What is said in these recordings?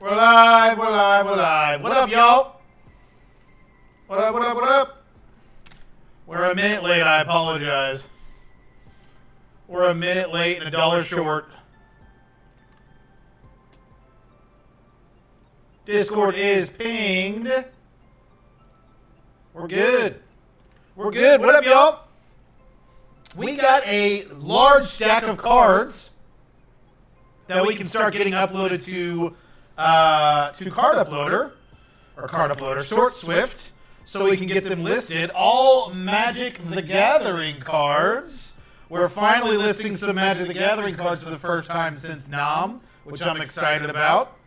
We're live, we're live, we're live. What up, y'all? What up, what up, what up? We're a minute late, I apologize. We're a minute late and $1 short. Discord is pinged. We're good. We're good. What up, y'all? We got a large stack of cards that we can start getting uploaded to Card Uploader, Sort Swift, so we can get them listed. All Magic the Gathering cards. We're finally listing some Magic the Gathering cards for the first time since NAM, which I'm excited about.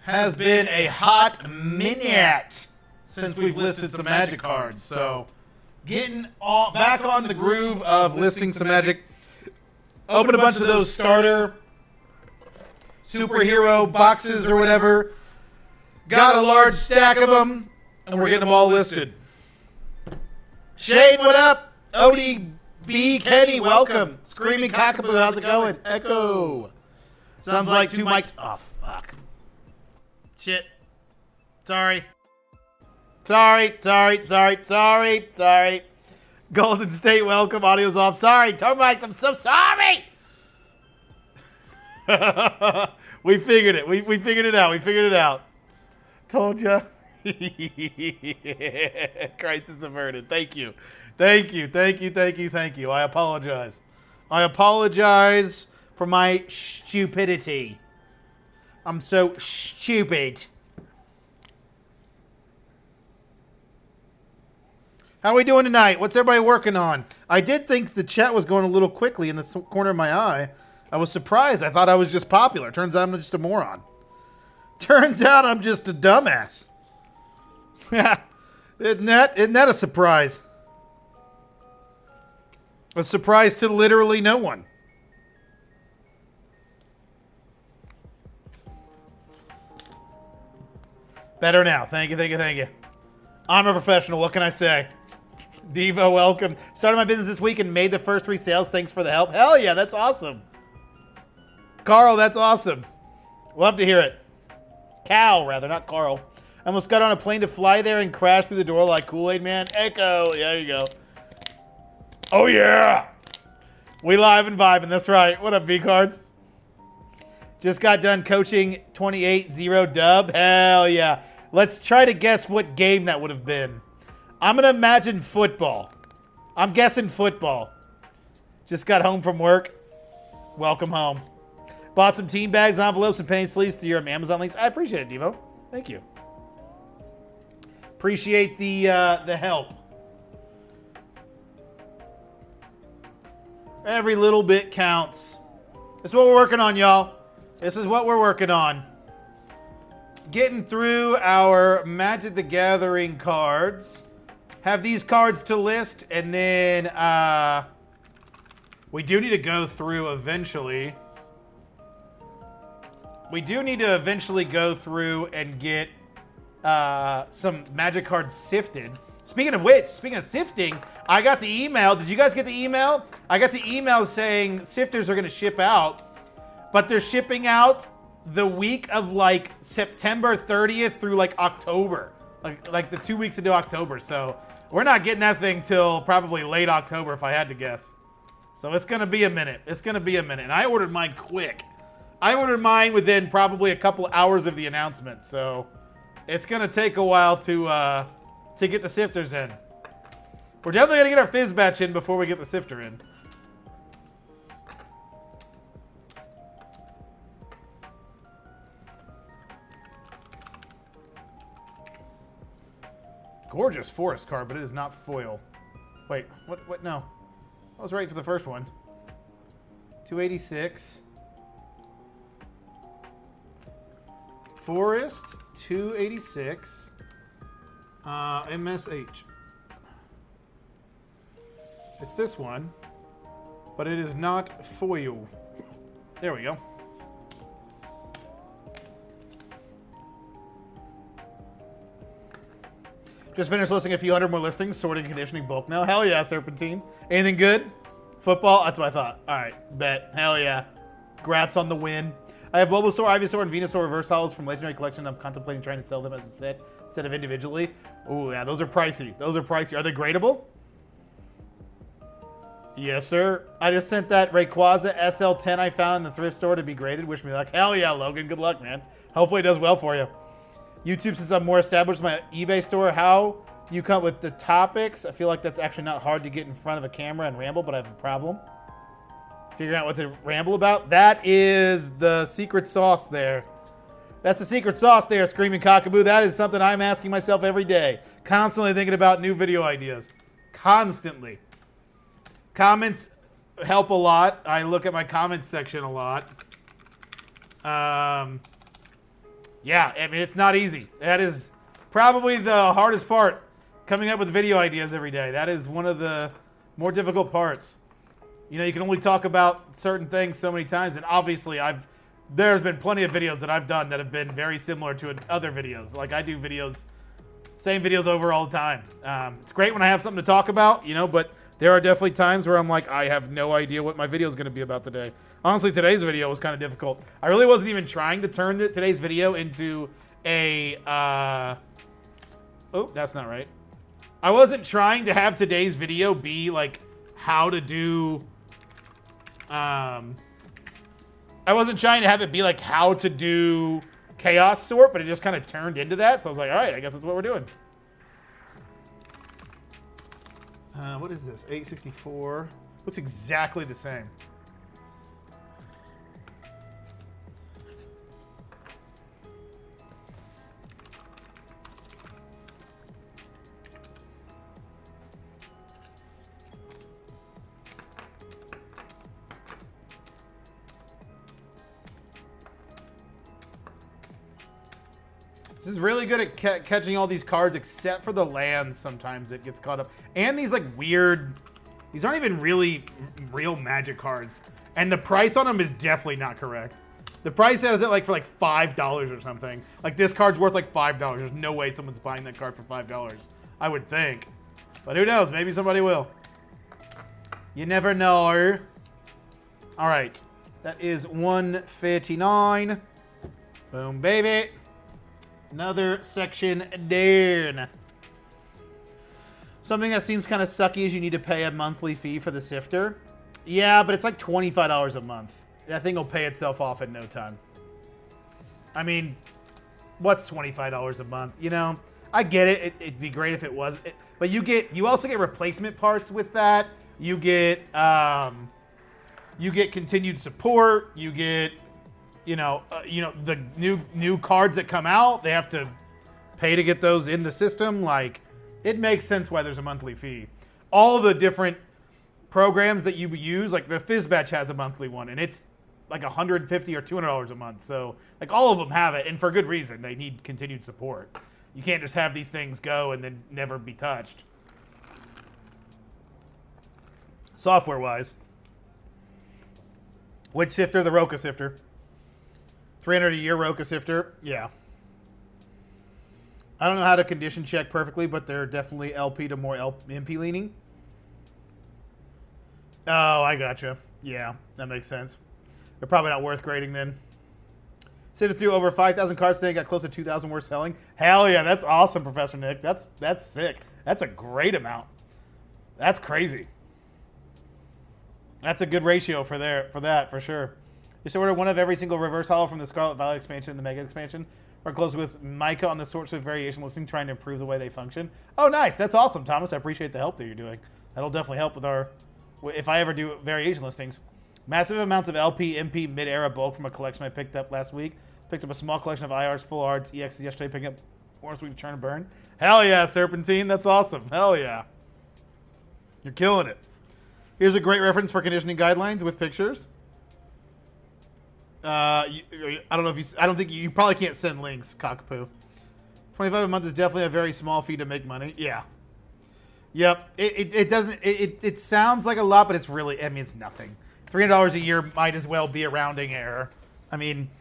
Has been a hot minute since we've listed some Magic cards, so getting back on the groove of listing some Magic. Open a bunch of those starter superhero boxes or whatever. Got a large stack of them, and we're getting them all listed. Shane, what up? ODB Kenny, welcome. Screaming Cockapoo, how's it going? Echo. Sounds like two mics. Oh, fuck. Shit. Sorry. Golden State, welcome. Audio's off. Sorry. Termites, I'm so sorry. We figured it. We figured it out. Told ya. Crisis averted. Thank you. I apologize for my stupidity. I'm so stupid. How are we doing tonight? What's everybody working on? I did think the chat was going a little quickly in the corner of my eye. I was surprised. I thought I was just popular. Turns out I'm just a moron. Turns out I'm just a dumbass. Isn't that a surprise? A surprise to literally no one. Better now. Thank you. I'm a professional. What can I say? Devo, welcome. Started my business this week and made the first 3 sales. Thanks for the help. Hell yeah, that's awesome. Carl, that's awesome. Love to hear it. Cal, rather, not Carl. I almost got on a plane to fly there and crash through the door like Kool-Aid Man. Echo. Yeah, there you go. Oh, yeah. We live and vibing. That's right. What up, V-Cards? Just got done coaching 28-0 dub. Hell yeah. Let's try to guess what game that would have been. I'm going to imagine football. I'm guessing football. Just got home from work. Welcome home. Bought some team bags, envelopes, and penny sleeves to your Amazon links. I appreciate it, Devo. Thank you. Appreciate the help. Every little bit counts. This is what we're working on, y'all. This is what we're working on. Getting through our Magic the Gathering cards. Have these cards to list, and then we do need to go through eventually. We do need to eventually go through and get some Magic cards sifted. Speaking of which, speaking of sifting, I got the email. Did you guys get the email? I got the email saying sifters are going to ship out, but they're shipping out the week of like September 30th through like October, like the 2 weeks into October. So we're not getting that thing till probably late October if I had to guess. So it's going to be a minute. And I ordered mine quick. I ordered mine within probably a couple hours of the announcement. So it's going to take a while to get the sifters in. We're definitely going to get our fizz batch in before we get the sifter in. Gorgeous forest card, but it is not foil. Wait, what? No. I was right for the first one. 286. Forest, 286. MSH. It's this one, but it is not foil. There we go. Just finished listing a few hundred more listings, sorting and conditioning bulk now. Hell yeah, Serpentine. Anything good? Football? That's what I thought. All right, bet. Hell yeah. Congrats on the win. I have Bulbasaur, Ivysaur, and Venusaur reverse hollows from Legendary Collection. I'm contemplating trying to sell them as a set instead of individually. Oh, yeah, those are pricey. Those are pricey. Are they gradable? Yes, sir. I just sent that Rayquaza SL10 I found in the thrift store to be graded. Wish me luck. Hell yeah, Logan. Good luck, man. Hopefully it does well for you. YouTube, since I'm more established in my eBay store, how do you come up with the topics? I feel like that's actually not hard to get in front of a camera and ramble, but I have a problem figuring out what to ramble about. That is the secret sauce there. That's the secret sauce there, Screaming Cockaboo. That is something I'm asking myself every day. Constantly thinking about new video ideas. Constantly. Comments help a lot. I look at my comments section a lot. Yeah, I mean, it's not easy. That is probably the hardest part, coming up with video ideas every day. That is one of the more difficult parts. You know, you can only talk about certain things so many times, and obviously there's been plenty of videos that I've done that have been very similar to other videos. Like, I do videos, same videos over all the time. It's great when I have something to talk about, you know, but there are definitely times where I'm like, I have no idea what my video is going to be about today. Honestly, today's video was kind of difficult. I really wasn't even trying to turn today's video into a, oh, that's not right. I wasn't trying to have today's video be like how to do, I wasn't trying to have it be like how to do Chaos Sort, but it just kind of turned into that. So I was like, all right, I guess that's what we're doing. What is this? 864. Looks exactly the same. This is really good at catching all these cards, except for the lands. Sometimes it gets caught up. And these like weird, these aren't even really real Magic cards. And the price on them is definitely not correct. The price has it like for like $5 or something. Like this card's worth like $5. There's no way someone's buying that card for $5. I would think. But who knows? Maybe somebody will. You never know. All right. That is 159. Boom, baby. Another section down. Something that seems kind of sucky is you need to pay a monthly fee for the sifter. Yeah, but it's like $25 a month. That thing will pay itself off in no time. I mean, what's $25 a month? You know, I get it. It'd be great if it was. But you also get replacement parts with that. You get continued support. You get the new cards that come out, they have to pay to get those in the system. Like, it makes sense why there's a monthly fee. All the different programs that you use, like the Fizzbatch has a monthly one, and it's like $150 or $200 a month. So, like, all of them have it, and for good reason. They need continued support. You can't just have these things go and then never be touched. Software-wise. Which sifter? The Roka sifter. 300 a year Roka sifter. Yeah. I don't know how to condition check perfectly, but they're definitely LP to more MP leaning. Oh, I gotcha. Yeah, that makes sense. They're probably not worth grading then. Sifted through over 5,000 cards today. Got close to 2,000 worth selling. Hell yeah, that's awesome, Professor Nick. That's sick. That's a great amount. That's crazy. That's a good ratio for that, for sure. Just order one of every single reverse hollow from the Scarlet Violet expansion and the Mega expansion. We're close with Micah on the Sort Swift variation listing, trying to improve the way they function. Oh, nice. That's awesome, Thomas. I appreciate the help that you're doing. That'll definitely help with if I ever do variation listings. Massive amounts of LP, MP, mid-era bulk from a collection I picked up last week. Picked up a small collection of IRs, full arts, EXs yesterday, picking up more this week to churn and burn. Hell yeah, Serpentine. That's awesome. Hell yeah. You're killing it. Here's a great reference for conditioning guidelines with pictures. I don't think you probably can't send links, Cockapoo. $25 a month is definitely a very small fee to make money. Yeah. Yep. It sounds like a lot, but it's really, I mean, it's nothing. $300 a year might as well be a rounding error. I mean,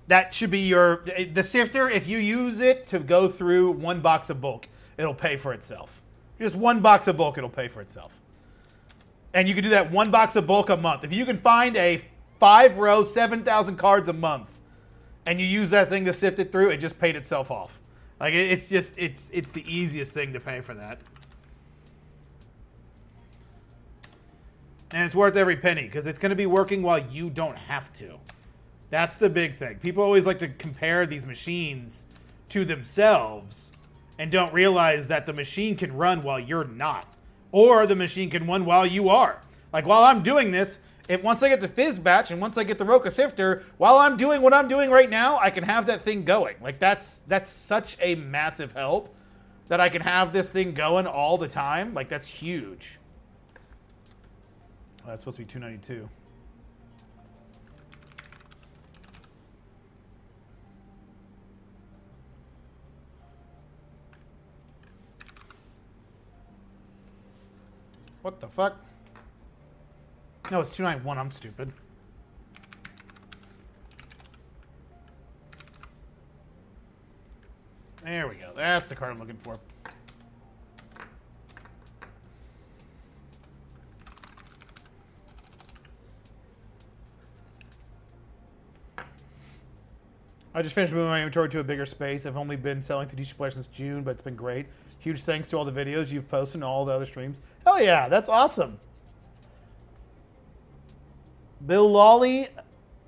that should be the sifter. If you use it to go through one box of bulk, it'll pay for itself. Just one box of bulk, it'll pay for itself. And you can do that one box of bulk a month. If you can find a 5 rows, 7,000 cards a month, and you use that thing to sift it through, it just paid itself off. Like, it's the easiest thing to pay for that. And it's worth every penny, because it's going to be working while you don't have to. That's the big thing. People always like to compare these machines to themselves and don't realize that the machine can run while you're not. Or the machine can run while you are. Like, while I'm doing this, once I get the Fizz batch and once I get the Roka Sifter, while I'm doing what I'm doing right now, I can have that thing going. Like, that's such a massive help that I can have this thing going all the time. Like, that's huge. Oh, that's supposed to be 292. What the fuck? No, it's 291. I'm stupid. There we go. That's the card I'm looking for. I just finished moving my inventory to a bigger space. I've only been selling to TCG players since June, but it's been great. Huge thanks to all the videos you've posted and all the other streams. Hell yeah, that's awesome. Bilali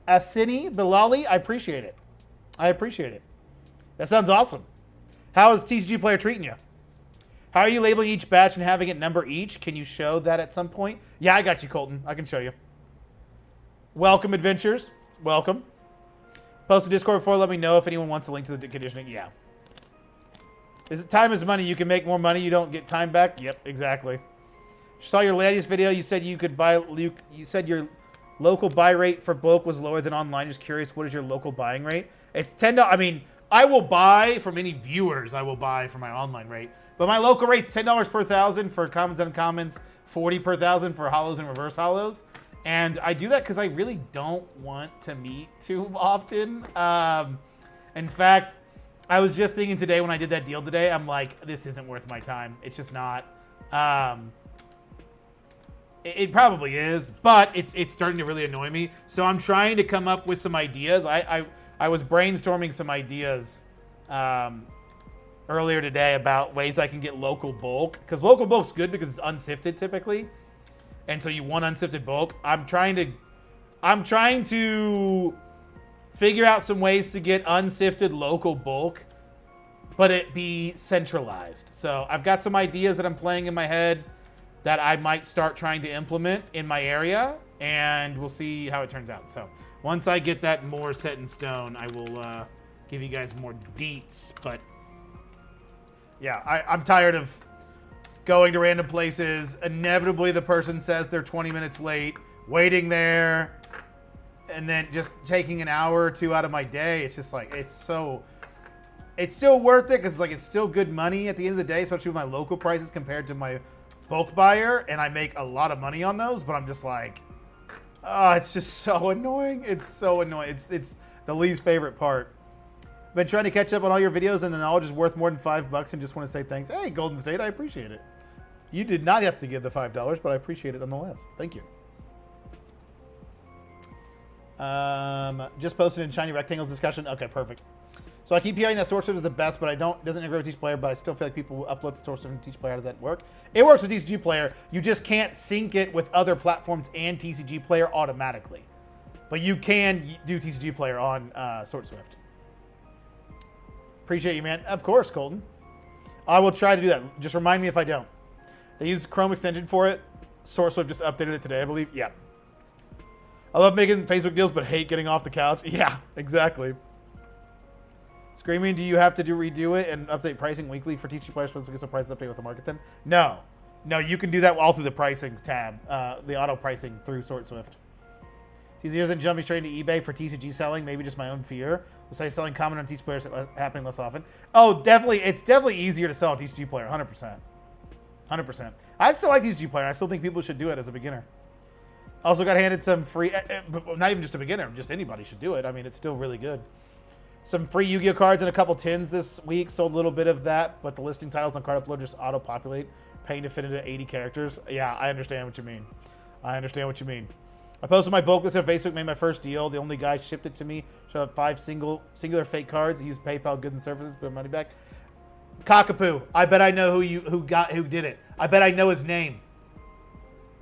Asini, Bilali, I appreciate it. I appreciate it. That sounds awesome. How is TCG player treating you? How are you labeling each batch and having it number each? Can you show that at some point? Yeah, I got you, Colton. I can show you. Welcome, Adventures. Welcome. Post a Discord before. Let me know if anyone wants a link to the conditioning. Yeah. Is it time is money? You can make more money. You don't get time back. Yep, exactly. Saw your latest video. You said you could buy. You said your local buy rate for bulk was lower than online. Just curious, what is your local buying rate? It's $10. I mean, I will buy from any viewers. I will buy for my online rate, but my local rate's $10 per 1,000 for commons and uncommons, 40 per 1,000 for hollows and reverse hollows. And I do that because I really don't want to meet too often. In fact, I was just thinking today when I did that deal today, I'm like, this isn't worth my time. It's just not. It probably is, but it's starting to really annoy me. So I'm trying to come up with some ideas. I was brainstorming some ideas earlier today about ways I can get local bulk. Because local bulk's good because it's unsifted typically. And so you want unsifted bulk. I'm trying to figure out some ways to get unsifted local bulk, but it be centralized. So I've got some ideas that I'm playing in my head that I might start trying to implement in my area, and we'll see how it turns out. So once I get that more set in stone, I will give you guys more deets. But yeah, I'm tired of going to random places. Inevitably, the person says they're 20 minutes late, waiting there, and then just taking an hour or two out of my day. It's just like, it's still worth it because it's still good money at the end of the day, especially with my local prices compared to my bulk buyer, and I make a lot of money on those, but I'm just like, oh, it's just so annoying. It's so annoying. It's the least favorite part. Been trying to catch up on all your videos, and the knowledge is worth more than $5, and just want to say thanks. Hey, Golden State, I appreciate it. You did not have to give the $5, but I appreciate it nonetheless. Thank you. Just posted in Shiny Rectangles discussion. Okay, perfect. So I keep hearing that Source Swift is the best, but doesn't integrate with TCG Player, but I still feel like people will upload Source Swift and TCG Player. How does that work? It works with TCG Player. You just can't sync it with other platforms and TCG Player automatically. But you can do TCG Player on Source Swift. Appreciate you, man. Of course, Colton. I will try to do that. Just remind me if I don't. They use Chrome extension for it. Source Swift just updated it today, I believe. Yeah. I love making Facebook deals, but hate getting off the couch. Yeah, exactly. Screaming, do you have to redo it and update pricing weekly for TCG players supposed to get some prices update with the market then? No. No, you can do that all through the pricing tab, the auto pricing through Source Swift. TCG isn't jumping straight into eBay for TCG selling, maybe just my own fear. Besides selling common on TCG players happening less often. Oh, definitely. It's definitely easier to sell a TCG player, 100%. 100%. I still like TCG player. I still think people should do it as a beginner. Also got handed some free, not even just a beginner, just anybody should do it. I mean, it's still really good. Some free Yu-Gi-Oh cards and a couple tins this week. Sold a little bit of that, but the listing titles on Card Upload just auto-populate, paying to fit into 80 characters. Yeah, I understand what you mean. I understand what you mean. I posted my bulk list on Facebook, made my first deal. The only guy shipped it to me. Showed up 5 singular fake cards. He used PayPal goods and services, put money back. Cockapoo. I bet I know who did it. I bet I know his name.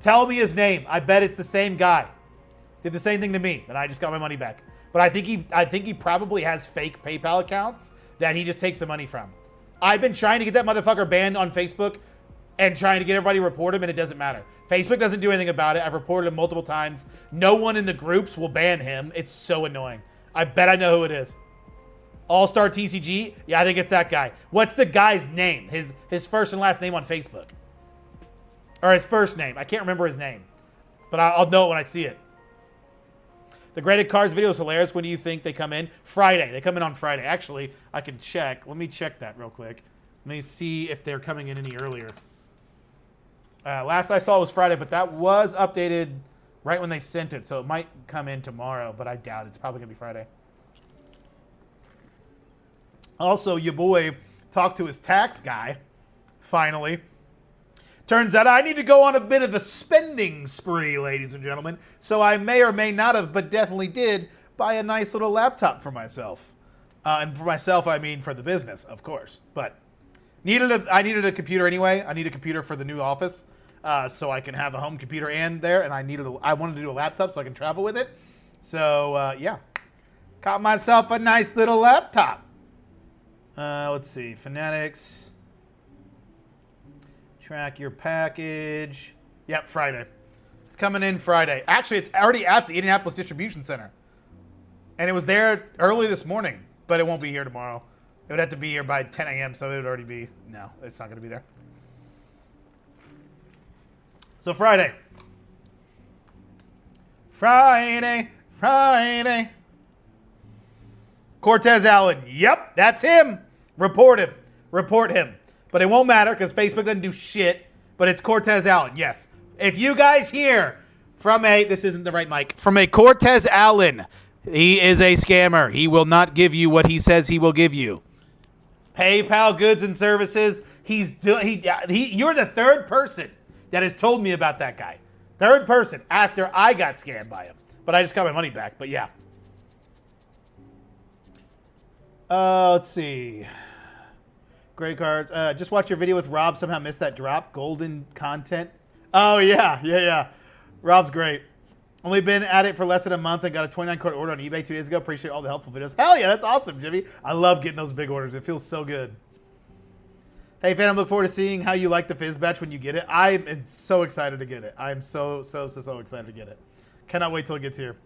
Tell me his name. I bet it's the same guy. Did the same thing to me, and I just got my money back. But I think he probably has fake PayPal accounts that he just takes the money from. I've been trying to get that motherfucker banned on Facebook and trying to get everybody to report him, and it doesn't matter. Facebook doesn't do anything about it. I've reported him multiple times. No one in the groups will ban him. It's so annoying. I bet I know who it is. All-Star TCG? Yeah, I think it's that guy. What's the guy's name? His first and last name on Facebook. Or his first name. I can't remember his name. But I'll know it when I see it. The graded cards video is hilarious. When do you think they come in? Friday. They come in on Friday. Actually, I can check. Let me check that real quick. Let me see if they're coming in any earlier. Last I saw was Friday, but that was updated right when they sent it, so it might come in tomorrow, but I doubt it. It's probably going to be Friday. Also, your boy talked to his tax guy, finally. Turns out I need to go on a bit of a spending spree, ladies and gentlemen, so I may or may not have, but definitely did, buy a nice little laptop for myself. And for myself, I mean for the business, of course, but I needed a computer anyway. I need a computer for the new office. So I can have a home computer and there, and I wanted to do a laptop so I can travel with it. So yeah, got myself a nice little laptop. Let's see, Fanatics, track your package. Yep, Friday. It's coming in Friday. Actually, it's already at the Indianapolis Distribution Center, and it was there early this morning, but it won't be here tomorrow. It would have to be here by 10 a.m., so it would already be. No, it's not going to be there. So Friday. Cortez Allen. Yep, that's him. Report him. But it won't matter because Facebook doesn't do shit. But it's Cortez Allen. Yes. If you guys hear from this isn't the right mic, from a Cortez Allen, he is a scammer. He will not give you what he says he will give you. PayPal goods and services. You're the third person that has told me about that guy. Third person after I got scammed by him. But I just got my money back. But yeah. Let's see. Great cards. Just watch your video with Rob. Somehow missed that drop. Golden content. Oh, yeah. Rob's great. Only been at it for less than a month and got a 29 card order on eBay 2 days ago. Appreciate all the helpful videos. Hell yeah, that's awesome, Jimmy. I love getting those big orders. It feels so good. Hey, Phantom, look forward to seeing how you like the Fizz batch when you get it. I'm so excited to get it. I'm so excited to get it. Cannot wait till it gets here.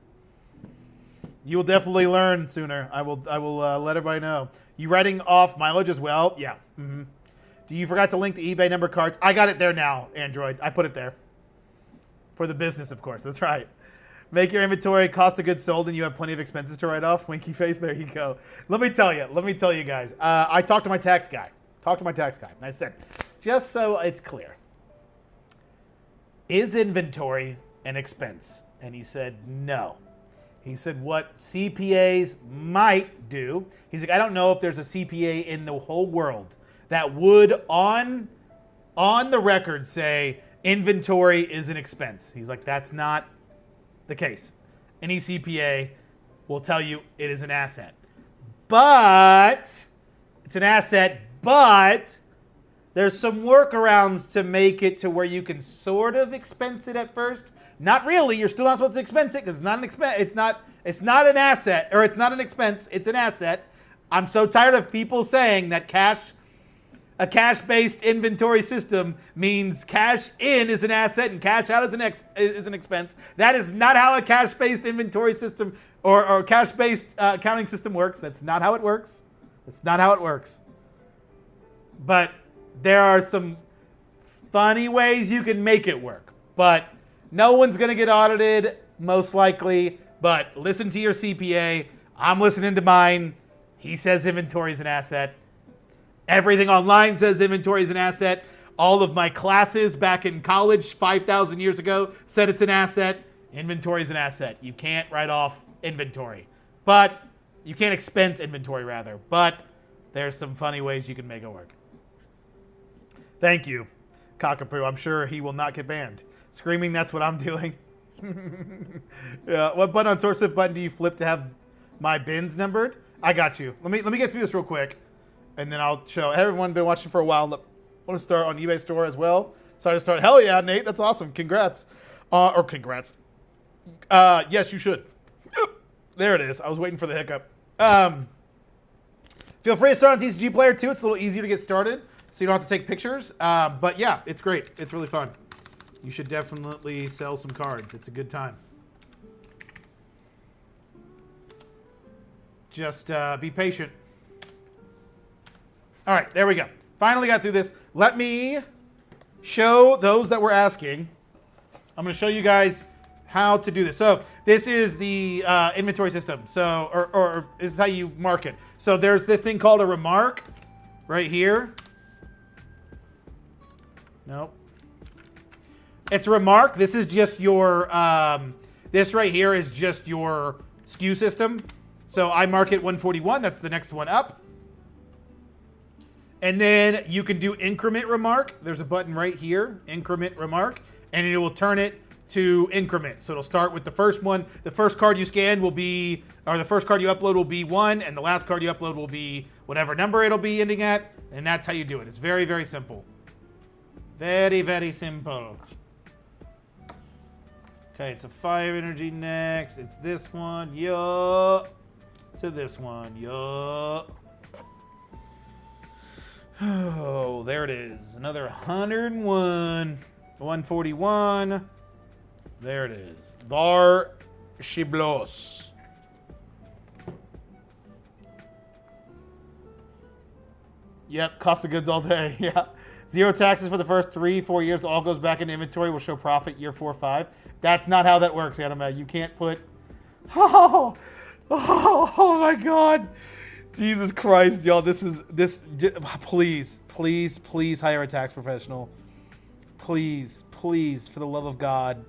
You will definitely learn sooner. I will let everybody know. You writing off mileage as well? Yeah. Mm-hmm. Do you forgot to link to eBay number cards? I got it there now, Android. I put it there. For the business, of course. That's right. Make your inventory cost of goods sold and you have plenty of expenses to write off. Winky face. There you go. Let me tell you guys. I talked to my tax guy. And I said, just so it's clear, is inventory an expense? And he said, no. He said, what CPAs might do. He's like, I don't know if there's a CPA in the whole world that would on the record say inventory is an expense. He's like, that's not the case. Any CPA will tell you it is an asset. But it's an asset, but there's some workarounds to make it to where you can sort of expense it at first. Not really. You're still not supposed to expense it because it's not an expense. It's not an asset, or it's not an expense. It's an asset. I'm so tired of people saying that a cash-based inventory system means cash in is an asset and cash out is an expense. That is not how a cash-based inventory system or cash-based accounting system works. That's not how it works. That's not how it works. But there are some funny ways you can make it work. But no one's going to get audited, most likely. But listen to your CPA. I'm listening to mine. He says inventory is an asset. Everything online says inventory is an asset. All of my classes back in college 5,000 years ago said it's an asset. Inventory is an asset. You can't write off inventory. But you can't expense inventory, rather. But there's some funny ways you can make it work. Thank you, Cockapoo. I'm sure he will not get banned. Screaming, that's what I'm doing. Yeah. What button on Source Swift button do you flip to have my bins numbered? I got you. Let me get through this real quick, and then I'll show. Everyone been watching for a while. I want to start on eBay Store as well. So I just start. Hell yeah, Nate. That's awesome. Congrats. Or congrats. Yes, you should. There it is. I was waiting for the hiccup. Feel free to start on TCG Player too. It's a little easier to get started, so you don't have to take pictures. But yeah, it's great. It's really fun. You should definitely sell some cards. It's a good time. Just be patient. All right, there we go. Finally got through this. Let me show those that were asking. I'm going to show you guys how to do this. So this is the inventory system. So, or this is how you mark it. So there's this thing called a remark right here. Nope. It's a remark. This is just your, this right here is just your SKU system. So I mark it 141. That's the next one up. And then you can do increment remark. There's a button right here, increment remark, and it will turn it to increment. So it'll start with the first one. The first card you scan will be, or the first card you upload will be 1, and the last card you upload will be whatever number it'll be ending at, and that's how you do it. It's very, very simple. Very, very simple. Okay, it's a 5 energy next. It's this one, yeah. To this one, yeah. Oh, there it is. Another 101. 141. There it is. Bar Shiblos. Yep, cost of goods all day. Yeah. 0 taxes for the first 3-4 years. All goes back into inventory. Will show profit year 4-5. That's not how that works, Anime. You can't put... Oh my God. Jesus Christ, y'all. Please hire a tax professional. Please, for the love of God.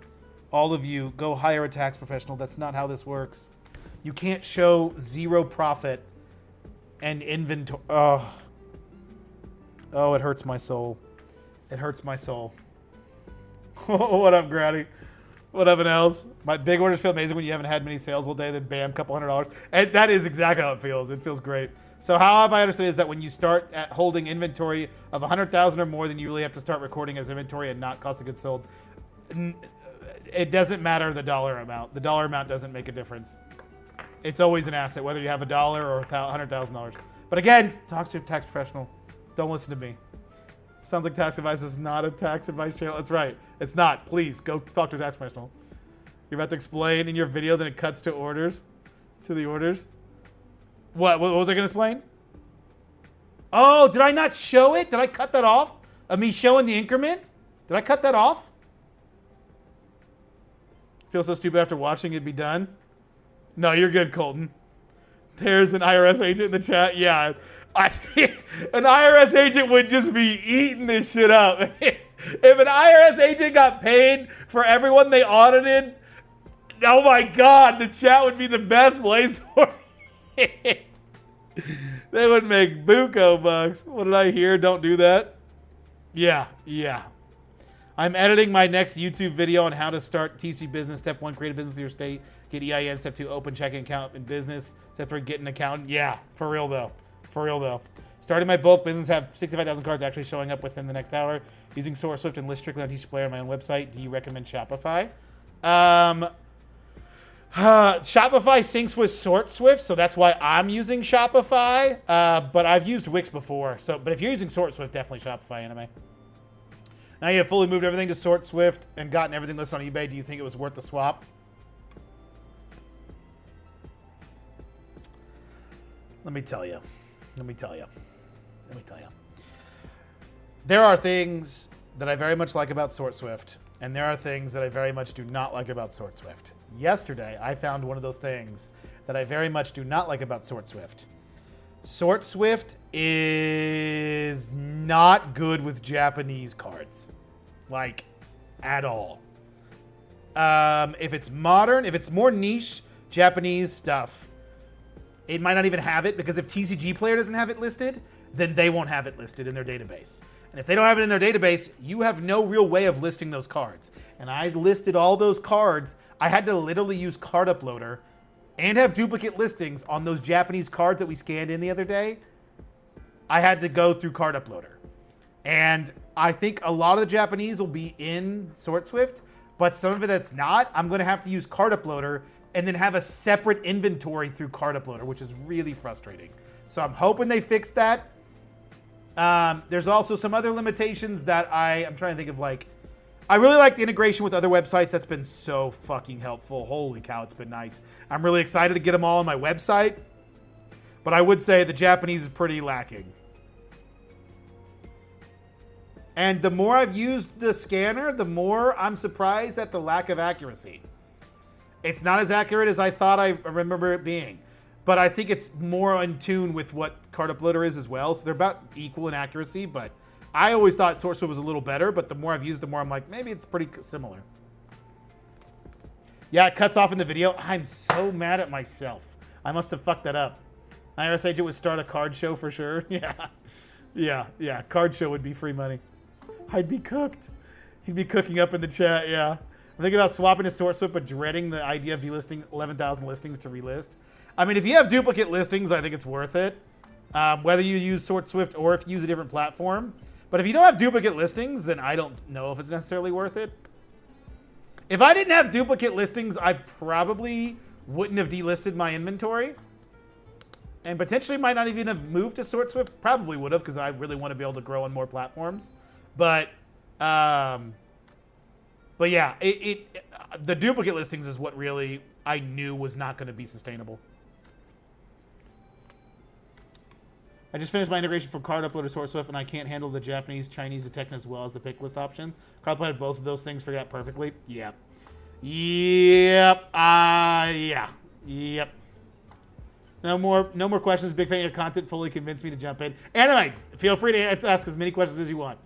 All of you, go hire a tax professional. That's not how this works. You can't show 0 profit and inventory. Oh, it hurts my soul. It hurts my soul. What up, Granny? What up, and else? My big orders feel amazing when you haven't had many sales all day, then bam, couple $100. And that is exactly how it feels. It feels great. So how have I understood is that when you start at holding inventory of 100,000 or more, then you really have to start recording as inventory and not cost of goods sold. It doesn't matter the dollar amount. The dollar amount doesn't make a difference. It's always an asset, whether you have $1 or $100,000. But again, talk to a tax professional. Don't listen to me. Sounds like Tax Advice is not a tax advice channel. That's right. It's not. Please go talk to a tax professional. You're about to explain in your video, then it cuts to orders, to the orders. What was I going to explain? Oh, did I not show it? Did I cut that off? Of me showing the increment? Did I cut that off? Feel so stupid after watching it be done? No, you're good, Colton. There's an IRS agent in the chat. Yeah. An IRS agent would just be eating this shit up. If an IRS agent got paid for everyone they audited, oh my God, the chat would be the best place for it. They would make buco bucks. What did I hear? Don't do that. Yeah. I'm editing my next YouTube video on how to start TC business. Step 1, create a business in your state. Get EIN. Step 2, open checking account in business. Step 3, get an accountant. Yeah, for real though. Starting my bulk business, have 65,000 cards actually showing up within the next hour. Using Source Swift and list strictly on TCG Player on my own website. Do you recommend Shopify? Shopify syncs with Source Swift, so that's why I'm using Shopify. But I've used Wix before. But if you're using Source Swift, definitely Shopify, Anime. Now you have fully moved everything to Source Swift and gotten everything listed on eBay. Do you think it was worth the swap? Let me tell you. There are things that I very much like about Source Swift, and there are things that I very much do not like about Source Swift. Yesterday, I found one of those things that I very much do not like about Source Swift. Source Swift is not good with Japanese cards, like, at all. If it's modern, if it's more niche Japanese stuff, it might not even have it, because if TCG Player doesn't have it listed, then they won't have it listed in their database. And if they don't have it in their database, you have no real way of listing those cards. And I listed all those cards. I had to literally use Card Uploader and have duplicate listings on those Japanese cards that we scanned in the other day. I had to go through Card Uploader. And I think a lot of the Japanese will be in SortSwift, but some of it that's not, I'm going to have to use Card Uploader and then have a separate inventory through Card Uploader, which is really frustrating. So I'm hoping they fix that. There's also some other limitations that I'm trying to think of, like, I really like the integration with other websites. That's been so fucking helpful. Holy cow, it's been nice. I'm really excited to get them all on my website. But I would say the Japanese is pretty lacking. And the more I've used the scanner, the more I'm surprised at the lack of accuracy. It's not as accurate as I thought I remember it being. But I think it's more in tune with what Card Uploader is as well. So they're about equal in accuracy, but I always thought SortSwift was a little better, but the more I've used it, the more I'm like, maybe it's pretty similar. Yeah, it cuts off in the video. I'm so mad at myself. I must have fucked that up. IRS agent would start a card show for sure. Yeah. Card show would be free money. I'd be cooked. He'd be cooking up in the chat, yeah. I'm thinking about swapping to SortSwift, but dreading the idea of delisting 11,000 listings to relist. I mean, if you have duplicate listings, I think it's worth it. Whether you use SortSwift or if you use a different platform. But if you don't have duplicate listings, then I don't know if it's necessarily worth it. If I didn't have duplicate listings, I probably wouldn't have delisted my inventory. And potentially might not even have moved to SortSwift. Probably would have, because I really want to be able to grow on more platforms. But yeah, the duplicate listings is what really I knew was not going to be sustainable. I just finished my integration from Card Uploader to SortSwift, and I can't handle the Japanese, Chinese detect as well as the pick list option. Card Uploader had both of those things figured out perfectly. Yep. No more questions. Big fan of your content. Fully convinced me to jump in. Anyway, feel free to ask as many questions as you want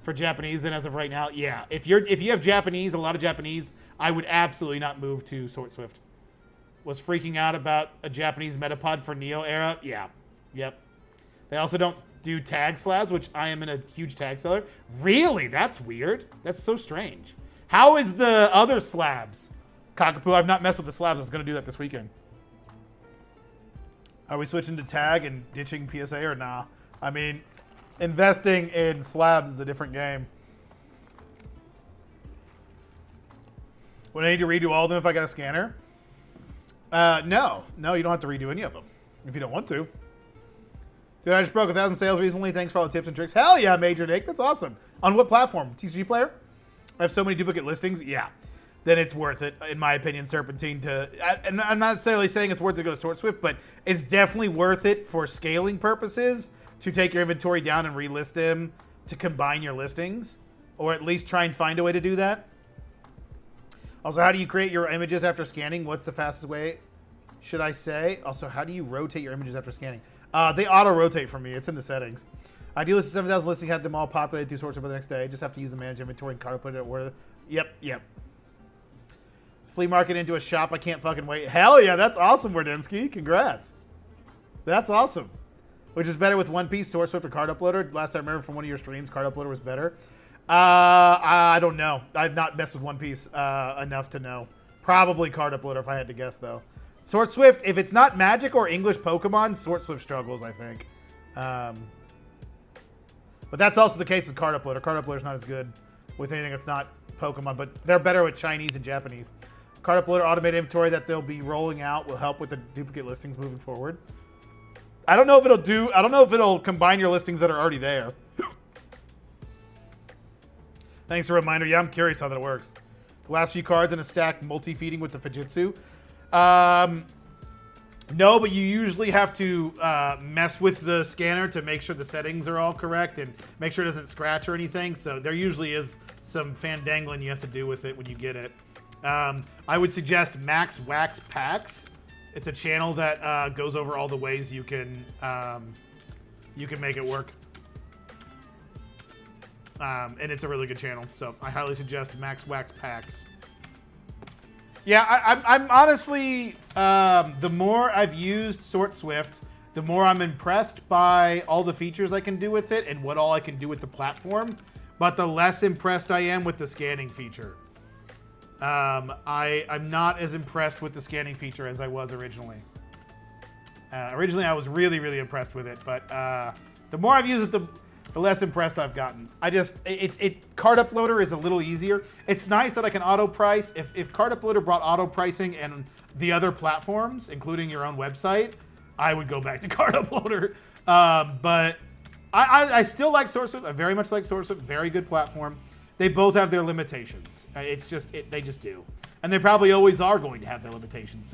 for Japanese. And as of right now, yeah, if you have Japanese, a lot of Japanese, I would absolutely not move to SortSwift. Was freaking out about a Japanese Metapod for Neo era. Yeah. Yep. They also don't do tag slabs, which I am in a huge tag seller. Really? That's weird. That's so strange. How is the other slabs? Cockapoo, I've not messed with the slabs. I was going to do that this weekend. Are we switching to tag and ditching PSA or nah? I mean, investing in slabs is a different game. Would I need to redo all of them if I got a scanner? No, you don't have to redo any of them if you don't want to. Dude, I just broke 1,000 sales recently. Thanks for all the tips and tricks. Hell yeah, Major Nick. That's awesome. On what platform? TCG Player? I have so many duplicate listings. Yeah. Then it's worth it, in my opinion, Serpentine to... And I'm not necessarily saying it's worth it to go to SortSwift, but it's definitely worth it for scaling purposes to take your inventory down and relist them to combine your listings, or at least try and find a way to do that. Also, how do you create your images after scanning? What's the fastest way, should I say? Also, how do you rotate your images after scanning? They auto-rotate for me. It's in the settings. I delisted 7,000 listings, had them all populated through SortSwift by the next day. Just have to use the manage inventory and card put it where... Yep. Flea market into a shop. I can't fucking wait. Hell yeah, that's awesome, Wardinsky. Congrats. That's awesome. Which is better with One Piece, SortSwift, or Card Uploader? Last I remember from one of your streams, Card Uploader was better. I don't know. I've not messed with One Piece enough to know. Probably Card Uploader if I had to guess, though. SortSwift, if it's not Magic or English Pokemon, SortSwift struggles, I think. But that's also the case with Card Uploader. Card Uploader is not as good with anything that's not Pokemon, but they're better with Chinese and Japanese. Card Uploader automated inventory that they'll be rolling out will help with the duplicate listings moving forward. I don't know if it'll combine your listings that are already there. Thanks for a reminder. Yeah, I'm curious how that works. The last few cards in a stack multi-feeding with the Fujitsu. No, but you usually have to mess with the scanner to make sure the settings are all correct and make sure it doesn't scratch or anything. So there usually is some fandangling you have to do with it when you get it. I would suggest Max Wax Packs. It's a channel that goes over all the ways you can make it work. And it's a really good channel, so I highly suggest Max Wax Packs. Yeah, I'm honestly, the more I've used SortSwift, the more I'm impressed by all the features I can do with it and what all I can do with the platform, but the less impressed I am with the scanning feature. I'm not as impressed with the scanning feature as I was originally. Originally, I was really, really impressed with it, but the more I've used it, the less impressed I've gotten. Card Uploader is a little easier. It's nice that I can auto price. If Card Uploader brought auto pricing and the other platforms, including your own website, I would go back to Card Uploader. But I still like SourceSwift. I very much like SourceSwift. Very good platform. They both have their limitations. They just do. And they probably always are going to have their limitations.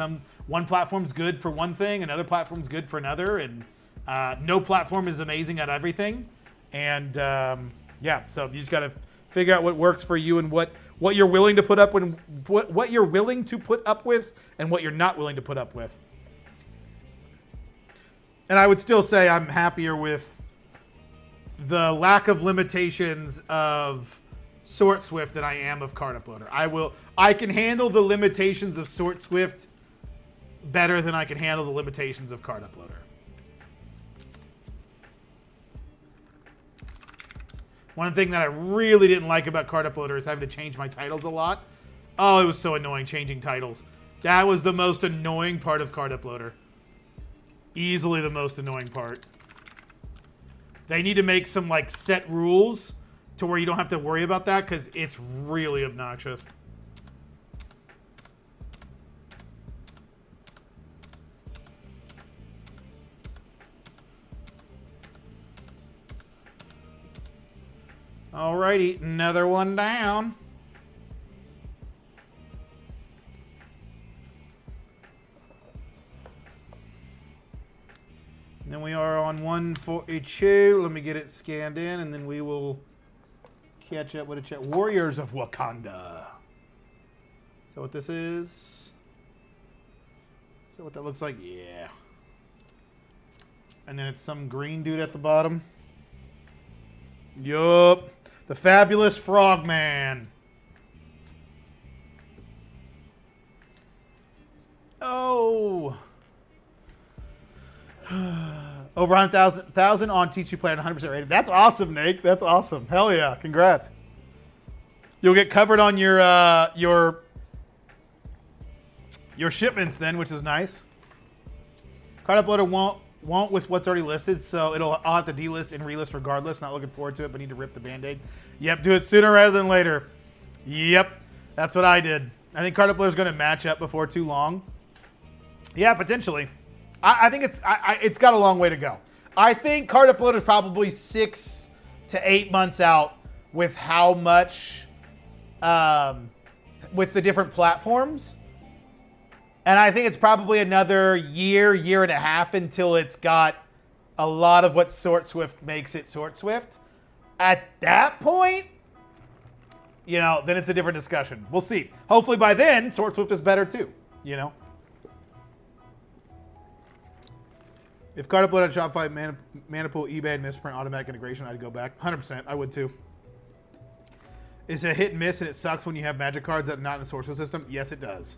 One platform's good for one thing, another platform's good for another, and no platform is amazing at everything. And yeah, so you just got to figure out what works for you and what you're willing to put up with, what you're willing to put up with, and what you're not willing to put up with. And I would still say I'm happier with the lack of limitations of SourceSwift than I am of Card Uploader. I can handle the limitations of SourceSwift better than I can handle the limitations of Card Uploader. One thing that I really didn't like about Card Uploader is having to change my titles a lot. Oh, it was so annoying changing titles. That was the most annoying part of Card Uploader. Easily the most annoying part. They need to make some like set rules to where you don't have to worry about that, because it's really obnoxious. Alrighty, another one down. And then we are on 142. Let me get it scanned in, and then we will catch up with a chat. Warriors of Wakanda. Is that what this is? Is that what that looks like? Yeah. And then it's some green dude at the bottom. Yup. The Fabulous Frogman. Oh. Over 100,000 on TCG Player and 100% rated. That's awesome, Nate. That's awesome. Hell yeah. Congrats. You'll get covered on your shipments then, which is nice. Card Uploader won't with what's already listed, so I'll have to delist and relist regardless. Not looking forward to it, but need to rip the Band-Aid. Yep, do it sooner rather than later. Yep, that's what I did. I think Card Uploader is going to match up before too long. Yeah, potentially. I think it's got a long way to go. I think Card Uploader is probably 6 to 8 months out with how much, with the different platforms. And I think it's probably another year and a half until it's got a lot of what SourceSwift makes it SourceSwift. At that point, then it's a different discussion. We'll see. Hopefully by then, SourceSwift is better too, If Card Upload on Shopify, Manipool, eBay, and Misprint automatic integration, I'd go back. 100%. I would too. Is it a hit and miss and it sucks when you have magic cards that are not in the SourceSwift system? Yes, it does.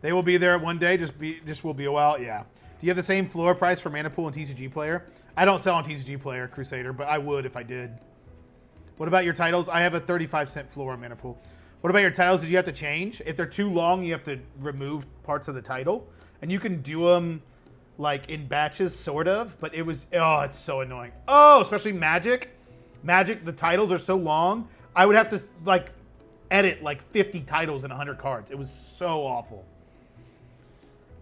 They will be there one day, just will be a while, yeah. Do you have the same floor price for Manipool and TCG Player? I don't sell on TCG Player, Crusader, but I would if I did. What about your titles? I have a 35-cent floor on Manipool. What about your titles? Did you have to change? If they're too long, you have to remove parts of the title. And you can do them like in batches, sort of, but it's so annoying. Oh, especially Magic. Magic, the titles are so long. I would have to like edit like 50 titles and 100 cards. It was so awful.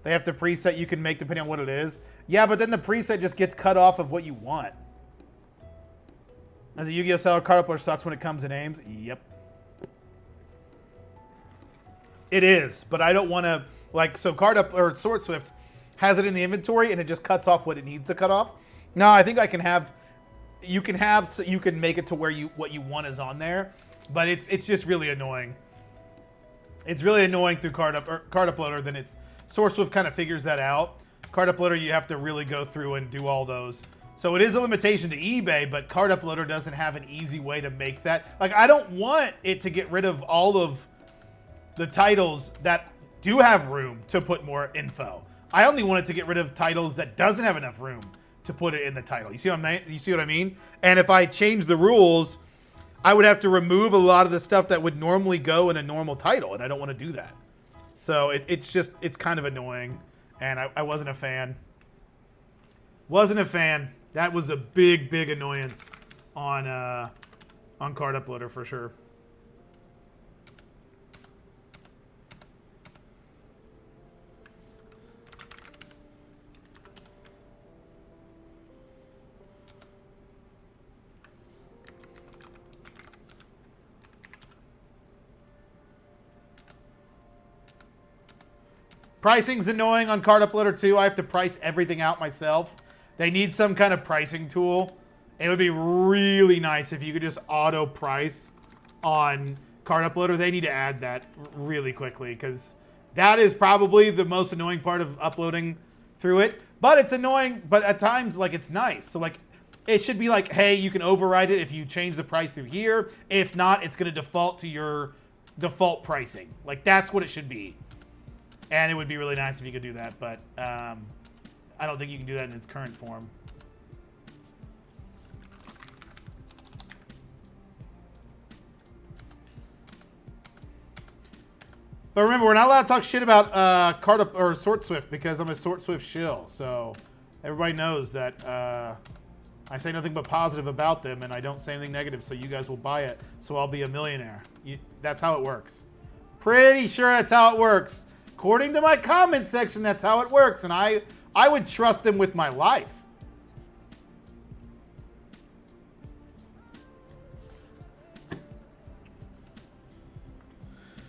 They have to preset you can make depending on what it is. Yeah, but then the preset just gets cut off of what you want. As a Yu-Gi-Oh seller, Card Uploader sucks when it comes to names. Yep. It is, but I don't want to so Card Up or SourceSwift has it in the inventory and it just cuts off what it needs to cut off. No, I think you can make it to where what you want is on there, but it's just really annoying. It's really annoying through Card Uploader. Then SourceSwift kind of figures that out. Card Uploader, you have to really go through and do all those. So it is a limitation to eBay, but Card Uploader doesn't have an easy way to make that. I don't want it to get rid of all of the titles that do have room to put more info. I only wanted to get rid of titles that doesn't have enough room to put it in the title. You see what I mean? And if I change the rules, I would have to remove a lot of the stuff that would normally go in a normal title, and I don't want to do that. So it's kind of annoying, and I wasn't a fan. Wasn't a fan. That was a big annoyance on Card Uploader for sure. Pricing's annoying on Card Uploader too. I have to price everything out myself. They need some kind of pricing tool. It would be really nice if you could just auto price on Card Uploader. They need to add that really quickly because that is probably the most annoying part of uploading through it. But it's annoying, but at times like it's nice. So like it should be like, hey, you can override it if you change the price through here. If not, it's going to default to your default pricing. Like that's what it should be. And it would be really nice if you could do that, but I don't think you can do that in its current form. But remember, we're not allowed to talk shit about Sort Swift because I'm a Sort Swift shill. So everybody knows that I say nothing but positive about them, and I don't say anything negative. So you guys will buy it. So I'll be a millionaire. That's how it works. Pretty sure that's how it works. According to my comment section, that's how it works, and I would trust them with my life.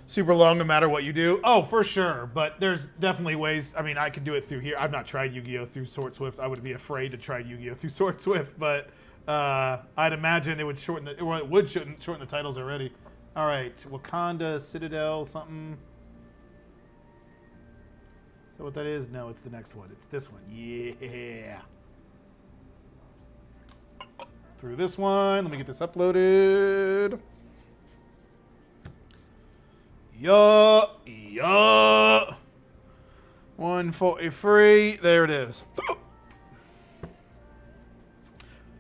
Super long no matter what you do. Oh, for sure, but there's definitely ways. I mean, I could do it through here. I've not tried Yu-Gi-Oh! Through Sort Swift. I would be afraid to try Yu-Gi-Oh! Through Sort Swift, but I'd imagine it would shorten the titles already. All right, Wakanda, Citadel, something. Is that what that is? No, it's the next one. It's this one. Yeah. Through this one. Let me get this uploaded. Yeah. 143. There it is.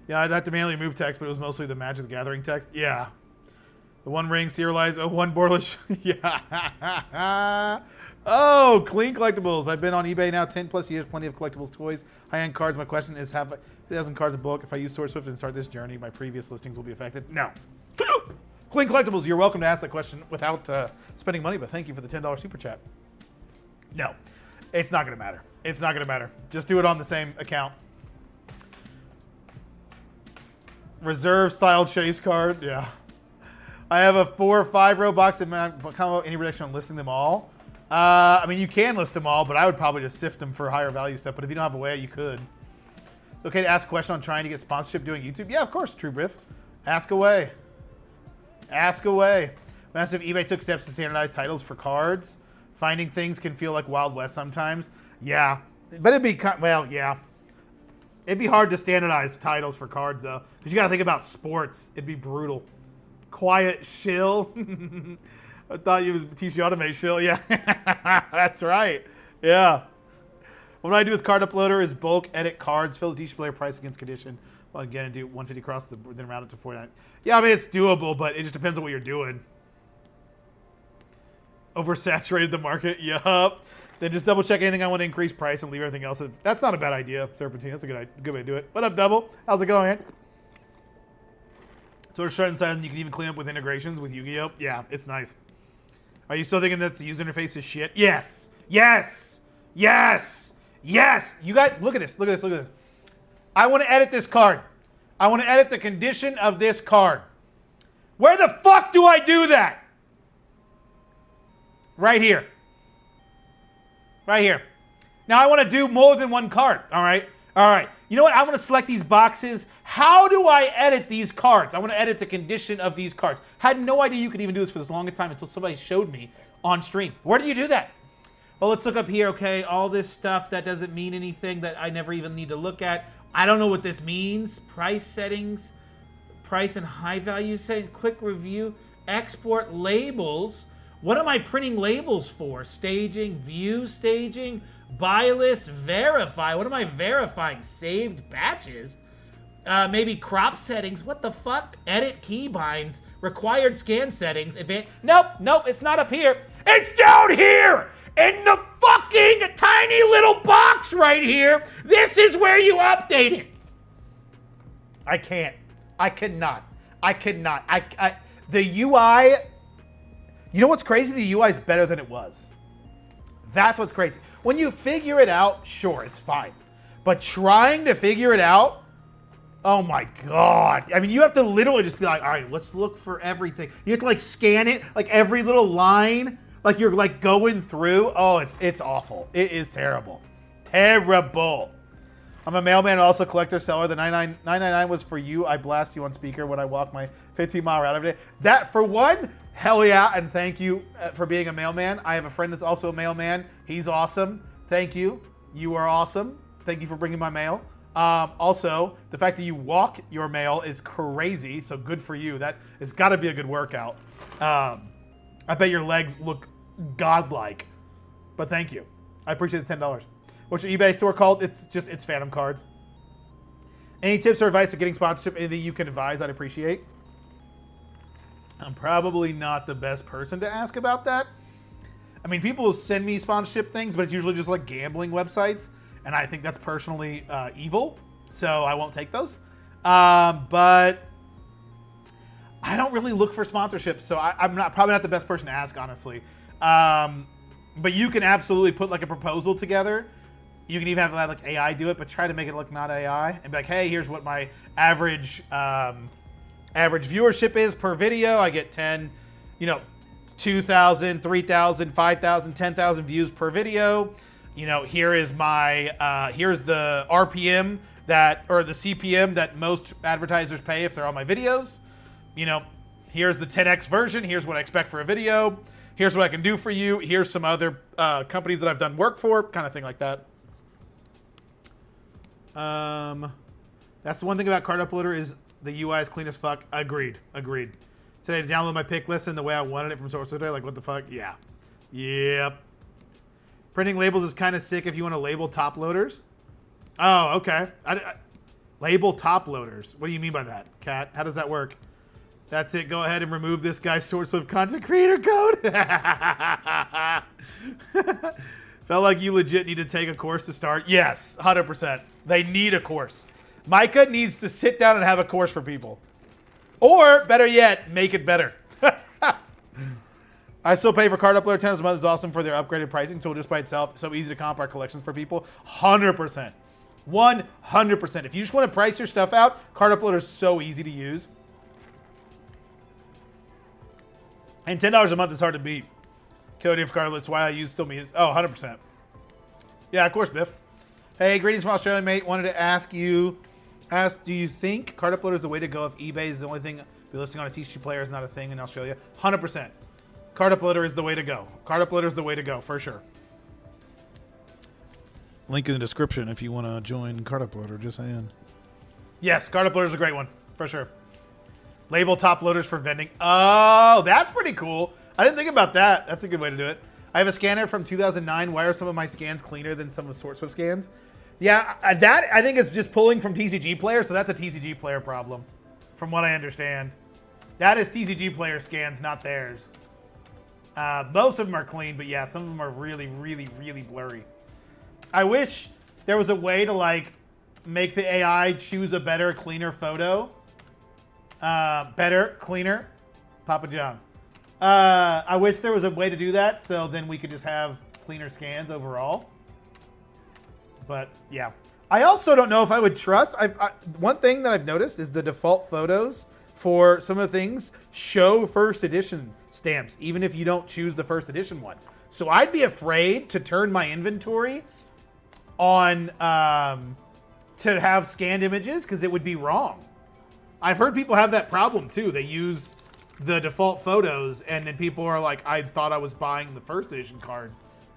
Yeah, I'd have to manually move text, but it was mostly the Magic the Gathering text. Yeah. The One Ring serialized. Oh, one Borlish. Yeah. Oh, clean collectibles. I've been on eBay now 10 plus years, plenty of collectibles, toys, high-end cards. My question is, have 1,000 cards in bulk? If I use Sword Swift and start this journey, my previous listings will be affected? No. Clean collectibles, you're welcome to ask that question without spending money, but thank you for the $10 super chat. No, it's not going to matter. It's not going to matter. Just do it on the same account. Reserve style chase card, yeah. I have a 4 or 5 row box of any reduction on listing them all. I mean, you can list them all, but I would probably just sift them for higher value stuff. But if you don't have a way, you could. It's okay to ask a question on trying to get sponsorship doing YouTube. Yeah, of course, True Briff. Ask away. Ask away. Massive eBay took steps to standardize titles for cards. Finding things can feel like Wild West sometimes. Yeah, but it'd be yeah. It'd be hard to standardize titles for cards though, because you got to think about sports. It'd be brutal. Quiet shill. I thought you was TCG Automate shill. Yeah, that's right. Yeah. What I do with Card Uploader is bulk edit cards, fill the TCG player price against condition. Well, again, and do 150 across, then round it to 49. Yeah, I mean, it's doable, but it just depends on what you're doing. Oversaturated the market. Yup. Then just double check anything I want to increase price and leave everything else. That's not a bad idea, Serpentine. That's a good way to do it. What up, Double? How's it going, man? So we're starting inside, and you can even clean up with integrations with Yu-Gi-Oh! Yeah, it's nice. Are you still thinking that the user interface is shit? Yes. Yes. Yes. Yes. You guys, look at this. Look at this. Look at this. I want to edit this card. I want to edit the condition of this card. Where the fuck do I do that? Right here. Right here. Now I want to do more than one card. All right. All right. You know what? I want to select these boxes. How do I edit these cards? I want to edit the condition of these cards. Had no idea you could even do this for this long a time until somebody showed me on stream. Where do you do that? Well, let's look up here. Okay. All this stuff that doesn't mean anything that I never even need to look at. I don't know what this means. Price settings, price and high value settings, quick review, export labels. What am I printing labels for? Staging, view staging, buy list, verify. What am I verifying? Saved batches? Maybe crop settings. What the fuck? Edit keybinds. Required scan settings. Nope, it's not up here. It's down here! In the fucking tiny little box right here. This is where you update it. I can't. I cannot. The UI... You know what's crazy? The UI is better than it was. That's what's crazy. When you figure it out, sure, it's fine. But trying to figure it out, oh my God. I mean, you have to literally just be like, all right, let's look for everything. You have to like scan it, like every little line, like you're like going through. Oh, it's awful. It is terrible. Terrible. I'm a mailman and also collector seller. The 999 was for you. I blast you on speaker when I walk my 15-mile route every day. That, for one, hell yeah, and thank you for being a mailman. I have a friend that's also a mailman. He's awesome. Thank you. You are awesome. Thank you for bringing my mail. Also, the fact that you walk your mail is crazy, so good for you. That has got to be a good workout. I bet your legs look godlike, but thank you. I appreciate the $10. What's your eBay store called? It's Phantom Cards. Any tips or advice for getting sponsorship? Anything you can advise, I'd appreciate. I'm probably not the best person to ask about that. I mean, people send me sponsorship things, but it's usually just like gambling websites, and I think that's personally evil, so I won't take those. But I don't really look for sponsorships, so I'm probably not the best person to ask, honestly. But you can absolutely put like a proposal together. You can even have like AI do it, but try to make it look not AI and be like, hey, here's what my average viewership is per video. I get 10, 2,000, 3,000, 5,000, 10,000 views per video. Here is my, here's the RPM or the CPM that most advertisers pay if they're on my videos. Here's the 10X version. Here's what I expect for a video. Here's what I can do for you. Here's some other companies that I've done work for, kind of thing like that. That's the one thing about Card Uploader is the UI is clean as fuck. Agreed. Today to download my pick list in the way I wanted it from source today. Like, what the fuck? Yeah. Yep. Printing labels is kind of sick if you want to label top loaders. Oh, okay. Label top loaders. What do you mean by that, Kat? How does that work? That's it. Go ahead and remove this guy's source of content creator code. Felt like you legit need to take a course to start. Yes, 100%. They need a course. Micah needs to sit down and have a course for people. Or, better yet, make it better. I still pay for Card Uploader. $10 a month is awesome for their upgraded pricing tool just by itself. So easy to comp our collections for people. 100%. 100%. If you just want to price your stuff out, Card Uploader is so easy to use. And $10 a month is hard to beat. Cody for Card Uploader, that's why I use still me. Oh, 100%. Yeah, of course, Biff. Hey, greetings from Australia, mate. Wanted to ask, do you think Card Uploader is the way to go if eBay is the only thing be listing on a TCG player is not a thing in Australia? 100%. Card Uploader is the way to go. Card Uploader is the way to go, for sure. Link in the description if you want to join Card Uploader, just saying. Yes, Card Uploader is a great one, for sure. Label top loaders for vending. Oh, that's pretty cool. I didn't think about that. That's a good way to do it. I have a scanner from 2009. Why are some of my scans cleaner than some of SourceWeb scans? Yeah, that I think is just pulling from TCG Player, so that's a TCG Player problem, from what I understand. That is TCG Player scans, not theirs. Most of them are clean, but yeah, some of them are really, really, really blurry. I wish there was a way to like make the AI choose a better, cleaner photo. Better, cleaner, Papa John's. I wish there was a way to do that, so then we could just have cleaner scans overall. But yeah, I also don't know if I would trust. One thing that I've noticed is the default photos for some of the things show first edition stamps, even if you don't choose the first edition one. So I'd be afraid to turn my inventory on to have scanned images because it would be wrong. I've heard people have that problem too. They use the default photos and then people are like, I thought I was buying the first edition card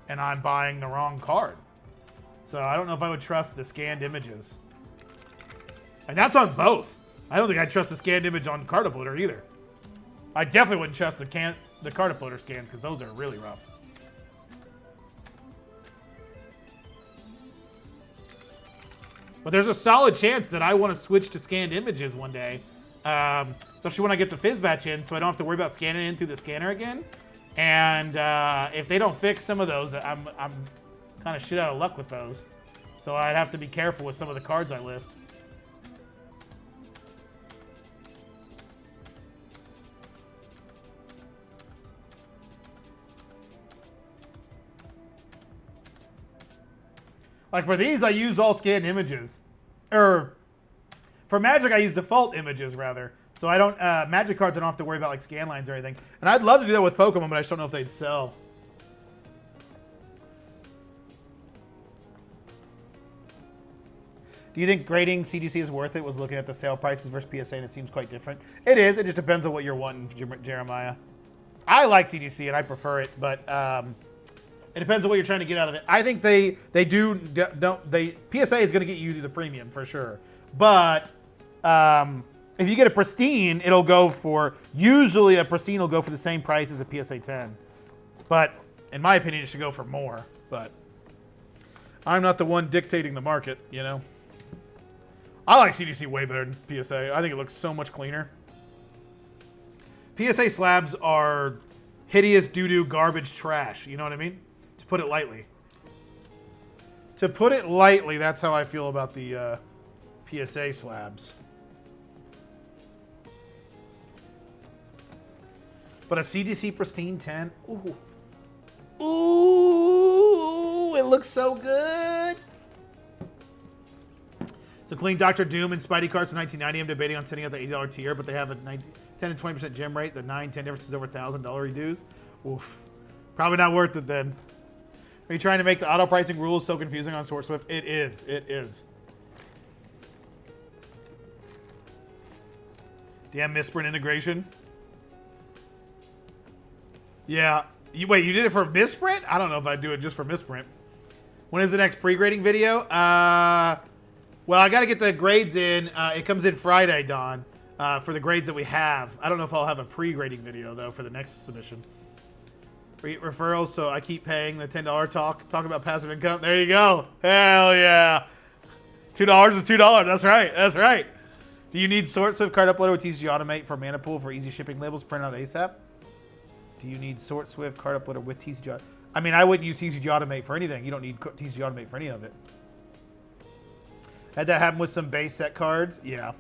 and I'm buying the wrong card. So I don't know if I would trust the scanned images. And that's on both. I don't think I'd trust the scanned image on Card Uploader either. I definitely wouldn't trust the the card uploader scans because those are really rough. But there's a solid chance that I want to switch to scanned images one day, especially when I get the Fizz batch in, so I don't have to worry about scanning in through the scanner again. And if they don't fix some of those, I'm kind of shit out of luck with those. So I'd have to be careful with some of the cards I list. Like for these, I use all scanned images. Or for Magic, I use default images rather. So I don't, Magic cards I don't have to worry about like scan lines or anything. And I'd love to do that with Pokemon, but I just don't know if they'd sell. Do you think grading CGC is worth it? Was looking at the sale prices versus PSA and it seems quite different. It is. It just depends on what you're wanting, Jeremiah. I like CGC and I prefer it, but it depends on what you're trying to get out of it. I think PSA is going to get you the premium for sure. But if you get a pristine, it'll go for, usually a pristine will go for the same price as a PSA 10. But in my opinion, it should go for more. But I'm not the one dictating the market, you know. I like CGC way better than PSA. I think it looks so much cleaner. PSA slabs are hideous doo-doo garbage trash. You know what I mean? To put it lightly. To put it lightly, that's how I feel about the PSA slabs. But a CGC Pristine 10, ooh. Ooh, it looks so good. So clean Dr. Doom and Spidey cards in 1990. I'm debating on sending out the $80 tier, but they have a 10 to 20% gem rate. The 9-10 difference is over $1,000 dues. Oof. Probably not worth it then. Are you trying to make the auto pricing rules so confusing on Sword Swift? It is. It is. Damn misprint integration. Yeah. Wait, you did it for misprint? I don't know if I'd do it just for misprint. When is the next pre-grading video? Well, I got to get the grades in. It comes in Friday, Don, for the grades that we have. I don't know if I'll have a pre-grading video, though, for the next submission. Referrals, so I keep paying the $10 talk about passive income. There you go. Hell yeah. $2 is $2. That's right. That's right. Do you need Sword Swift card uploader with TCG Automate for Mana Pool for easy shipping labels printed out ASAP? Do you need Sword Swift card uploader with TCG Automate? I mean, I wouldn't use TCG Automate for anything. You don't need TCG Automate for any of it. Had that happen with some base set cards. Yeah.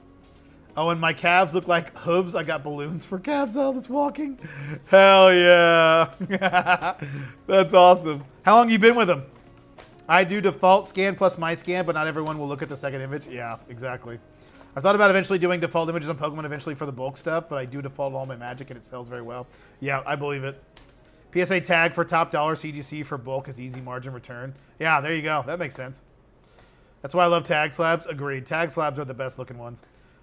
Oh, and my calves look like hooves. I got balloons for calves out that's walking. Hell yeah. That's awesome. How long you been with them? I do default scan plus my scan, but not everyone will look at the second image. Yeah, exactly. I thought about eventually doing default images on Pokemon eventually for the bulk stuff, but I do default all my Magic and it sells very well. Yeah, I believe it. PSA tag for top dollar, CGC for bulk is easy margin return. Yeah, there you go. That makes sense. That's why I love tag slabs. Agreed. Tag slabs are the best looking ones.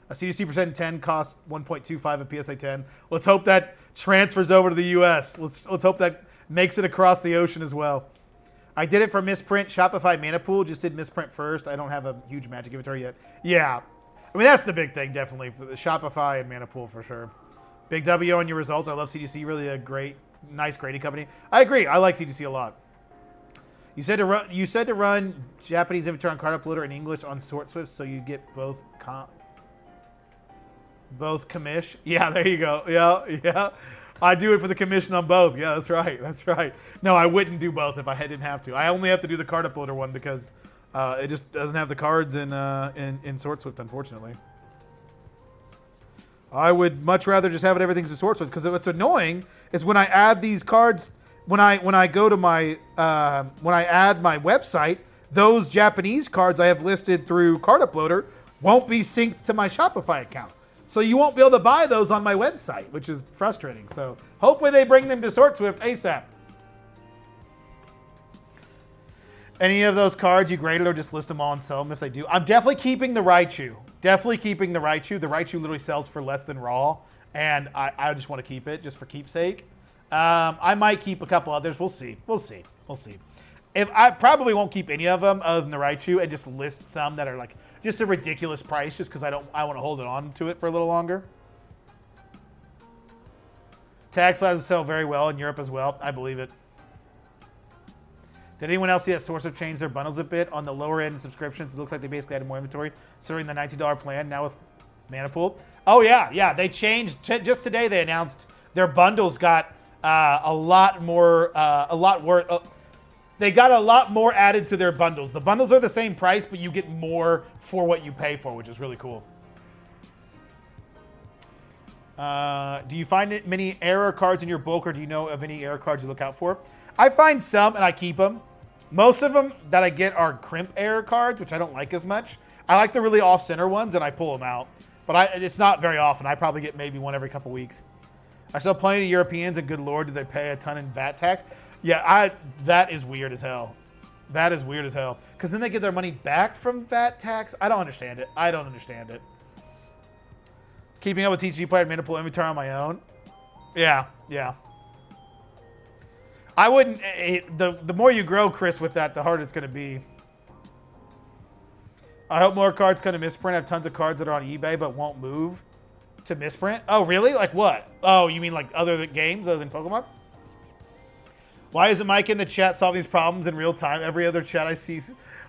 A CGC percent 10 costs 1.25 of PSA 10. Let's hope that transfers over to the US. Let's hope that makes it across the ocean as well. I did it for misprint. Shopify Mana Pool just did misprint first. I don't have a huge Magic inventory yet. Yeah. I mean, that's the big thing, definitely. For the Shopify and Mana Pool for sure. Big W on your results. I love CGC. Really a great, nice grading company. I agree. I like CGC a lot. You said to run Japanese inventory on card uploader and English on Sword Swift, so you get both commish. Yeah, there you go. Yeah. I do it for the commission on both. Yeah, that's right. That's right. No, I wouldn't do both if I didn't have to. I only have to do the card uploader one because it just doesn't have the cards in Sword Swift, unfortunately. I would much rather just have everything's in Sword Swift because what's annoying is when I add these cards. When I go to my when I add my website, those Japanese cards I have listed through Card Uploader won't be synced to my Shopify account. So you won't be able to buy those on my website, which is frustrating. So hopefully they bring them to Sword Swift ASAP. Any of those cards you graded or just list them all and sell them if they do? I'm definitely keeping the Raichu. Definitely keeping the Raichu. The Raichu literally sells for less than raw, and I just want to keep it just for keepsake. I might keep a couple others. We'll see. If I probably won't keep any of them other than the Raichu and just list some that are like just a ridiculous price just because I want to hold it on to it for a little longer. Tag slides sell very well in Europe as well. I believe it. Did anyone else see that Source have changed their bundles a bit on the lower end subscriptions? It looks like they basically added more inventory, considering the $19 plan now with Mana Pool. Oh yeah, they changed. Just today they announced their bundles got a lot more, they got a lot more added to their bundles. The bundles are the same price, but you get more for what you pay for, which is really cool. Do you find many error cards in your bulk, or do you know of any error cards you look out for? I find some, and I keep them. Most of them that I get are crimp error cards, which I don't like as much. I like the really off-center ones, and I pull them out. But it's not very often. I probably get maybe one every couple weeks. I sell plenty of Europeans, and good lord, do they pay a ton in VAT tax? Yeah, that is weird as hell. That is weird as hell. Because then they get their money back from VAT tax? I don't understand it. Keeping up with TCG player Mana Pool inventory on my own? Yeah. I wouldn't. The more you grow, Chris, with that, the harder it's going to be. I hope more cards come to misprint. I have tons of cards that are on eBay but won't move to misprint. Oh, really? Like what? Oh, you mean like other than games other than Pokemon? Why isn't Mike in the chat solving these problems in real time? Every other chat I see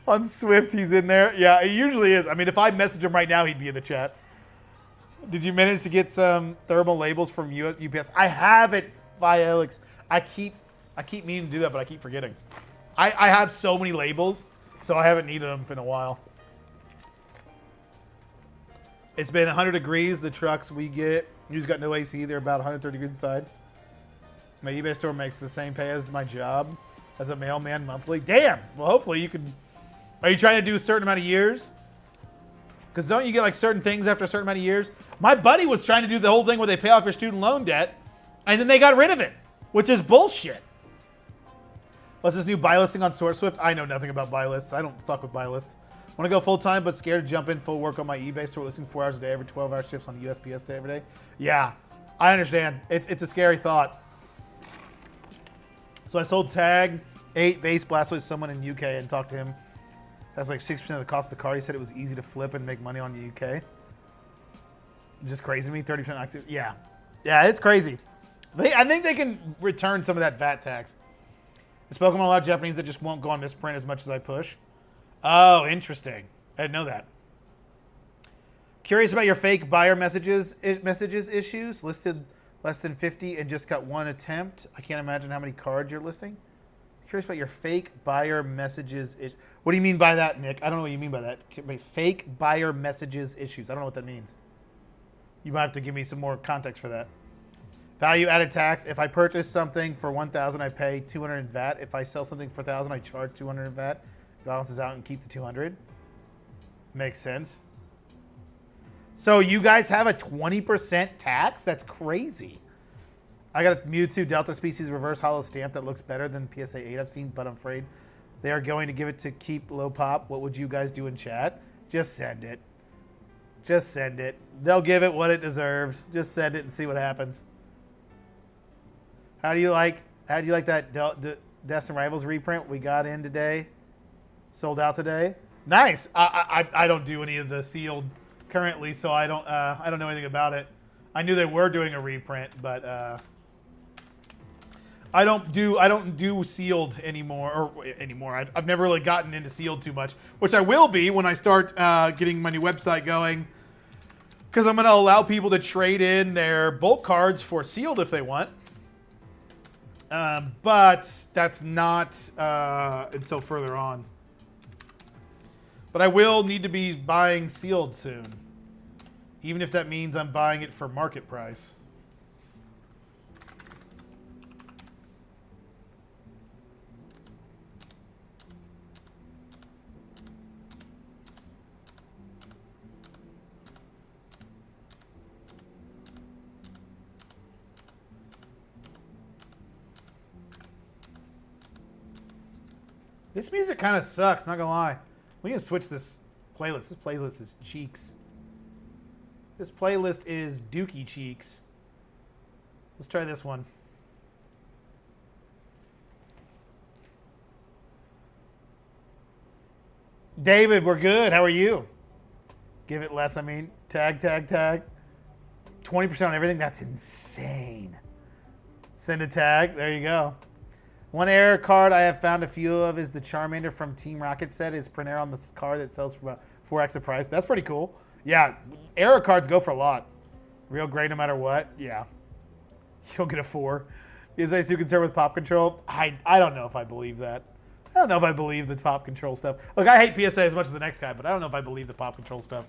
on Swift, he's in there. Yeah, he usually is. I mean, if I message him right now, he'd be in the chat. Did you manage to get some thermal labels from UPS? I have it via Alex. I keep meaning to do that, but I keep forgetting. I have so many labels, so I haven't needed them in a while. It's been 100 degrees. The trucks we get, you've got no AC. They're about 130 degrees inside. My eBay store makes the same pay as my job as a mailman monthly. Damn. Well, hopefully you can. Are you trying to do a certain amount of years? Because don't you get like certain things after a certain amount of years? My buddy was trying to do the whole thing where they pay off your student loan debt, and then they got rid of it, which is bullshit. What's this new buy listing on SourceSwift? I know nothing about buy lists. I don't fuck with buy lists. Want to go full time, but scared to jump in full work on my eBay store listing 4 hours a day, every 12-hour shifts on USPS day every day. Yeah, I understand. It's a scary thought. So I sold Tag 8 base Blastoise to someone in UK and talked to him. That's like 6% of the cost of the card. He said it was easy to flip and make money on the UK. Just crazy to me. 30% active. Yeah, it's crazy. I think they can return some of that VAT tax. There's Pokemon a lot of Japanese that just won't go on misprint as much as I push. Oh, interesting. I didn't know that. Curious about your fake buyer messages issues. Listed less than 50 and just got one attempt. I can't imagine how many cards you're listing. Curious about your fake buyer messages. What do you mean by that, Nick? I don't know what you mean by that. Fake buyer messages issues. I don't know what that means. You might have to give me some more context for that. Value added tax. If I purchase something for $1,000, I pay $200 in VAT. If I sell something for $1,000, I charge $200 in VAT. Balances out and keep the $200. Makes sense. So you guys have a 20% tax? That's crazy. I got a Mewtwo Delta Species reverse holo stamp that looks better than PSA 8 I've seen, but I'm afraid they are going to give it to keep low pop. What would you guys do in chat? Just send it. Just send it. They'll give it what it deserves. Just send it and see what happens. How do you like that Destin Rivals reprint we got in today? Sold out today. Nice. I don't do any of the sealed currently, so I don't know anything about it. I knew they were doing a reprint, but I don't do sealed anymore. I've never really gotten into sealed too much, which I will be when I start getting my new website going, because I'm going to allow people to trade in their bulk cards for sealed if they want. But that's not until further on. But I will need to be buying sealed soon, even if that means I'm buying it for market price. This music kind of sucks, not gonna lie. We can switch this playlist. This playlist is cheeks. This playlist is dookie cheeks. Let's try this one. David, we're good. How are you? Give it less, I mean. Tag. 20% on everything? That's insane. Send a tag. There you go. One error card I have found a few of is the Charmander from Team Rocket set is print error on this card that sells for about 4x the price. That's pretty cool. Yeah, error cards go for a lot. Real great no matter what. Yeah. You'll get a 4. Is I too concerned with pop control? I don't know if I believe that. I don't know if I believe the pop control stuff. Look, I hate PSA as much as the next guy, but I don't know if I believe the pop control stuff.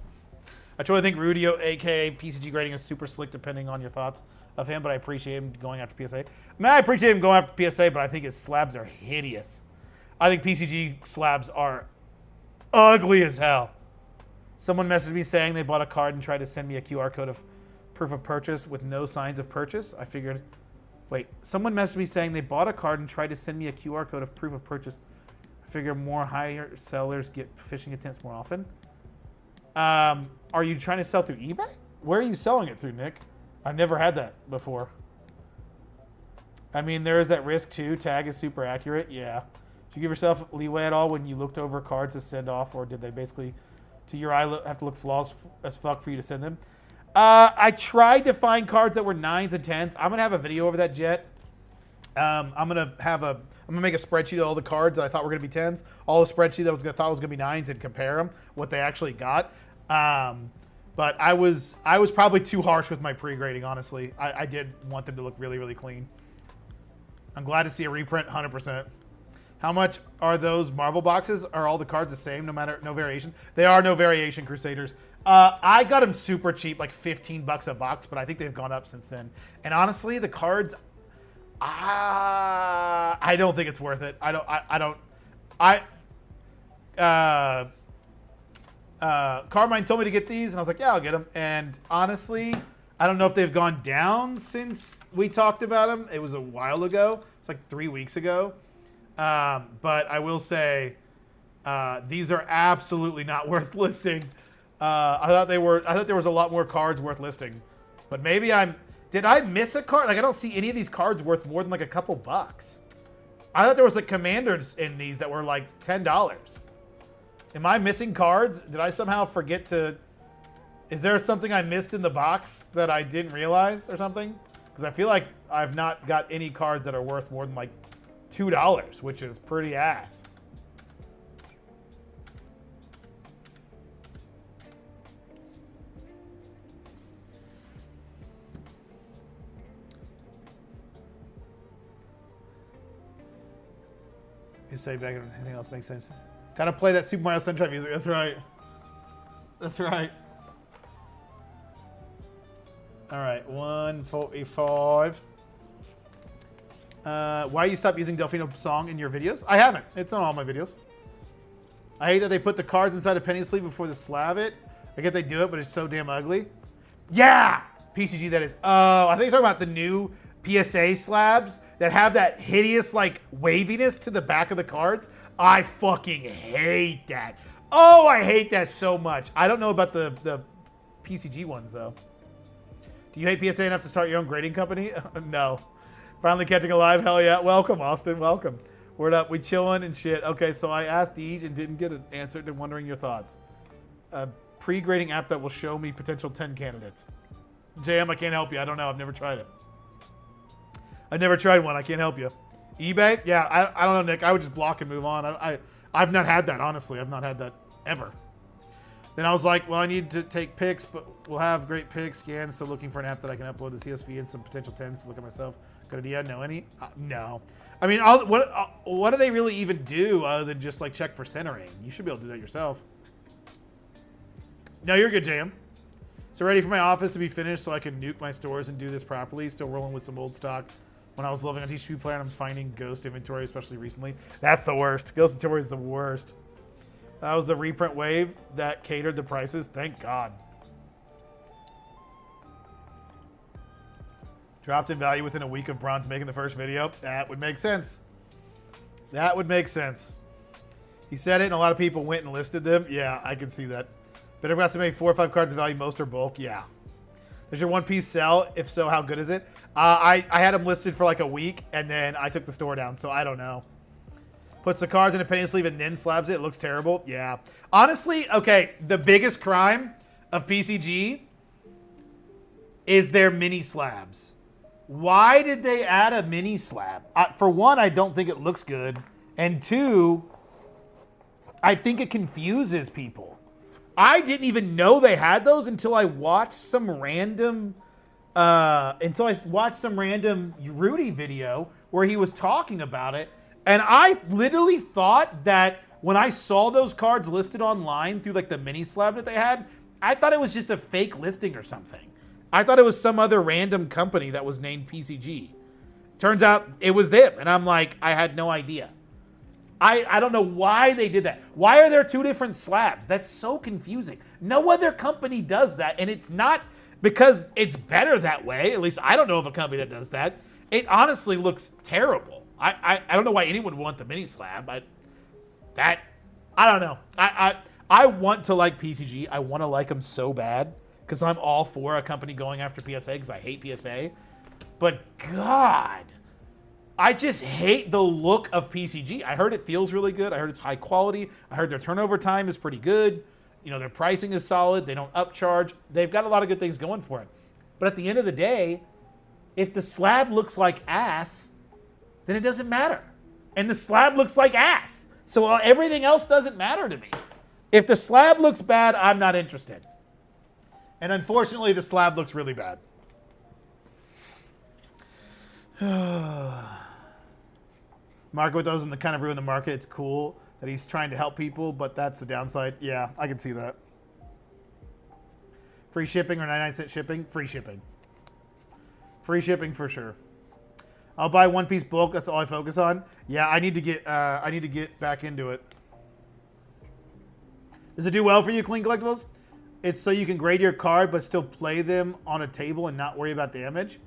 I truly think Rudio, aka PCG grading, is super slick depending on your thoughts of him, but I appreciate him going after PSA. I mean, I appreciate him going after PSA, but I think his slabs are hideous. I think PCG slabs are ugly as hell. Someone messaged me saying they bought a card and tried to send me a QR code of proof of purchase with no signs of purchase. I figured, wait, someone messaged me saying they bought a card and tried to send me a QR code of proof of purchase. I figure more higher sellers get phishing attempts more often. Are you trying to sell through eBay? Where are you selling it through, Nick? I've never had that before. I mean, there is that risk too. Tag is super accurate. Yeah. Did you give yourself leeway at all when you looked over cards to send off, or did they basically, to your eye, have to look flawless as fuck for you to send them? I tried to find cards that were 9s and 10s. I'm gonna have a video over that, Jet. I'm gonna make a spreadsheet of all the cards that I thought were gonna be 10s, all the spreadsheet that thought was gonna be 9s, and compare them what they actually got. But I was probably too harsh with my pre-grading. Honestly, I did want them to look really, really clean. I'm glad to see a reprint, 100%. How much are those Marvel boxes? Are all the cards the same? No variation. They are no variation, Crusaders. I got them super cheap, like $15 a box, but I think they've gone up since then. And honestly, the cards, I don't think it's worth it. Carmine told me to get these, and I was like, yeah, I'll get them. And honestly, I don't know if they've gone down since we talked about them. It was a while ago. It's like 3 weeks ago. But I will say, these are absolutely not worth listing. I thought there was a lot more cards worth listing, but maybe did I miss a card? Like, I don't see any of these cards worth more than like a couple bucks. I thought there was like commanders in these that were like $10. Am I missing cards? Did I somehow forget to? Is there something I missed in the box that I didn't realize or something? Because I feel like I've not got any cards that are worth more than like $2, which is pretty ass. You say back, anything else makes sense? Gotta play that Super Mario Sunshine music. That's right. That's right. All right, 145. Why you stop using Delfino song in your videos? I haven't. It's on all my videos. I hate that they put the cards inside a penny sleeve before they slab it. I get they do it, but it's so damn ugly. Yeah! PCG, that is. Oh, I think you're talking about the new PSA slabs that have that hideous, like, waviness to the back of the cards. I fucking hate that. Oh, I hate that so much. I don't know about the PCG ones, though. Do you hate PSA enough to start your own grading company? No. Finally catching a live? Hell yeah. Welcome, Austin. Welcome. Word up. We chilling and shit. Okay, so I asked Deej and didn't get an answer. And wondering your thoughts. A pre-grading app that will show me potential 10 candidates. JM, I can't help you. I don't know. I've never tried it. I've never tried one. I can't help you. eBay? Yeah, I don't know, Nick. I would just block and move on. I've not had that, honestly. I've not had that ever. Then I was like, well, I need to take pics, but we'll have great pics scans. So looking for an app that I can upload to CSV and some potential 10s to look at myself. Good idea. Know any? No. I mean, what do they really even do other than just like check for centering? You should be able to do that yourself. No, you're good, JM. So ready for my office to be finished so I can nuke my stores and do this properly. Still rolling with some old stock. When I was loving a TCG player and I'm finding Ghost inventory, especially recently. That's the worst. Ghost inventory is the worst. That was the reprint wave that catered the prices. Thank God. Dropped in value within a week of Bronze making the first video. That would make sense. That would make sense. He said it and a lot of people went and listed them. Yeah, I can see that. Better got to make 4 or 5 cards of value, most are bulk. Yeah. Does your one piece sell? If so, how good is it? I had them listed for like a week and then I took the store down, so I don't know. Puts the cards in a penny sleeve and then slabs it. It looks terrible. Yeah. Honestly, okay, the biggest crime of PCG is their mini slabs. Why did they add a mini slab? For one, I don't think it looks good. And two, I think it confuses people. I didn't even know they had those until I watched some random Rudy video where he was talking about it. And I literally thought that when I saw those cards listed online through like the mini slab that they had, I thought it was just a fake listing or something. I thought it was some other random company that was named PCG. Turns out it was them. And I'm like, I had no idea. I don't know why they did that. Why are there two different slabs? That's so confusing. No other company does that. And it's not because it's better that way. At least I don't know of a company that does that. It honestly looks terrible. I don't know why anyone would want the mini slab. I don't know. I want to like PCG. I want to like them so bad because I'm all for a company going after PSA because I hate PSA. But God, I just hate the look of PCG. I heard it feels really good. I heard it's high quality. I heard their turnover time is pretty good. You know, their pricing is solid. They don't upcharge. They've got a lot of good things going for it. But at the end of the day, if the slab looks like ass, then it doesn't matter. And the slab looks like ass. So everything else doesn't matter to me. If the slab looks bad, I'm not interested. And unfortunately, the slab looks really bad. Market with those and the kind of ruin the market. It's cool that he's trying to help people, but that's the downside. Yeah, I can see that. Free shipping or 99-cent shipping? Free shipping. Free shipping for sure. I'll buy one piece bulk. That's all I focus on. Yeah, I need to get back into it. Does it do well for you, Clean Collectibles? It's so you can grade your card but still play them on a table and not worry about damage.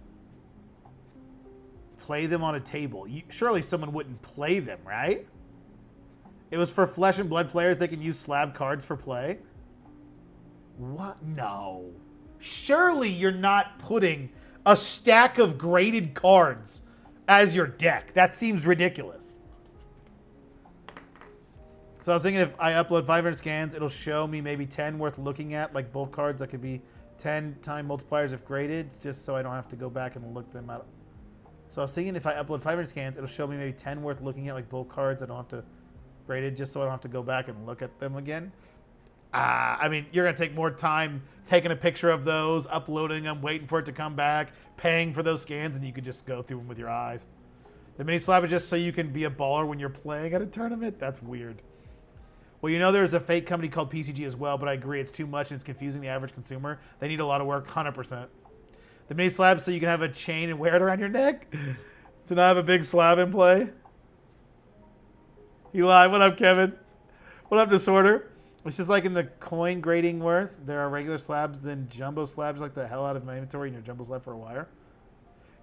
Play them on a table. Surely someone wouldn't play them, right? It was for Flesh and Blood players. They can use slab cards for play. What? No. Surely you're not putting a stack of graded cards as your deck. That seems ridiculous. So I was thinking if I upload 500 scans, it'll show me maybe 10 worth looking at, like bulk cards that could be 10 time multipliers if graded, just so I don't have to go back and look them up. So I was thinking if I upload 500 scans, it'll show me maybe 10 worth looking at, like bulk cards I don't have to grade it, just so I don't have to go back and look at them again. I mean, you're going to take more time taking a picture of those, uploading them, waiting for it to come back, paying for those scans, and you could just go through them with your eyes. The mini slab is just so you can be a baller when you're playing at a tournament? That's weird. Well, you know there's a fake company called PCG as well, but I agree it's too much and it's confusing the average consumer. They need a lot of work, 100%. The mini slab so you can have a chain and wear it around your neck? To not have a big slab in play? Eli, what up, Kevin? What up, Disorder? It's just like in the coin grading worth. There are regular slabs, then jumbo slabs like the hell out of my inventory in your jumbo slab for a wire.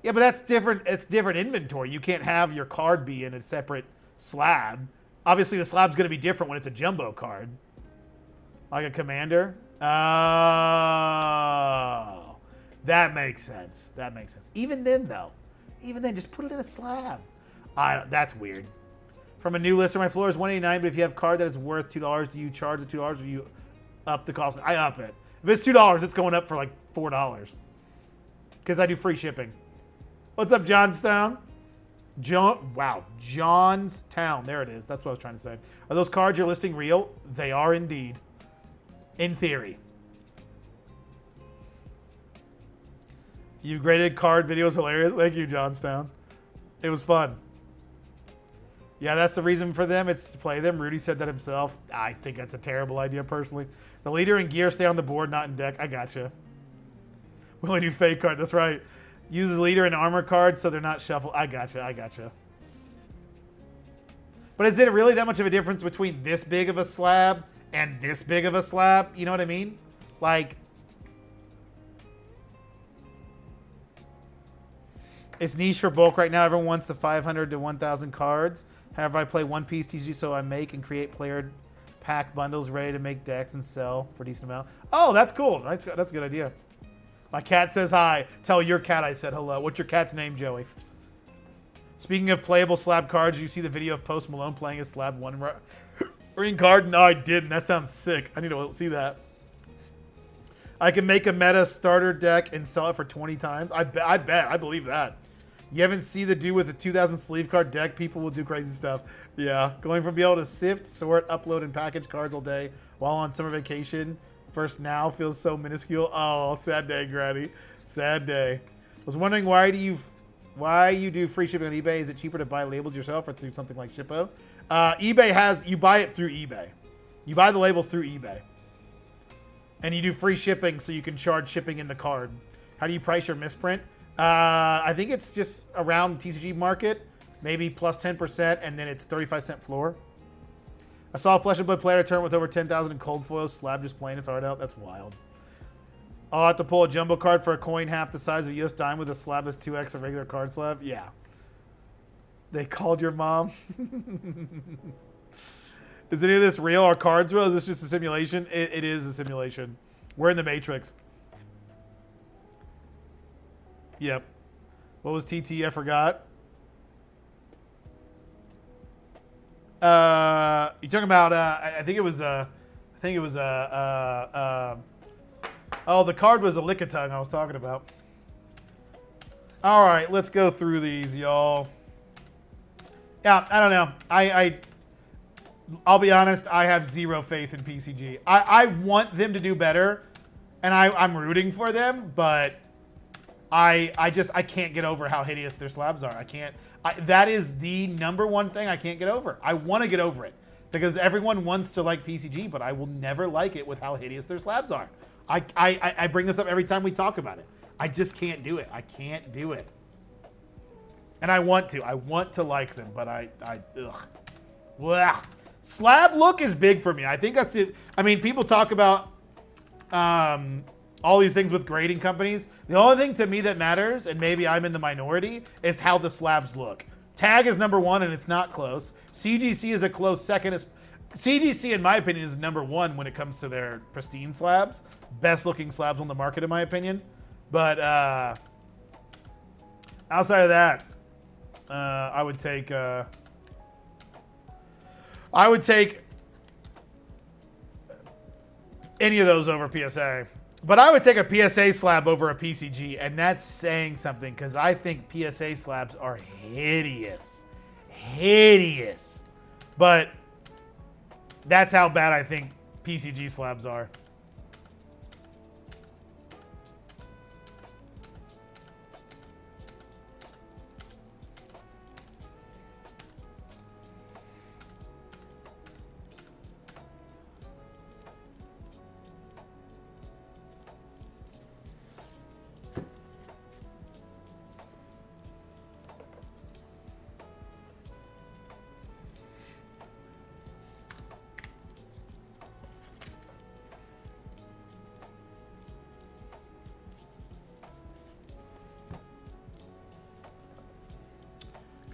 Yeah, but that's different. It's different inventory. You can't have your card be in a separate slab. Obviously, the slab's going to be different when it's a jumbo card. Like a commander. Oh. That makes sense. That makes sense. Even then, though. Even then, just put it in a slab. That's weird. From a new lister, my floor is $189, but if you have a card that is worth $2, do you charge the $2 or do you up the cost? I up it. If it's $2, it's going up for like $4. Because I do free shipping. What's up, Johnstown? Johnstown. There it is. That's what I was trying to say. Are those cards you're listing real? They are indeed. In theory. You graded card videos hilarious. Thank you, Johnstown. It was fun. Yeah, that's the reason for them. It's to play them. Rudy said that himself. I think that's a terrible idea, personally. The leader and gear stay on the board, not in deck. I gotcha. We only do fake card. That's right. Uses leader and armor cards so they're not shuffled. I gotcha. But is it really that much of a difference between this big of a slab and this big of a slab? You know what I mean? Like, it's niche for bulk right now. Everyone wants the 500 to 1,000 cards. However, I play one piece TCG, so I make and create player pack bundles ready to make decks and sell for a decent amount. Oh, that's cool. That's a good idea. My cat says hi. Tell your cat I said hello. What's your cat's name, Joey? Speaking of playable slab cards, you see the video of Post Malone playing his slab one ring card? No, I didn't. That sounds sick. I need to see that. I can make a meta starter deck and sell it for 20 times. I bet. I believe that. You haven't seen the dude with the 2000 sleeve card deck? People will do crazy stuff. Yeah. Going from being able to sift, sort, upload, and package cards all day while on summer vacation. First now feels so minuscule. Oh, sad day, Granny. Sad day. Was wondering why you do free shipping on eBay? Is it cheaper to buy labels yourself or through something like Shippo? eBay has, you buy it through eBay. You buy the labels through eBay. And you do free shipping so you can charge shipping in the card. How do you price your misprint? I think it's just around TCG market, maybe plus 10%, and then it's 35-cent floor. I saw a Flesh and Blood player turn with over 10,000 in cold foil. Slab just playing his heart out. That's wild. I'll have to pull a jumbo card for a coin half the size of a US dime with a slab as 2x a regular card slab. Yeah. They called your mom. Is any of this real? Are cards real? Is this just a simulation? It is a simulation. We're in the Matrix. Yep. What was TT? I forgot. You talking about? I think it was. Oh, the card was a Lickitung I was talking about. All right, let's go through these, y'all. Yeah, I don't know. I'll be honest. I have zero faith in PCG. I want them to do better, and I'm rooting for them, but I can't get over how hideous their slabs are. I can't. That is the number one thing I can't get over. I want to get over it because everyone wants to like PCG, but I will never like it with how hideous their slabs are. I bring this up every time we talk about it. I just can't do it. I can't do it. And I want to. I want to like them, but ugh. Blah. Slab look is big for me. I think that's it. I mean, people talk about all these things with grading companies. The only thing to me that matters, and maybe I'm in the minority, is how the slabs look. Tag is number one, and it's not close. CGC is a close second. CGC, in my opinion, is number one when it comes to their pristine slabs. Best looking slabs on the market, in my opinion. But outside of that, I would take any of those over PSA. But I would take a PSA slab over a PCG, and that's saying something because I think PSA slabs are hideous. Hideous. But that's how bad I think PCG slabs are.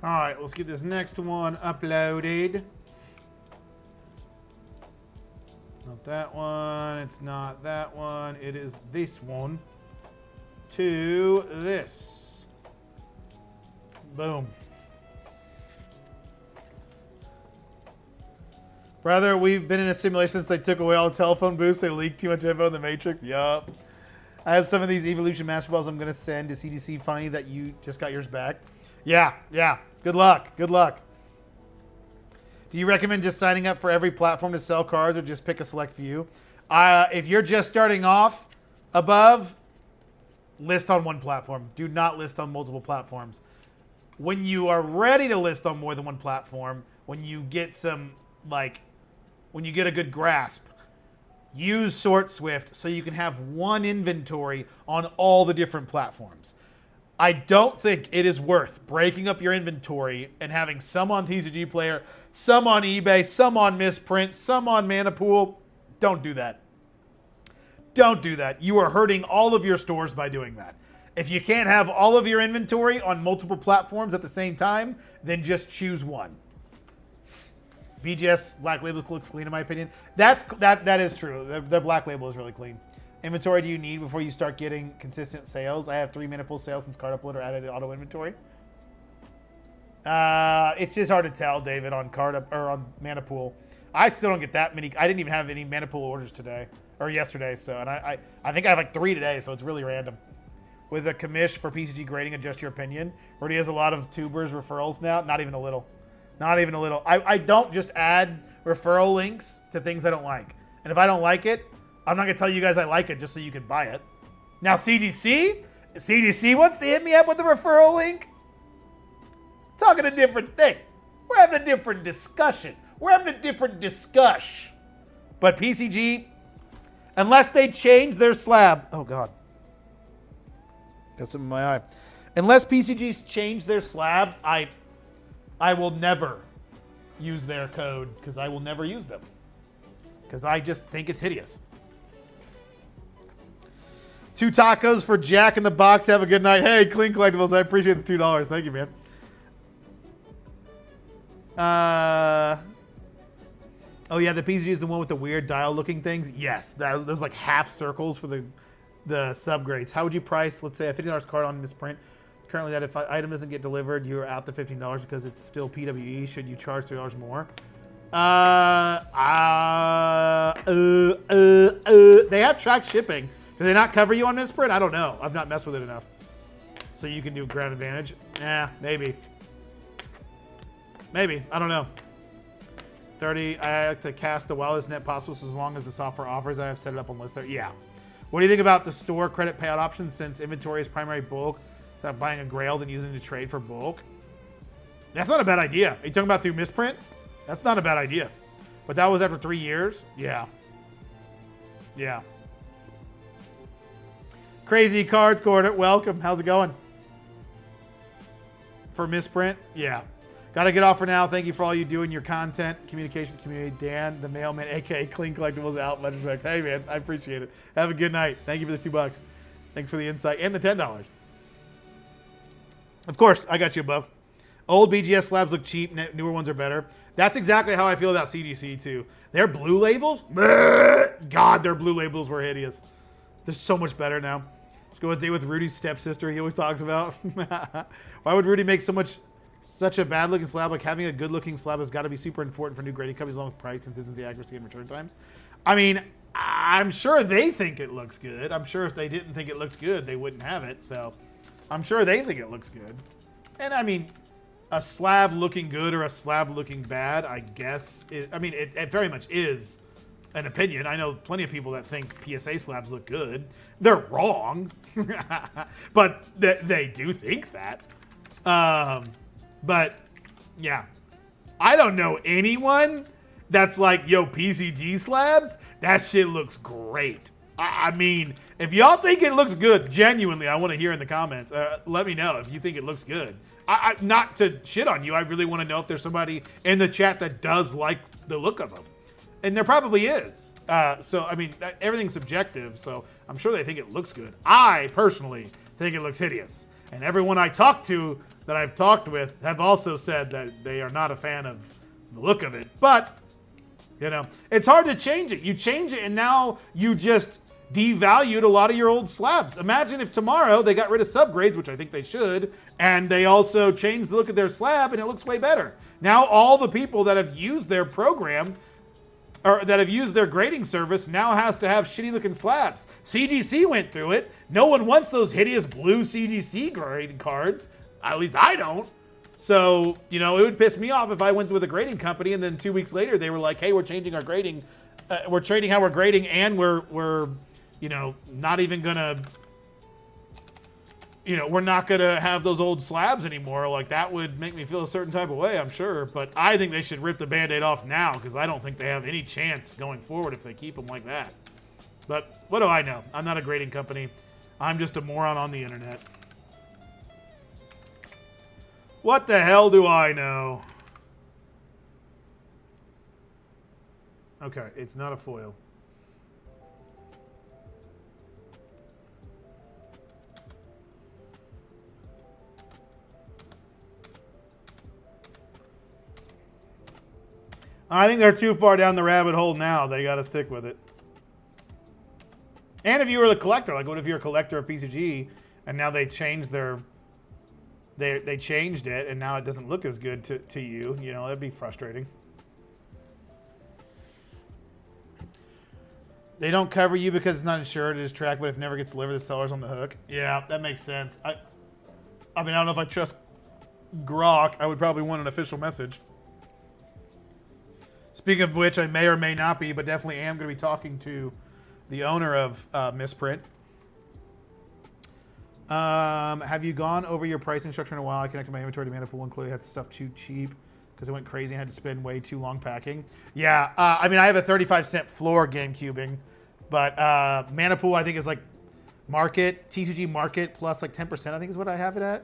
All right, let's get this next one uploaded. Not that one. It's not that one. It is this one. To this. Boom. Brother, we've been in a simulation since they took away all the telephone booths. They leaked too much info in the Matrix. Yup. I have some of these Evolution Master Balls I'm going to send to CDC. Funny that you just got yours back. Yeah. Good luck. Good luck. Do you recommend just signing up for every platform to sell cards or just pick a select few? If you're just starting off above, list on one platform. Do not list on multiple platforms. When you are ready to list on more than one platform, when you get when you get a good grasp, use Sort Swift so you can have one inventory on all the different platforms. I don't think it is worth breaking up your inventory and having some on TCG Player, some on eBay, some on Misprint, some on Mana Pool. Don't do that. Don't do that. You are hurting all of your stores by doing that. If you can't have all of your inventory on multiple platforms at the same time, then just choose one. BGS Black Label looks clean in my opinion. That is true. The Black Label is really clean. Inventory do you need before you start getting consistent sales? I have 3 Mana Pool sales since Card Uploader added auto inventory. It's just hard to tell, David, on on Mana Pool. I still don't get that many. I didn't even have any Mana Pool orders today. or yesterday. So, and I think I have like 3 today, so it's really random. With a commish for PCG grading, adjust your opinion. Rudy has a lot of tubers referrals now. Not even a little. Not even a little. I don't just add referral links to things I don't like. And if I don't like it, I'm not going to tell you guys I like it just so you can buy it. Now, CDC wants to hit me up with a referral link. Talking a different thing. We're having a different discussion. We're having a different discussion. But PCG, unless they change their slab. Oh, God. Got something in my eye. Unless PCGs change their slab, I will never use their code because I will never use them. Because I just think it's hideous. 2 tacos for Jack in the Box. Have a good night. Hey, Clean Collectibles, I appreciate the $2. Thank you, man. Oh, yeah, the PCG is the one with the weird dial-looking things? Yes, those like half circles for the subgrades. How would you price, let's say, a $50 card on misprint? Currently, that if an item doesn't get delivered, you're out the $15 because it's still PWE. Should you charge $3 more? They have tracked shipping. Do they not cover you on misprint? I don't know. I've not messed with it enough. So you can do Grand Advantage? Maybe. Maybe. I don't know. 30. I like to cast the wildest net possible so as long as the software offers. I have set it up on list there. Yeah. What do you think about the store credit payout option since inventory is primary bulk? That buying a grail and using it to trade for bulk? That's not a bad idea. Are you talking about through misprint? That's not a bad idea. But that was after 3 years? Yeah. Yeah. Crazy Cards Corner, welcome. How's it going? For misprint? Yeah. Got to get off for now. Thank you for all you do in your content, communications community. Dan, the mailman, a.k.a. Clean Collectibles out. Much respect. Hey, man, I appreciate it. Have a good night. Thank you for the $2. Thanks for the insight and the $10. Of course, I got you above. Old BGS slabs look cheap. Newer ones are better. That's exactly how I feel about CDC, too. Their blue labels? God, their blue labels were hideous. They're so much better now. Let's go a day with Rudy's stepsister he always talks about. Why would Rudy make such a bad-looking slab? Like, having a good-looking slab has got to be super important for new grading companies along with price, consistency, accuracy, and return times. I mean, I'm sure they think it looks good. I'm sure if they didn't think it looked good, they wouldn't have it. So I'm sure they think it looks good. And, I mean, a slab looking good or a slab looking bad, I guess. It very much is an opinion. I know plenty of people that think PSA slabs look good. They're wrong. But they do think that. But, yeah. I don't know anyone that's like, yo, PCG slabs, that shit looks great. I mean, if y'all think it looks good, genuinely, I want to hear in the comments. Let me know if you think it looks good. Not to shit on you, I really want to know if there's somebody in the chat that does like the look of them. And there probably is. So, I mean, everything's subjective, so I'm sure they think it looks good. I, personally, think it looks hideous. And everyone I talked to that I've talked with have also said that they are not a fan of the look of it. But, you know, it's hard to change it. You change it and now you just devalued a lot of your old slabs. Imagine if tomorrow they got rid of subgrades, which I think they should, and they also changed the look of their slab and it looks way better. Now all the people that have used their program or that have used their grading service now has to have shitty looking slabs. CGC went through it. No one wants those hideous blue CGC grading cards. At least I don't. So, you know, it would piss me off if I went with a grading company and then 2 weeks later they were like, hey, we're changing our grading. We're trading how we're grading and we're you know, not even gonna, you know, we're not gonna have those old slabs anymore. Like, that would make me feel a certain type of way, I'm sure. But I think they should rip the Band-Aid off now because I don't think they have any chance going forward if they keep them like that. But what do I know? I'm not a grading company. I'm just a moron on the internet. What the hell do I know? Okay, it's not a foil. I think they're too far down the rabbit hole now. They got to stick with it. And if you were a collector, like what if you're a collector of PCG and now they changed their... They changed it and now it doesn't look as good to you. You know, that'd be frustrating. They don't cover you because it's not insured. It is tracked, but if it never gets delivered, the seller's on the hook. Yeah, that makes sense. I mean, I don't know if I trust Grok. I would probably want an official message. Speaking of which, I may or may not be, but definitely am going to be talking to the owner of Misprint. Have you gone over your pricing structure in a while? I connected my inventory to Mana Pool and clearly had stuff too cheap because it went crazy and had to spend way too long packing. Yeah, I mean, I have a 35-cent floor GameCubing, but Mana Pool I think is like market, TCG market plus like 10% I think is what I have it at.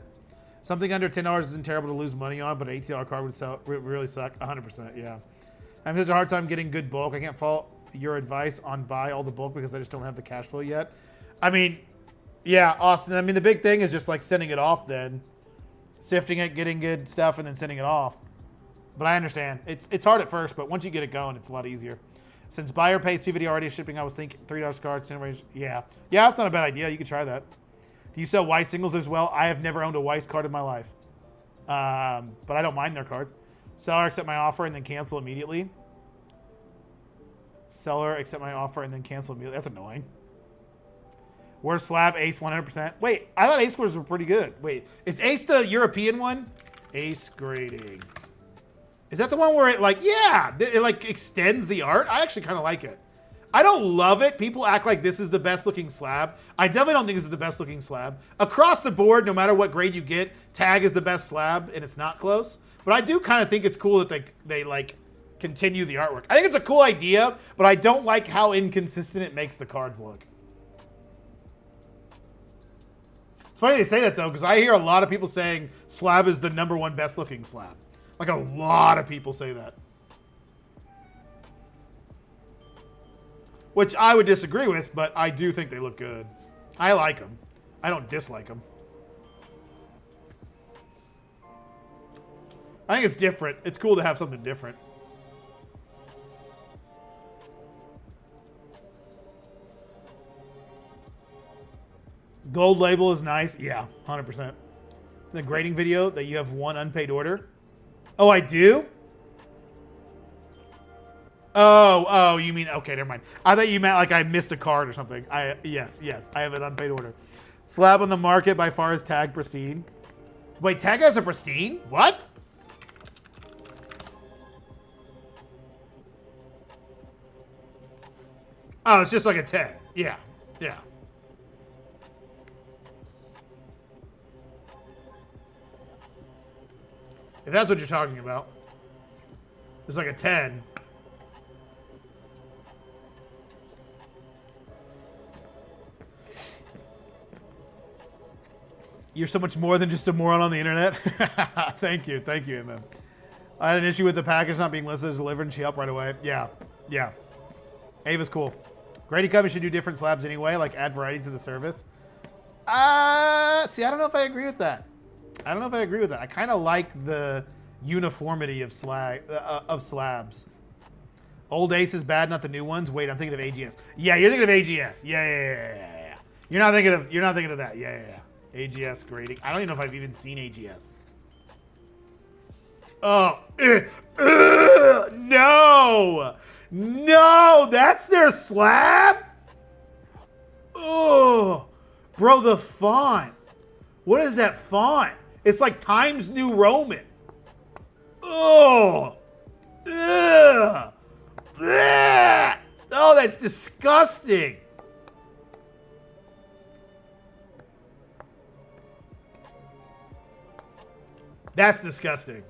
Something under $10 isn't terrible to lose money on, but an $18 card would really suck. 100%, yeah. I'm having such a hard time getting good bulk. I can't fault your advice on buy all the bulk because I just don't have the cash flow yet. I mean, yeah, Austin. I mean, the big thing is just like sending it off then. Sifting it, getting good stuff, and then sending it off. But I understand. It's hard at first, but once you get it going, it's a lot easier. Since buyer pays $250 already shipping, I was thinking $3 cards. Yeah. Yeah, that's not a bad idea. You could try that. Do you sell Weiss singles as well? I have never owned a Weiss card in my life. But I don't mind their cards. Seller, accept my offer and then cancel immediately. Seller, accept my offer and then cancel immediately. That's annoying. Worst slab, Ace 100%. Wait, I thought Ace scores were pretty good. Wait, is Ace the European one? Ace grading. Is that the one where it like, yeah, it like extends the art? I actually kind of like it. I don't love it. People act like this is the best looking slab. I definitely don't think this is the best looking slab. Across the board, no matter what grade you get, Tag is the best slab and it's not close. But I do kind of think it's cool that they like continue the artwork. I think it's a cool idea, but I don't like how inconsistent it makes the cards look. It's funny they say that though, because I hear a lot of people saying slab is the #1 best looking slab. Like a lot of people say that. Which I would disagree with, but I do think they look good. I like them. I don't dislike them. I think it's different. It's cool to have something different. Gold label is nice. Yeah, 100%. The grading video that you have one unpaid order. Oh, I do? Oh, you mean, okay, never mind. I thought you meant like I missed a card or something. Yes, I have an unpaid order. Slab on the market by far is Tag Pristine. Wait, Tag has a Pristine? What? Oh, it's just like a 10. Yeah. If that's what you're talking about. It's like a 10. You're so much more than just a moron on the internet. Thank you, man. I had an issue with the package not being listed as delivered and she helped right away. Yeah. Ava's cool. Grady Company should do different slabs anyway, like add variety to the service. See, I don't know if I agree with that. I kind of like the uniformity of slabs. Old Ace is bad, not the new ones. Wait, I'm thinking of AGS. Yeah, you're thinking of AGS. Yeah. You're not thinking of that. Yeah. AGS grading. I don't even know if I've even seen AGS. Oh, no, that's their slab. Oh, bro, the font. What is that font? It's like Times New Roman. Oh, that's disgusting. That's disgusting.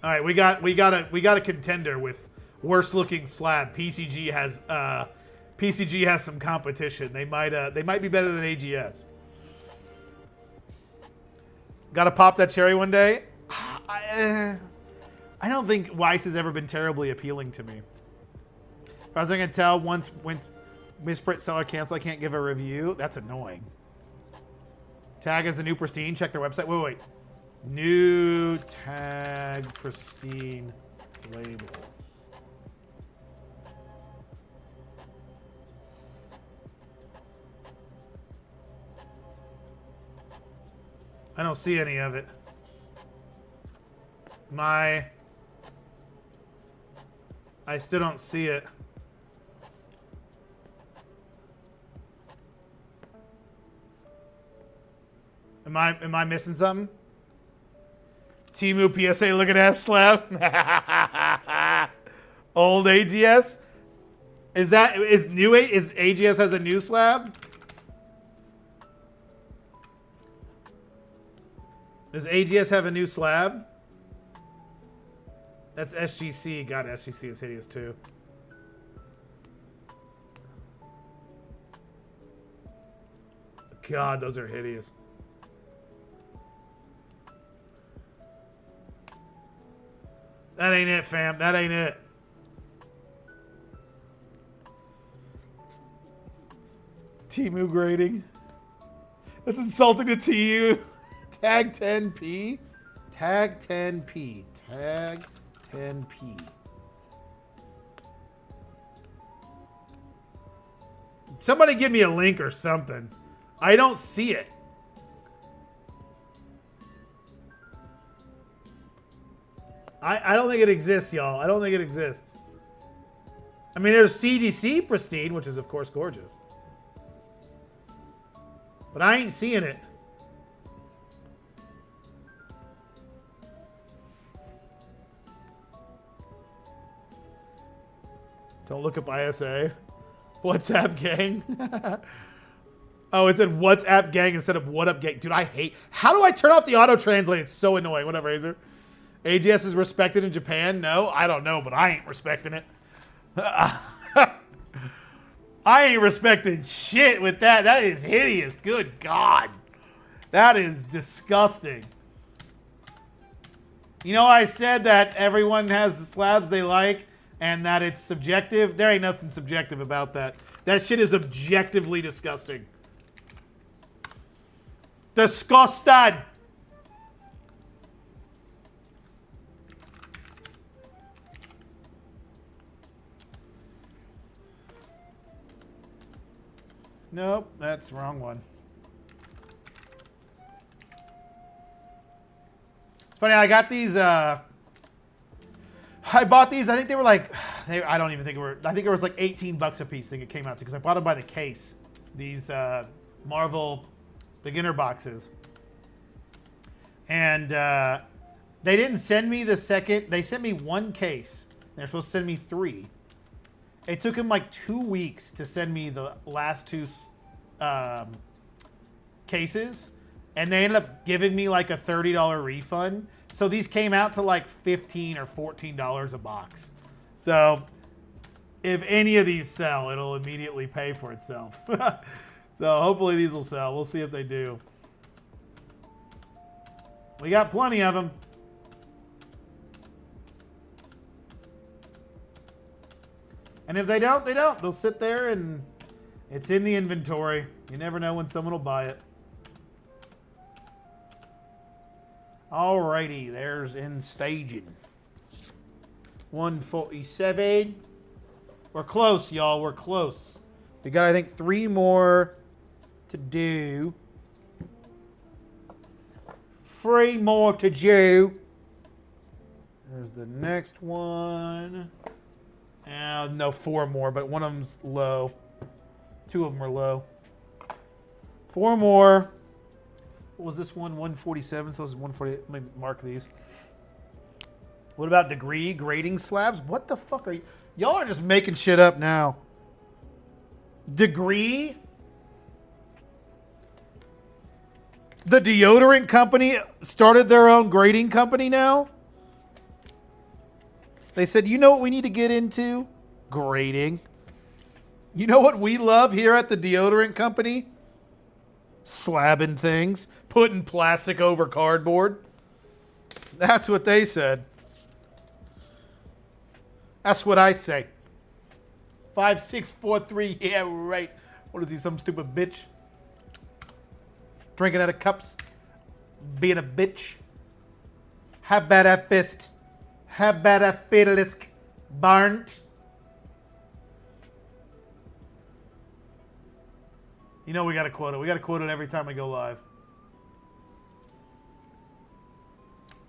All right, we got a contender with worst looking slab. PCG has some competition. They might be better than AGS. Got to pop that cherry one day. I don't think Weiss has ever been terribly appealing to me. As far as I can tell, once Misprint seller cancel, I can't give a review. That's annoying. Tag as a new Pristine. Check their website. Wait. New Tag Pristine label. I don't see any of it. I still don't see it. Am I missing something? Timu PSA looking ass slab. Old AGS. Is AGS has a new slab? Does AGS have a new slab? That's SGC. God, SGC is hideous too. God, those are hideous. That ain't it, fam. That ain't it. Timu grading. That's insulting to TU. Tag 10p. Tag 10p. Tag 10p. Somebody give me a link or something. I don't see it. I don't think it exists, y'all. I don't think it exists. I mean, there's CDC Pristine, which is, of course, gorgeous. But I ain't seeing it. Don't look up ISA. WhatsApp gang. Oh, it said WhatsApp gang instead of what up gang. Dude, I hate. How do I turn off the auto translate? It's so annoying. Whatever, Razor. AGS is respected in Japan? No, I don't know, but I ain't respecting it. I ain't respecting shit with that. That is hideous. Good God. That is disgusting. You know, I said that everyone has the slabs they like and that it's subjective. There ain't nothing subjective about that. That shit is objectively disgusting. Disgusting. Nope, that's the wrong one. It's funny, I got these, I bought these, I think they were like, I don't even think it were, I think it was like 18 bucks a piece, I think it came out to, because I bought them by the case. These Marvel beginner boxes. And they didn't send me the second, they sent me one case. They're supposed to send me 3. It took him like 2 weeks to send me the last 2 cases, and they ended up giving me like a $30 refund. So these came out to like $15 or $14 a box. So if any of these sell, it'll immediately pay for itself. So hopefully these will sell. We'll see if they do. We got plenty of them. And if they don't, they don't. They'll sit there and it's in the inventory. You never know when someone will buy it. Alrighty, there's in staging. 147. We're close, y'all. We're close. We got, I think, 3 more to do. 3 more to do. There's the next one. No, 4 more, but one of them's low. 2 of them are low. 4 more. What was this one? 147. So this is 148. Let me mark these. What about degree grading slabs? What the fuck are you? Y'all are just making shit up now. Degree? The deodorant company started their own grading company now? They said, you know what we need to get into? Grading. You know what we love here at the deodorant company? Slabbing things. Putting plastic over cardboard. That's what they said. That's what I say. 5643. Yeah, right. What is he, some stupid bitch? Drinking out of cups. Being a bitch. How about a fist? How about a fiddlisk barnt? You know we got to quote it. We got to quote it every time we go live.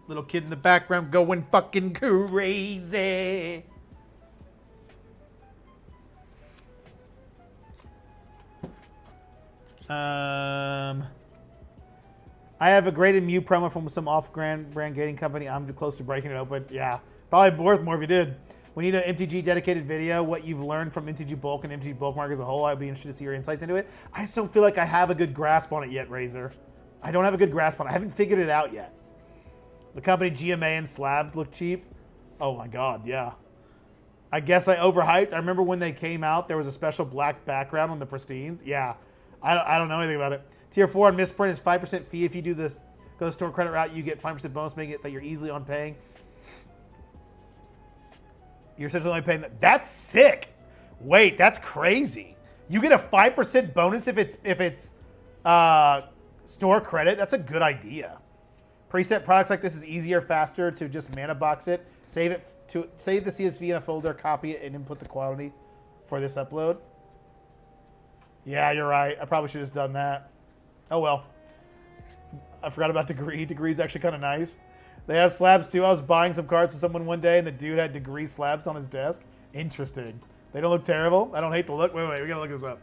Little kid in the background going fucking crazy. I have a graded Mew promo from some off-brand gating company. I'm close to breaking it open. Yeah, probably worth more if you did. We need an MTG dedicated video, what you've learned from MTG Bulk and MTG Bulk Market as a whole. I'd be interested to see your insights into it. I just don't feel like I have a good grasp on it yet, Razor. I don't have a good grasp on it. I haven't figured it out yet. The company GMA and Slabs look cheap. Oh my God, yeah. I guess I overhyped. I remember when they came out, there was a special black background on the Pristines. Yeah, I don't know anything about it. Tier 4 on misprint is 5% fee. If you do this, go the store credit route, you get 5% bonus, making it that you're easily on paying. You're essentially only paying that. That's sick. Wait, that's crazy. You get a 5% bonus if it's store credit. That's a good idea. Preset products like this is easier, faster to just mana box it. Save the CSV in a folder, copy it, and input the quality for this upload. Yeah, you're right. I probably should have done that. Oh well. I forgot about Degree. Degree's actually kind of nice. They have slabs too. I was buying some cards for someone one day, and the dude had Degree slabs on his desk. Interesting. They don't look terrible. I don't hate the look. Wait. We gotta look this up.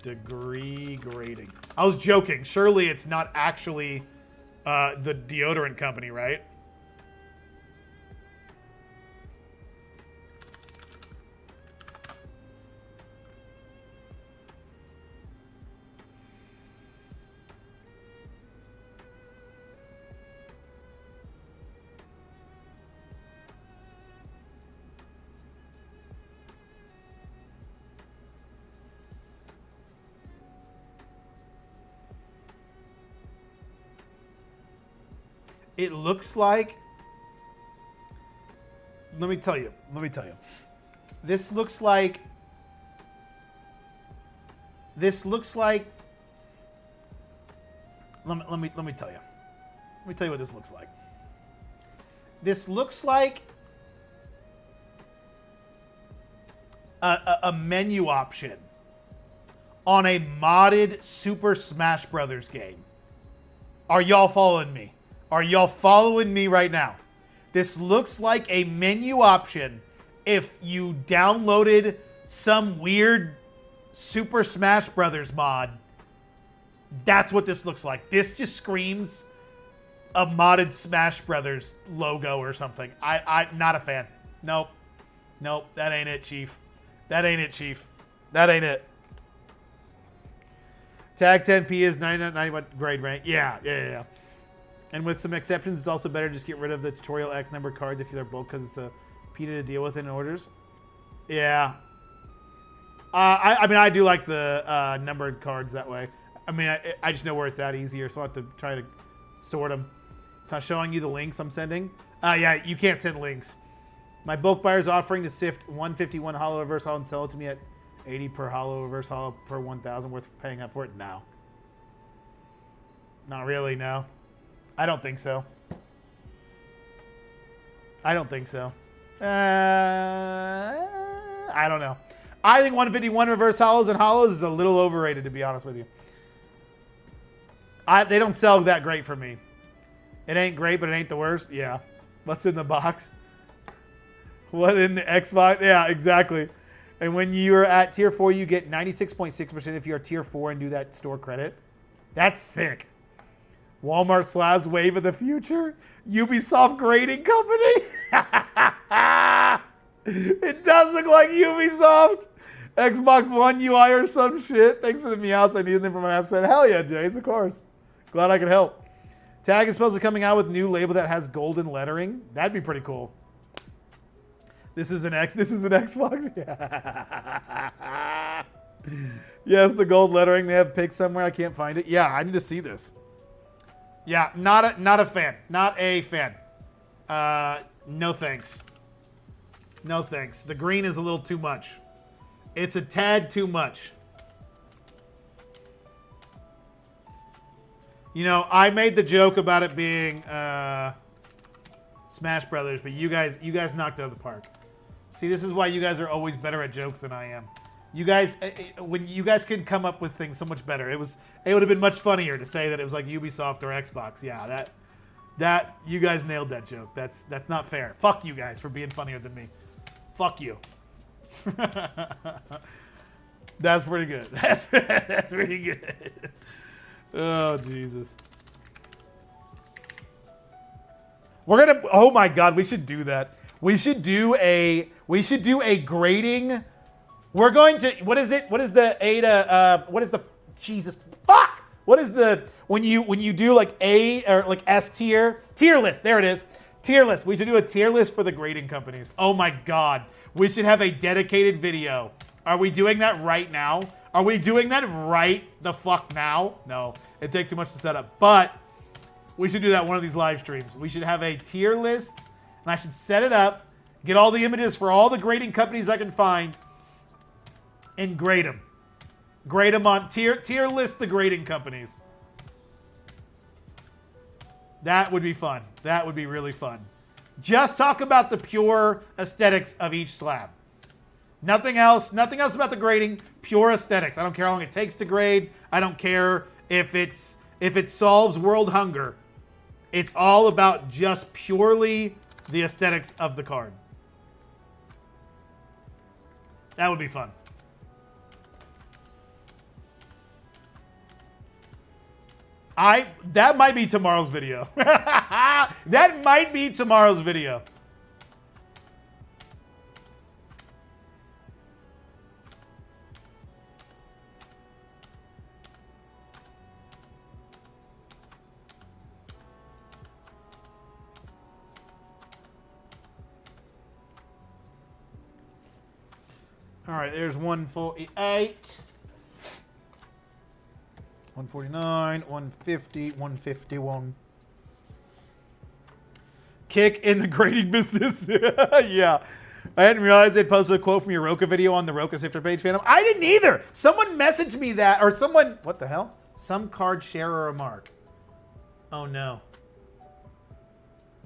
Degree grading. I was joking. Surely it's not actually the deodorant company, right? It looks like, let me tell you. This looks like, let me tell you. Let me tell you what this looks like. This looks like a menu option on a modded Super Smash Brothers game. Are y'all following me? Are y'all following me right now? This looks like a menu option if you downloaded some weird Super Smash Brothers mod. That's what this looks like. This just screams a modded Smash Brothers logo or something. I not a fan. Nope, that ain't it, Chief. That ain't it. Tag 10p is 91 grade rank. Yeah. And with some exceptions, it's also better to just get rid of the tutorial X number cards if they're bulk because it's a PETA to deal with in orders. Yeah. I mean, I do like the numbered cards that way. I mean, I just know where it's at easier, so I have to try to sort them. It's not showing you the links I'm sending. Yeah, you can't send links. My bulk buyer's offering to sift 151 hollow reverse hollow and sell it to me at 80 per hollow reverse hollow per 1,000 worth paying up for it? No. Not really, no. I don't think so. I don't know. I think 151 reverse hollows and hollows is a little overrated, to be honest with you. They don't sell that great for me. It ain't great, but it ain't the worst. Yeah. What's in the box? What in the Xbox? Yeah, exactly. And when you're at tier 4, you get 96.6% if you're tier 4 and do that store credit. That's sick. Walmart slabs wave of the future. Ubisoft grading company. It does look like Ubisoft. Xbox One UI or some shit. Thanks for the meows. I needed them for my house. Hell yeah, James, of course. Glad I could help. Tag is supposedly coming out with a new label that has golden lettering. That'd be pretty cool. This is an Xbox. Yeah. Yes, the gold lettering. They have pics somewhere. I can't find it. Yeah, I need to see this. Yeah, not a fan. Not a fan. No thanks. No thanks. The green is a little too much. It's a tad too much. You know, I made the joke about it being Smash Brothers, but you guys knocked it out of the park. See, this is why you guys are always better at jokes than I am. You guys, when you guys can come up with things so much better, it would have been much funnier to say that it was like Ubisoft or Xbox. Yeah, that you guys nailed that joke. That's not fair. Fuck you guys for being funnier than me. Fuck you. That's pretty good. That's pretty good. Oh Jesus. We're gonna. Oh my God, we should do that. We should do a grading. We're going to. What is it? What is the ADA? What is the Jesus fuck? What is the when you do like A or like S tier list? There it is. Tier list. We should do a tier list for the grading companies. Oh my God. We should have a dedicated video. Are we doing that right now? Are we doing that right the fuck now? No, it takes too much to set up. But we should do that one of these live streams. We should have a tier list, and I should set it up, get all the images for all the grading companies I can find, and grade them. Grade them on tier list the grading companies. That would be fun. That would be really fun. Just talk about the pure aesthetics of each slab. Nothing else. Nothing else about the grading. Pure aesthetics. I don't care how long it takes to grade. I don't care if it solves world hunger. It's all about just purely the aesthetics of the card. That would be fun. That might be tomorrow's video. That might be tomorrow's video. All right, there's 148. 149, 150, 151. Kick in the grading business. Yeah. I hadn't realized they'd posted a quote from your Roka video on the Roka Sifter page, Phantom. I didn't either. Someone messaged me that, or someone, what the hell? Some card share a remark. Oh no.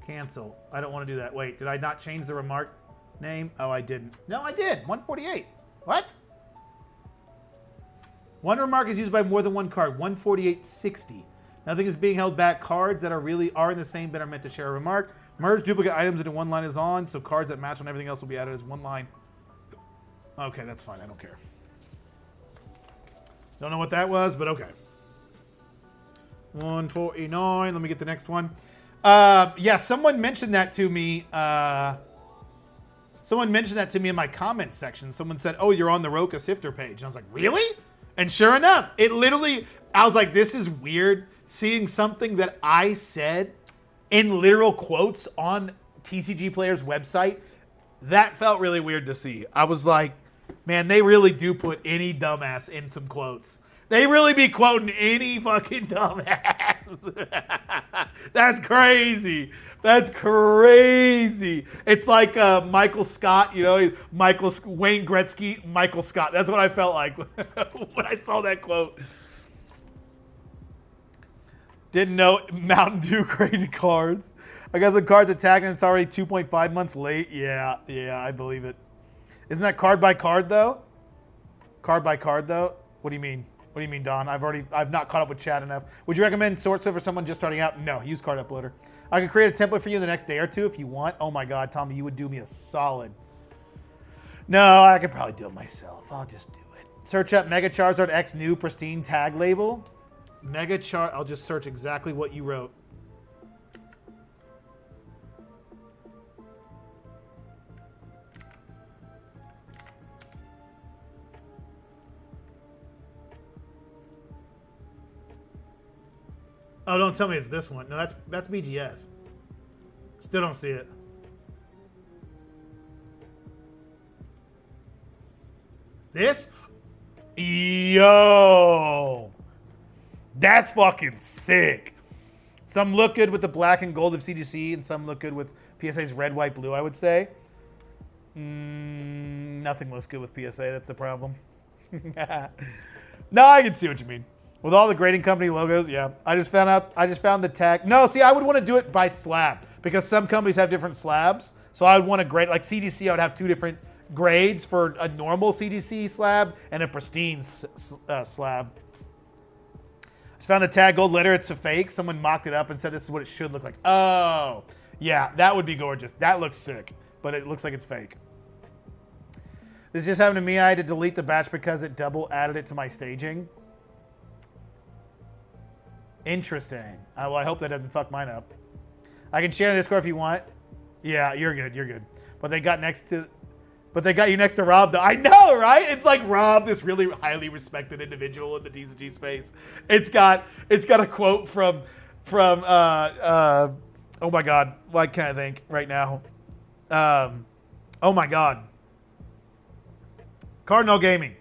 Cancel. I don't want to do that. Wait, did I not change the remark name? Oh, I didn't. No, I did. 148. What? One remark is used by more than one card. 148.60. Nothing is being held back. Cards that are in the same bin are meant to share a remark. Merge duplicate items into one line is on, so cards that match on everything else will be added as one line. Okay, that's fine. I don't care. Don't know what that was, but okay. 149. Let me get the next one. Yeah, someone mentioned that to me. Someone mentioned that to me in my comments section. Someone said, "Oh, you're on the Roka Sifter page." And I was like, "Really?" And sure enough, it literally, I was like, this is weird. Seeing something that I said in literal quotes on TCG Player's website, that felt really weird to see. I was like, man, they really do put any dumbass in some quotes. They really be quoting any fucking dumbass. That's crazy. That's crazy. It's like Michael Scott, you know, Wayne Gretzky, Michael Scott. That's what I felt like when I saw that quote. Didn't know Mountain Dew graded cards. I got some cards attacking. It's already 2.5 months late. Yeah, I believe it. Isn't that card by card though? Card by card though? What do you mean? What do you mean, Don? I've not caught up with chat enough. Would you recommend Sortso for someone just starting out? No, use Card Uploader. I can create a template for you in the next day or two if you want. Oh my God, Tommy, you would do me a solid. No, I could probably do it myself. I'll just do it. Search up Mega Charizard X new pristine tag label. I'll just search exactly what you wrote. Oh, don't tell me it's this one. No, that's BGS. Still don't see it. This? Yo! That's fucking sick. Some look good with the black and gold of CGC, and some look good with PSA's red, white, blue, I would say. Nothing looks good with PSA. That's the problem. No, I can see what you mean. With all the grading company logos, yeah. I just found the tag. No, see, I would want to do it by slab because some companies have different slabs. So I would want to grade, like CDC, I would have two different grades for a normal CDC slab and a pristine slab. I just found the tag gold letter. It's a fake. Someone mocked it up and said this is what it should look like. Oh, yeah, that would be gorgeous. That looks sick, but it looks like it's fake. This just happened to me. I had to delete the batch because it double added it to my staging. Interesting. Well, I hope that doesn't fuck mine up. I can share in the Discord if you want. Yeah, you're good. You're good. But they got you next to Rob. I know, right? It's like Rob, this really highly respected individual in the TCG space. It's got a quote from oh my God, what can I think right now? Oh my God, Cardinal Gaming.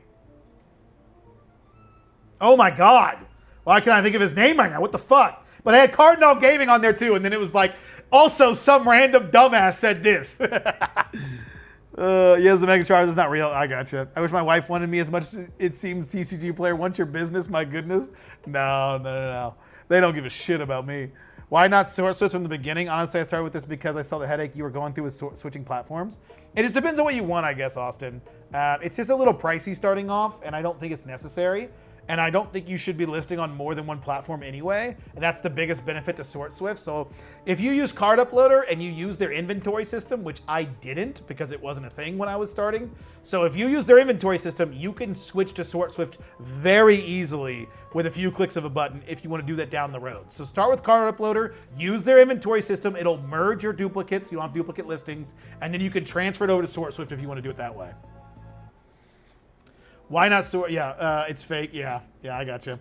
Oh my God, why can't I think of his name right now? What the fuck? But they had Cardinal Gaming on there too, and then it was like, also some random dumbass said this. Yes, the Mega Charge is not real. I gotcha. I wish my wife wanted me as much as it seems TCG player wants your business. My goodness. No. They don't give a shit about me. Why not switch from the beginning? Honestly, I started with this because I saw the headache you were going through with switching platforms. It just depends on what you want, I guess, Austin. It's just a little pricey starting off, and I don't think it's necessary. And I don't think you should be listing on more than one platform anyway. And that's the biggest benefit to SortSwift. So if you use Card Uploader and you use their inventory system, which I didn't because it wasn't a thing when I was starting. So if you use their inventory system, you can switch to SortSwift very easily with a few clicks of a button if you want to do that down the road. So start with Card Uploader, use their inventory system. It'll merge your duplicates. You don't have duplicate listings. And then you can transfer it over to SortSwift if you want to do it that way. Why not sort? Yeah, it's fake. Yeah, I gotcha.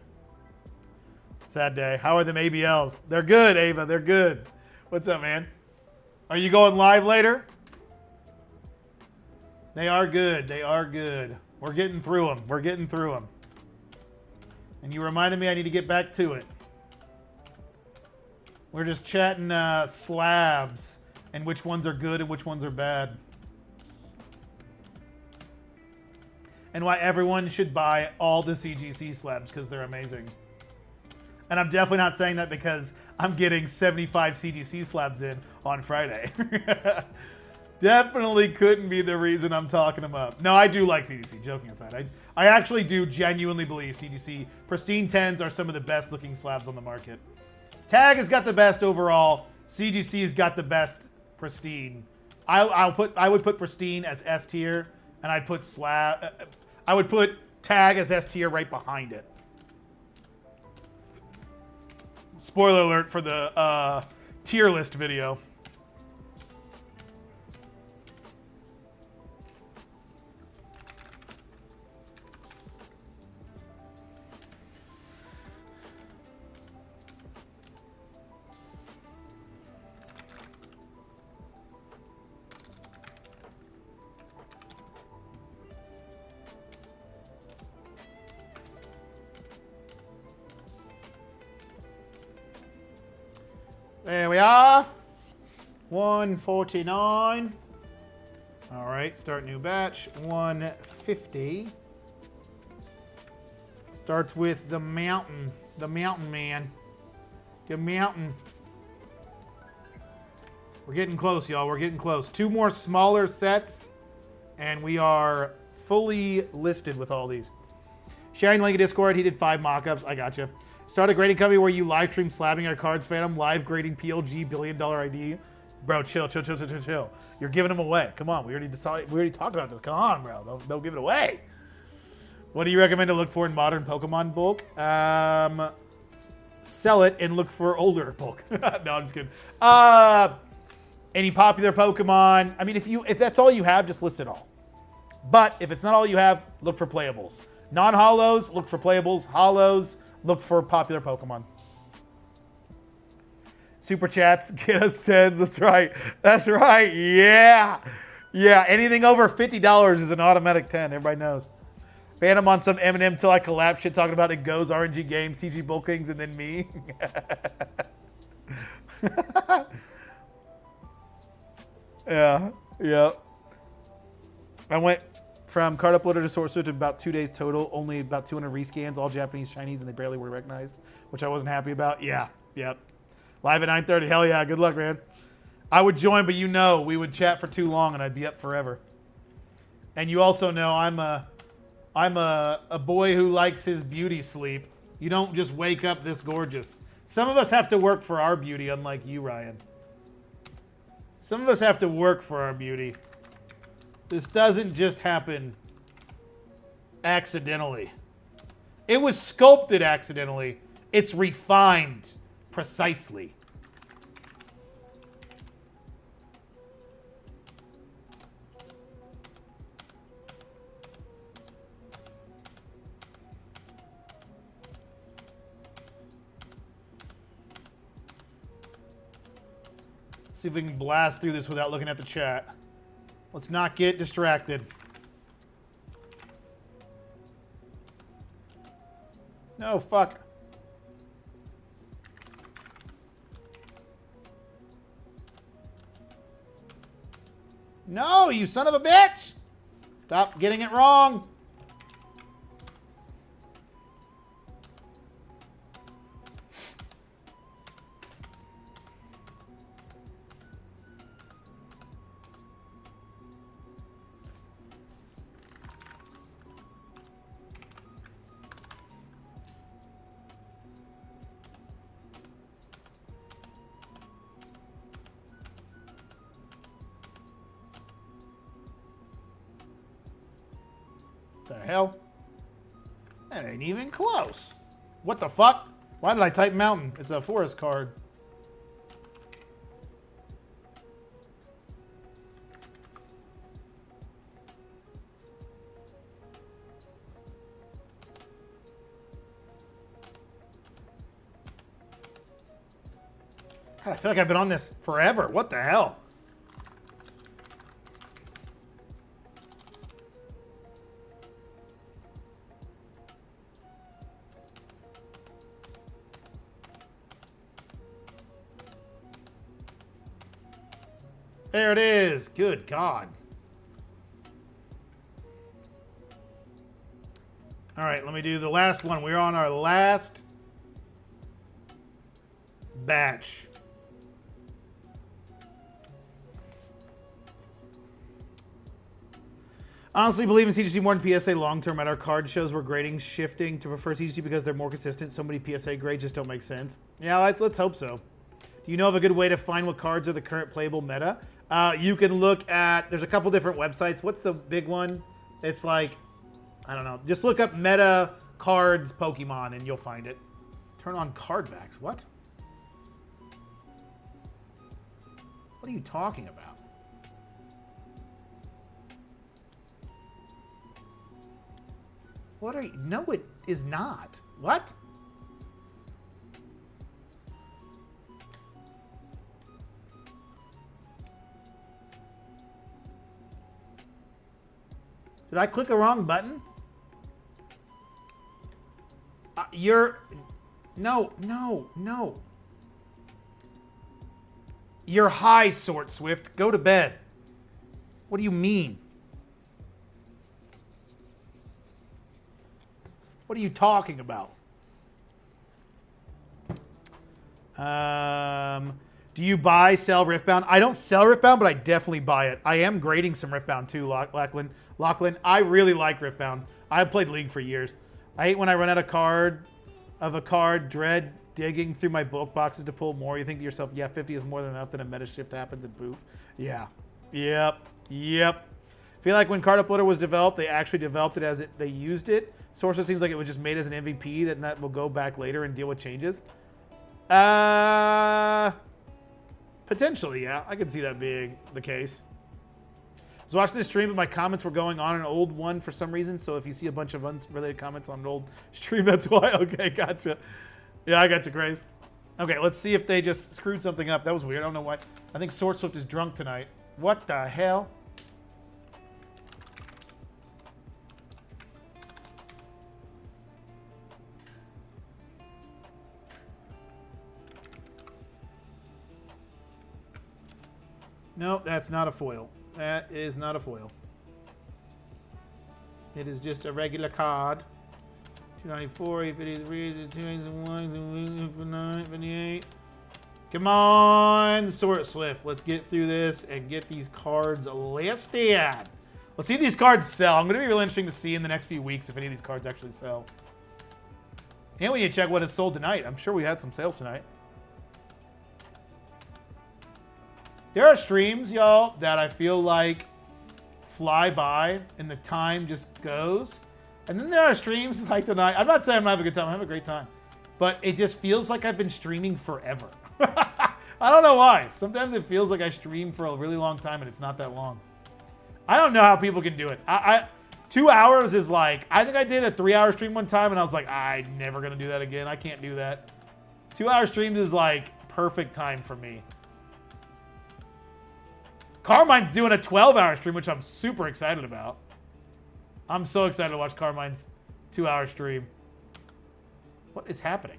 Sad day. How are them ABLs? They're good, Ava. They're good. What's up, man? Are you going live later? They are good. They are good. We're getting through them. And you reminded me I need to get back to it. We're just chatting slabs and which ones are good and which ones are bad. And why everyone should buy all the CGC slabs because they're amazing. And I'm definitely not saying that because I'm getting 75 CGC slabs in on Friday. Definitely couldn't be the reason I'm talking them up. No, I do like CGC, joking aside. I actually do genuinely believe CGC Pristine 10s are some of the best looking slabs on the market. Tag has got the best overall. CGC has got the best Pristine. I would put Pristine as S tier, and I'd put I would put Tag as S tier right behind it. Spoiler alert for the tier list video. There we are. 149. All right, start new batch. 150. Starts with the mountain. The mountain man. The mountain. We're getting close, y'all. We're getting close. 2 more smaller sets, and we are fully listed with all these. Sharing the link in Discord. He did 5 mock-ups. I gotcha. Start a grading company where you live stream slabbing our cards, Phantom. Live grading PLG, $1 billion ID. Bro, chill. You're giving them away. Come on, we already talked about this. Come on, bro. Don't give it away. What do you recommend to look for in modern Pokemon bulk? Sell it and look for older bulk. No, I'm just kidding. Any popular Pokemon. I mean, if that's all you have, just list it all. But if it's not all you have, look for playables. Non-holos, look for playables. Holos, look for popular Pokemon. Super chats, get us 10s. That's right. Yeah. Anything over $50 is an automatic 10. Everybody knows. Phantom on some Eminem till I collapse shit talking about it goes RNG games, TG Bull Kings, and then me. Yeah. I went from card uploader to SortSwift in about 2 days total, only about 200 rescans, all Japanese, Chinese, and they barely were recognized, which I wasn't happy about. Yep. Live at 9:30. Hell yeah, good luck, man. I would join, but we would chat for too long and I'd be up forever. And you also know I'm a boy who likes his beauty sleep. You don't just wake up this gorgeous. Some of us have to work for our beauty, unlike you, Ryan. Some of us have to work for our beauty. This doesn't just happen accidentally. It was sculpted accidentally. It's refined precisely. Let's see if we can blast through this without looking at the chat. Let's not get distracted. No, fuck. No, you son of a bitch! Stop getting it wrong. The hell? That ain't even close. What the fuck? Why did I type mountain? It's a forest card. God, I feel like I've been on this forever. What the hell? There it is. Good God. All right, let me do the last one. We're on our last batch. Honestly, believe in CGC more than PSA long-term. At our card shows, we're grading shifting to prefer CGC because they're more consistent. So many PSA grades just don't make sense. Yeah, let's hope so. Do you know of a good way to find what cards are the current playable meta? You can look at, there's a couple different websites. What's the big one? It's like, I don't know. Just look up meta cards Pokemon and you'll find it. Turn on card backs. What? What are you talking about? What are you? No, it is not. What? Did I click a wrong button? No. You're high, Sort Swift. Go to bed. What do you mean? What are you talking about? Do you buy, sell Riftbound? I don't sell Riftbound, but I definitely buy it. I am grading some Riftbound too, Lachlan. I really like Riftbound. I've played League for years. I hate when I run out of a card, dread digging through my bulk boxes to pull more. You think to yourself, yeah, 50 is more than enough, then a meta shift happens and poof. Yeah. Yep. I feel like when Card Uploader was developed, they actually developed it they used it. Sources seems like it was just made as an MVP, that will go back later and deal with changes. Potentially, yeah. I can see that being the case. I was watching this stream, but my comments were going on an old one for some reason. So if you see a bunch of unrelated comments on an old stream, that's why. Okay, gotcha. Yeah, I got you, Grace. Okay, let's see if they just screwed something up. That was weird. I don't know why. I think Sword Swift is drunk tonight. What the hell? No, that's not a foil. That is not a foil. It is just a regular card. 294, 853, 281, 58. Come on, Sword Swift. Let's get through this and get these cards listed. Let's see if these cards sell. I'm going to be really interesting to see in the next few weeks if any of these cards actually sell. And we need to check what is sold tonight. I'm sure we had some sales tonight. There are streams, y'all, that I feel like fly by and the time just goes. And then there are streams like tonight. I'm not saying I'm not having a good time. I'm having a great time. But it just feels like I've been streaming forever. I don't know why. Sometimes it feels like I stream for a really long time and it's not that long. I don't know how people can do it. 2 hours is like, I think I did a 3-hour stream one time and I was like, I'm never going to do that again. I can't do that. 2 hour streams is like perfect time for me. Carmine's doing a 12-hour stream, which I'm super excited about. I'm so excited to watch Carmine's 2-hour stream. What is happening?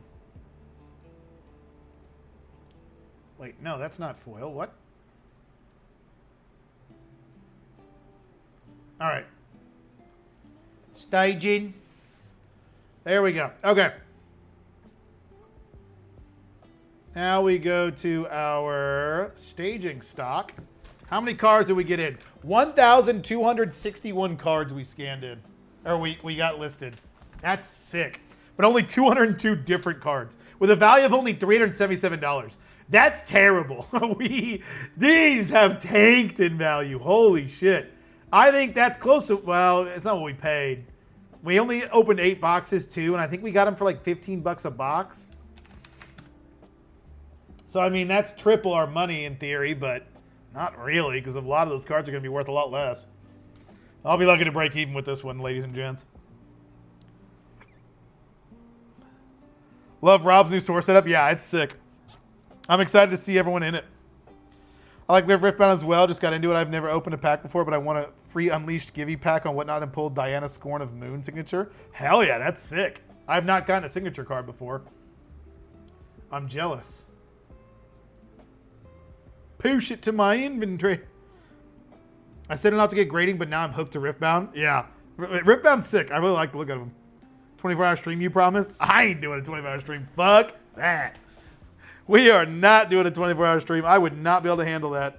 Wait, no, that's not foil. What? All right. Staging. There we go. Okay. Now we go to our staging stock. How many cards did we get in? 1,261 cards we scanned in. Or we got listed. That's sick. But only 202 different cards. With a value of only $377. That's terrible. These have tanked in value. Holy shit. I think that's close to, well, it's not what we paid. We only opened 8 boxes too, and I think we got them for like $15 a box. So, I mean, that's triple our money in theory, but not really, because a lot of those cards are going to be worth a lot less. I'll be lucky to break even with this one, ladies and gents. Love Rob's new store setup. Yeah, it's sick. I'm excited to see everyone in it. I like Live Riftbound as well. Just got into it. I've never opened a pack before, but I want a free Unleashed Givey pack on Whatnot and pulled Diana Scorn of Moon signature. Hell yeah, that's sick. I've not gotten a signature card before. I'm jealous. Push it to my inventory. I set it out to get grading, but now I'm hooked to Riftbound. Yeah. Riftbound's sick. I really like the look of him. 24-hour stream you promised? I ain't doing a 24-hour stream. Fuck that. We are not doing a 24-hour stream. I would not be able to handle that.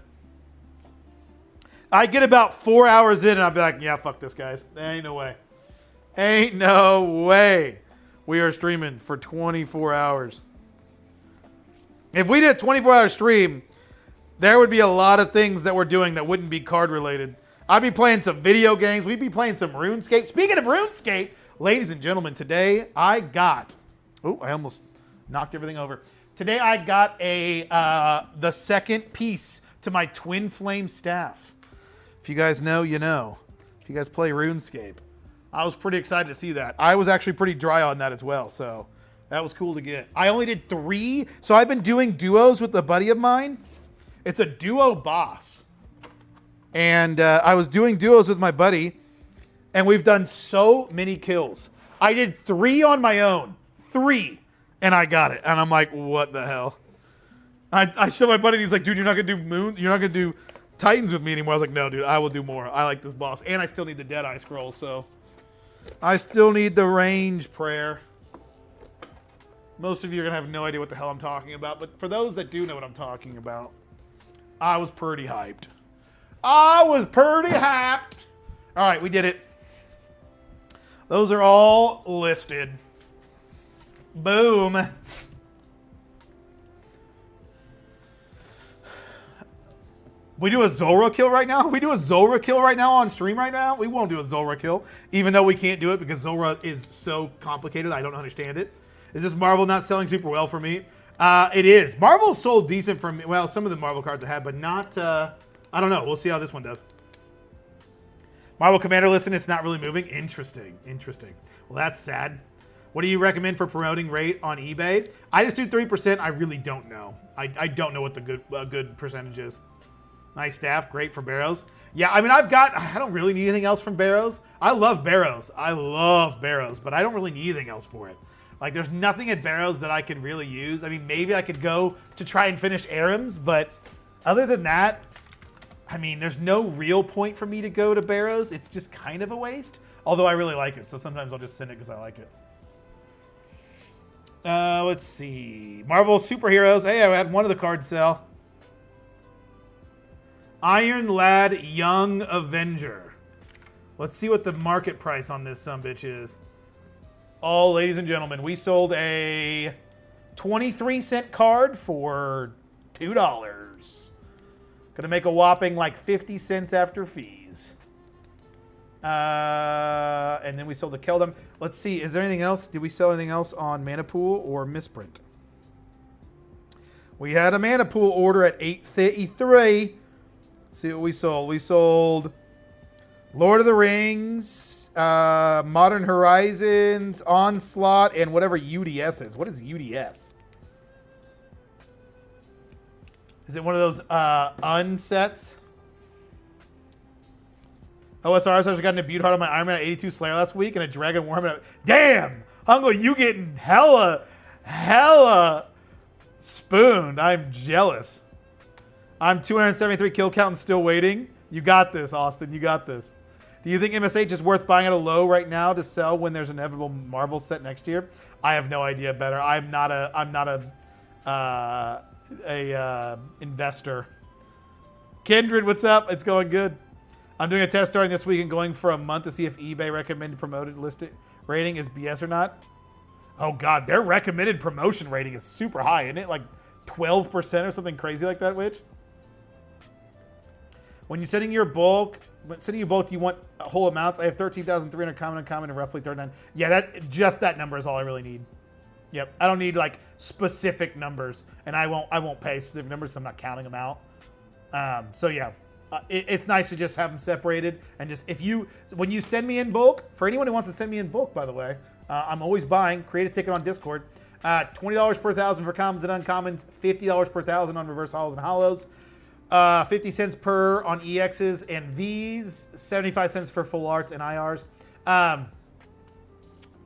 I get about 4 hours in and I'll be like, yeah, fuck this, guys. There ain't no way. Ain't no way we are streaming for 24 hours. If we did a 24-hour stream, there would be a lot of things that we're doing that wouldn't be card related. I'd be playing some video games. We'd be playing some RuneScape. Speaking of RuneScape, ladies and gentlemen, today I got... Oh, I almost knocked everything over. Today I got the second piece to my Twin Flame staff. If you guys know, you know. If you guys play RuneScape. I was pretty excited to see that. I was actually pretty dry on that as well, so that was cool to get. I only did 3, so I've been doing duos with a buddy of mine. It's a duo boss. And I was doing duos with my buddy, and we've done so many kills. I did 3 on my own. 3. And I got it. And I'm like, what the hell? I showed my buddy, and he's like, dude, you're not going to do Moon? You're not going to do Titans with me anymore? I was like, no, dude, I will do more. I like this boss. And I still need the Deadeye scroll, so. I still need the range prayer. Most of you are going to have no idea what the hell I'm talking about. But for those that do know what I'm talking about, I was pretty hyped. I was pretty hyped. All right, we did it. Those are all listed. Boom. We do a Zora kill right now? We do a Zora kill right now on stream right now? We won't do a Zora kill, even though we can't do it because Zora is so complicated. I don't understand it. Is this Marvel not selling super well for me? It is. Marvel sold decent for me. Well, some of the Marvel cards I have, but not... I don't know. We'll see how this one does. Marvel Commander listen, it's not really moving. Interesting. Interesting. Well, that's sad. What do you recommend for promoting rate on eBay? I just do 3%. I really don't know. I don't know what the good percentage is. Nice staff. Great for Barrows. Yeah, I mean, I don't really need anything else from Barrows. I love Barrows. I love Barrows, but I don't really need anything else for it. Like, there's nothing at Barrows that I could really use. I mean, maybe I could go to try and finish Arams, but other than that, I mean, there's no real point for me to go to Barrows. It's just kind of a waste. Although I really like it, so sometimes I'll just send it because I like it. Let's see. Marvel Superheroes. Hey, I had one of the cards sell. Iron Lad Young Avenger. Let's see what the market price on this sumbitch is. Oh, ladies and gentlemen, we sold a 23-cent card for $2. Gonna make a whopping like 50 cents after fees. And then we sold the Keldum. Let's see, is there anything else? Did we sell anything else on Mana Pool or Misprint? We had a Mana Pool order at 833. Let's see what we sold. We sold Lord of the Rings, Modern Horizons, Onslaught, and whatever UDS is. What is UDS? Is it one of those unsets? OSRS, I just got an Imbued Heart on my Iron Man at 82 Slayer last week and a Dragon Worm at... Damn! Hungo, you getting hella spooned. I'm jealous. I'm 273 kill count and still waiting. You got this, Austin. You got this. Do you think MSH is worth buying at a low right now to sell when there's an inevitable Marvel set next year? I have no idea better. I'm not a investor. Kindred, what's up? It's going good. I'm doing a test starting this week and going for a month to see if eBay recommended promoted listed rating is BS or not. Oh God, their recommended promotion rating is super high, isn't it? Like 12% or something crazy like that, Witch? When you're sending your bulk, do you want whole amounts? I have 13,300 common, uncommon, and roughly 39. Yeah, that number is all I really need. Yep, I don't need like specific numbers, and I won't pay specific numbers because I'm not counting them out. So yeah, it's nice to just have them separated and just when you send me in bulk, for anyone who wants to send me in bulk, by the way, I'm always buying. Create a ticket on Discord. $20 per thousand for commons and uncommons, $50 per thousand on reverse hollows and hollows. 50 cents per on EXs and Vs, 75 cents for full arts and IRs.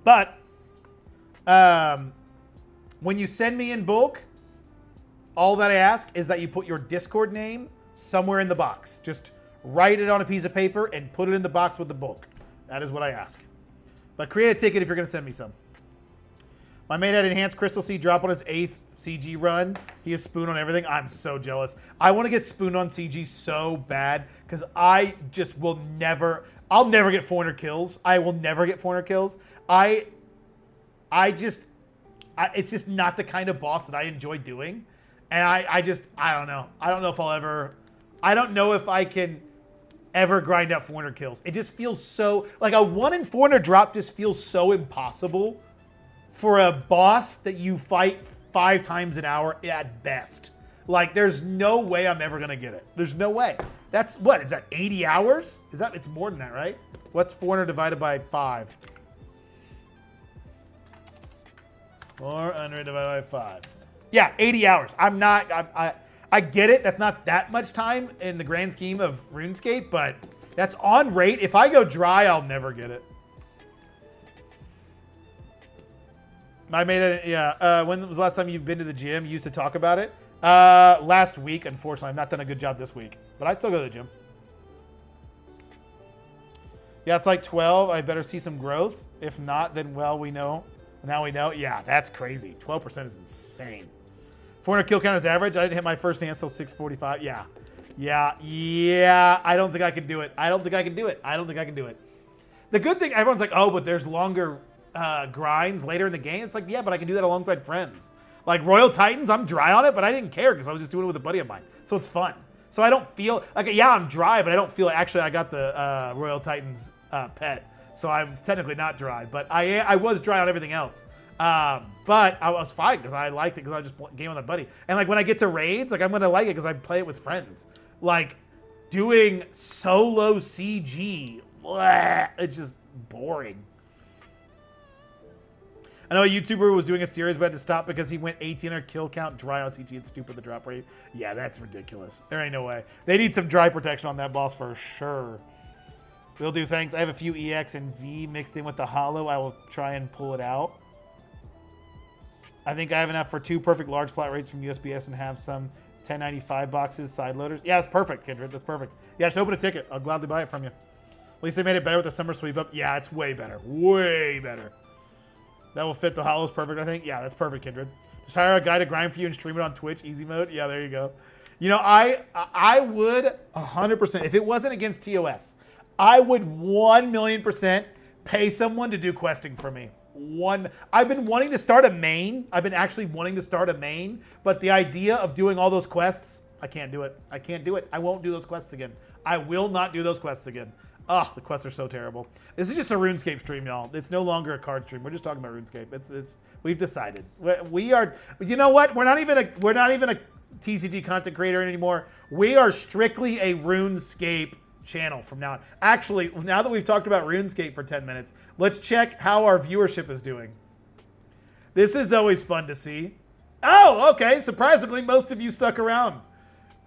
But when you send me in bulk, all that I ask is that you put your Discord name somewhere in the box. Just write it on a piece of paper and put it in the box with the bulk. That is what I ask. But create a ticket if you're going to send me some. My mate had enhanced Crystal Seed drop on his 8th CG run. He has spoon on everything. I'm so jealous. I want to get spooned on CG so bad because I just will never... I'll never get 400 kills. I will never get 400 kills. It's just not the kind of boss that I enjoy doing. And I don't know. I don't know if I can ever grind out 400 kills. It just feels so... Like a 1 in 400 drop just feels so impossible for a boss that you fight 5 times an hour at best. Like, there's no way I'm ever going to get it. There's no way. That's, what, is that 80 hours? It's more than that, right? What's 400 divided by 5? 400 divided by 5. Yeah, 80 hours. I get it. That's not that much time in the grand scheme of RuneScape, but that's on rate. If I go dry, I'll never get it. I made it, yeah. When was the last time you've been to the gym? You used to talk about it. Last week, unfortunately. I've not done a good job this week, but I still go to the gym. Yeah, it's like 12. I better see some growth. If not, then, well, we know. Now we know. Yeah, that's crazy. 12% is insane. 400 kill count is average. I didn't hit my first dance till 6:45. Yeah. I don't think I can do it. I don't think I can do it. The good thing, everyone's like, oh, but there's longer grinds later in the game. It's like, yeah, but I can do that alongside friends. Like Royal Titans, I'm dry on it, but I didn't care because I was just doing it with a buddy of mine. So it's fun. So I don't feel like, yeah, I'm dry, but I don't feel actually I got the Royal Titans pet. So I was technically not dry, but I was dry on everything else. But I was fine because I liked it because I just game with a buddy. And like when I get to raids, like I'm going to like it because I play it with friends. Like doing solo CG, it's just boring. I know a YouTuber was doing a series but had to stop because he went 1800 kill count dry on CG and stupid the drop rate. Yeah, that's ridiculous. There ain't no way. They need some dry protection on that boss for sure. Will do, thanks. I have a few EX and V mixed in with the hollow. I will try and pull it out. I think I have enough for 2 perfect large flat rates from USPS and have some 1095 boxes, side loaders. Yeah, that's perfect, Kindred. That's perfect. Yeah, just open a ticket. I'll gladly buy it from you. At least they made it better with the summer sweep up. Yeah, it's way better. Way better. That will fit the hollows perfect, I think. Yeah, that's perfect, Kindred. Just hire a guy to grind for you and stream it on Twitch, easy mode. Yeah, there you go. You know, I would 100%, if it wasn't against TOS, I would 1,000,000% pay someone to do questing for me. I've been wanting to start a main. I've been actually wanting to start a main, but the idea of doing all those quests, I can't do it. I can't do it. I won't do those quests again. I will not do those quests again. Ugh, the quests are so terrible. This is just a RuneScape stream, y'all. It's no longer a card stream. We're just talking about RuneScape. We've decided. We are. You know what? We're not even a TCG content creator anymore. We are strictly a RuneScape channel from now on. Actually, now that we've talked about RuneScape for 10 minutes, let's check how our viewership is doing. This is always fun to see. Oh, okay. Surprisingly, most of you stuck around.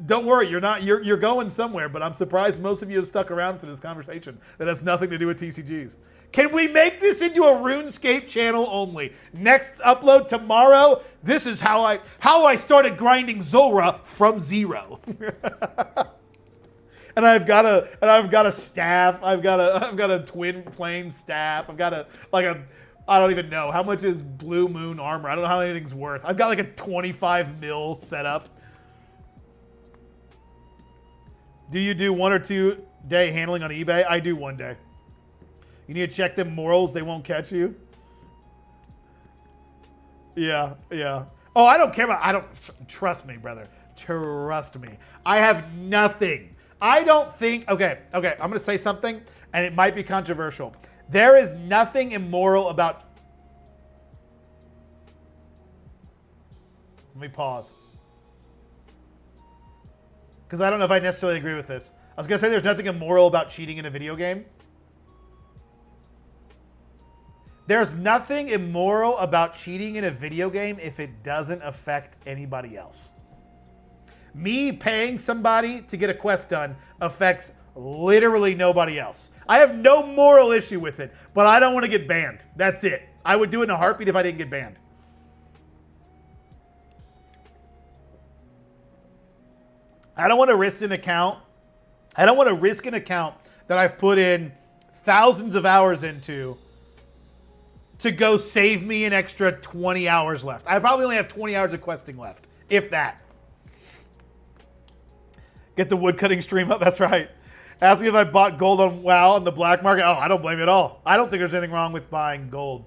Don't worry, you're going somewhere, but I'm surprised most of you have stuck around for this conversation that has nothing to do with TCGs. Can we make this into a RuneScape channel only? Next upload tomorrow. This is how I started grinding Zulrah from zero. And I've got a staff. I've got a twin plane staff. I've got I don't even know how much is Blue Moon armor. I don't know how anything's worth. I've got like a 25 mil setup. Do you do 1 or 2 day handling on eBay? I do 1 day. You need to check them morals. They won't catch you. Yeah. Oh, I don't care about, trust me, brother. Trust me. I have nothing. I don't think, okay, I'm going to say something, and it might be controversial. There is nothing immoral about, let me pause. Because I don't know if I necessarily agree with this. I was going to say there's nothing immoral about cheating in a video game. There's nothing immoral about cheating in a video game if it doesn't affect anybody else. Me paying somebody to get a quest done affects literally nobody else. I have no moral issue with it, but I don't want to get banned. That's it. I would do it in a heartbeat if I didn't get banned. I don't want to risk an account. I don't want to risk an account that I've put in thousands of hours into to go save me an extra 20 hours left. I probably only have 20 hours of questing left, if that. Get the woodcutting stream up, that's right. Ask me if I bought gold on WoW on the black market. Oh, I don't blame you at all. I don't think there's anything wrong with buying gold.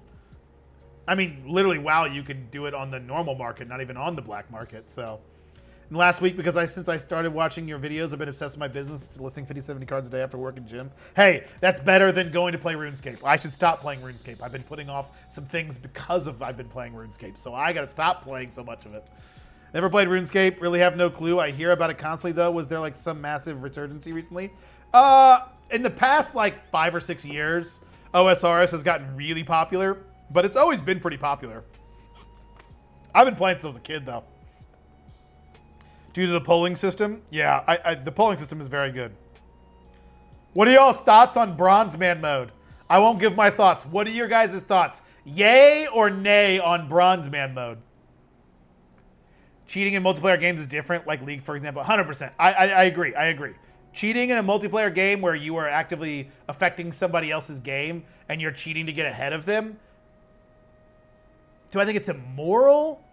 I mean, literally, WoW, you can do it on the normal market, not even on the black market, so. And last week, because since I started watching your videos, I've been obsessed with my business, listing 50, 70 cards a day after work in gym. Hey, that's better than going to play RuneScape. I should stop playing RuneScape. I've been putting off some things because of I've been playing RuneScape, so I gotta stop playing so much of it. Never played RuneScape, really have no clue. I hear about it constantly, though. Was there like some massive resurgency recently? In the past like 5 or 6 years, OSRS has gotten really popular, but it's always been pretty popular. I've been playing since I was a kid, though. Due to the polling system? Yeah, the polling system is very good. What are y'all's thoughts on Bronze Man mode? I won't give my thoughts. What are your guys' thoughts? Yay or nay on Bronze Man mode? Cheating in multiplayer games is different, like League, for example. 100%. I agree. Cheating in a multiplayer game where you are actively affecting somebody else's game and you're cheating to get ahead of them. Do I think it's immoral?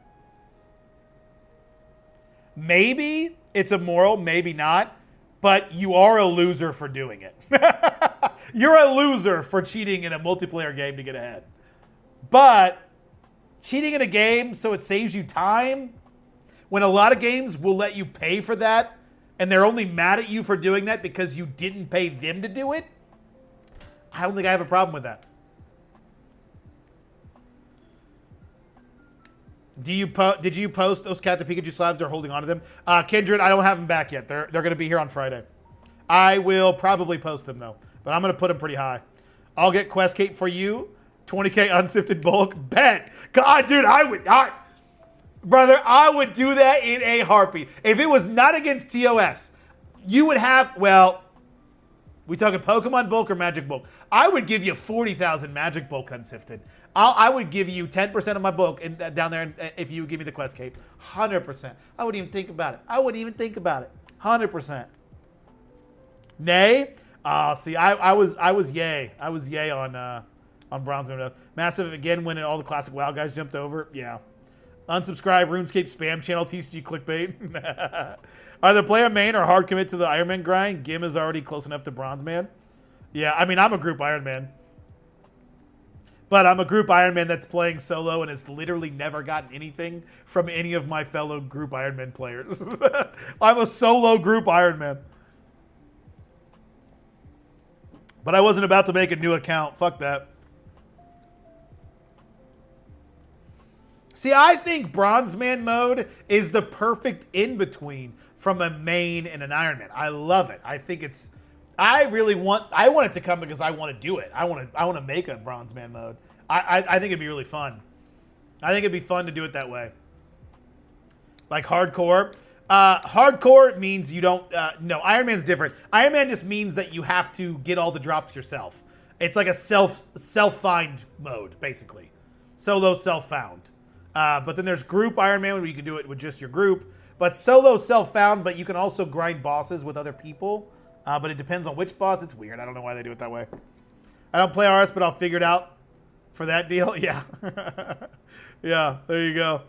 Maybe it's immoral, maybe not, but you are a loser for doing it. You're a loser for cheating in a multiplayer game to get ahead. But cheating in a game so it saves you time, when a lot of games will let you pay for that, and they're only mad at you for doing that because you didn't pay them to do it, I don't think I have a problem with that. Did you post those Cat the Pikachu slabs? They're holding on to them. Kindred, I don't have them back yet. They're going to be here on Friday. I will probably post them, though. But I'm going to put them pretty high. I'll get Quest Cape for you. 20K unsifted bulk. Bet. God, dude, brother, I would do that in a heartbeat. If it was not against TOS, you would have, well, we talking Pokemon bulk or Magic bulk? I would give you 40,000 Magic bulk unsifted. I would give you 10% of my bulk down there if you would give me the Quest Cape. 100%. I wouldn't even think about it. 100%. Nay? See, I was yay. I was yay on Bronze Man. Massive again when all the classic WoW guys jumped over. Yeah. Unsubscribe RuneScape spam channel TCG clickbait. Either play a main or hard commit to the Iron Man grind. Gim is already close enough to Bronze Man. Yeah, I mean, I'm a group Iron Man. But I'm a group Iron Man that's playing solo and has literally never gotten anything from any of my fellow group Iron Man players. I'm a solo group Iron Man. But I wasn't about to make a new account. Fuck that. See, I think Bronze Man mode is the perfect in-between from a main and an Iron Man. I love it. I think it's... I want it to come because I want to do it. I want to make a Bronze Man mode. I think it'd be really fun. I think it'd be fun to do it that way. Like hardcore. Hardcore means you don't. No, Iron Man's different. Iron Man just means that you have to get all the drops yourself. It's like a self-find mode, basically. Solo self-found. But then there's group Iron Man where you can do it with just your group. But solo self-found, but you can also grind bosses with other people. But it depends on which boss. It's weird. I don't know why they do it that way. I don't play RS, but I'll figure it out for that deal. Yeah. Yeah, there you go.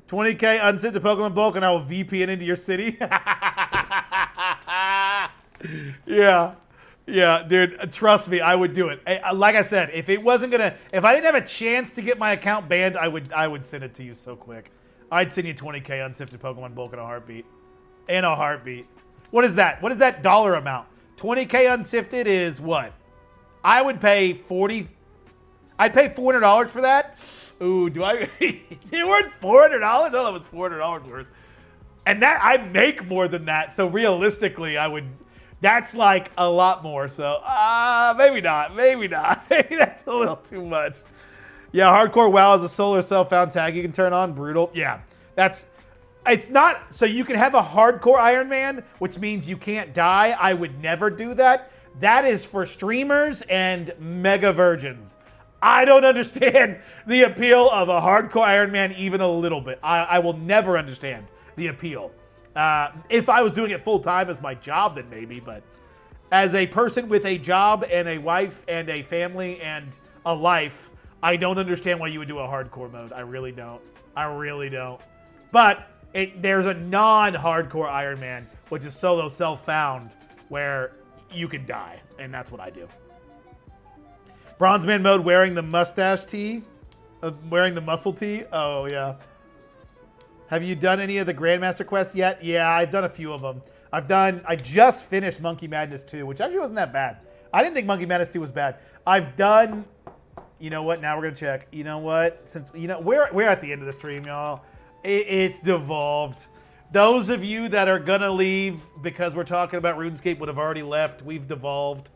20K unsent to Pokemon bulk, and I will VPN into your city. Yeah. Yeah, dude, trust me, I would do it. Like I said, if I didn't have a chance to get my account banned, I would send it to you so quick. I'd send you 20K unsifted Pokemon bulk in a heartbeat. In a heartbeat. What is that? What is that dollar amount? 20K unsifted is what? I would pay I'd pay $400 for that. Ooh, do I? You worth $400? I don't know if it's $400 worth. And that I make more than that. So realistically, that's like a lot more. So maybe not. Maybe that's a little too much. Yeah, hardcore WoW is a solar self-found tag you can turn on. Brutal. Yeah, it's not. So you can have a hardcore Iron Man, which means you can't die. I would never do that. That is for streamers and mega virgins. I don't understand the appeal of a hardcore Iron Man even a little bit. I will never understand the appeal. If I was doing it full time as my job, then maybe. But as a person with a job and a wife and a family and a life, I don't understand why you would do a hardcore mode. I really don't. I really don't. But there's a non-hardcore Iron Man, which is solo self-found, where you can die. And that's what I do. Bronze Man mode wearing the mustache tee. Wearing the muscle tee. Oh, yeah. Have you done any of the Grandmaster quests yet? Yeah, I've done a few of them. I just finished Monkey Madness 2, which actually wasn't that bad. I didn't think Monkey Madness 2 was bad. I've done, you know what? Now we're going to check. You know what? We're at the end of the stream, y'all. It's devolved. Those of you that are going to leave because we're talking about RuneScape would have already left. We've devolved.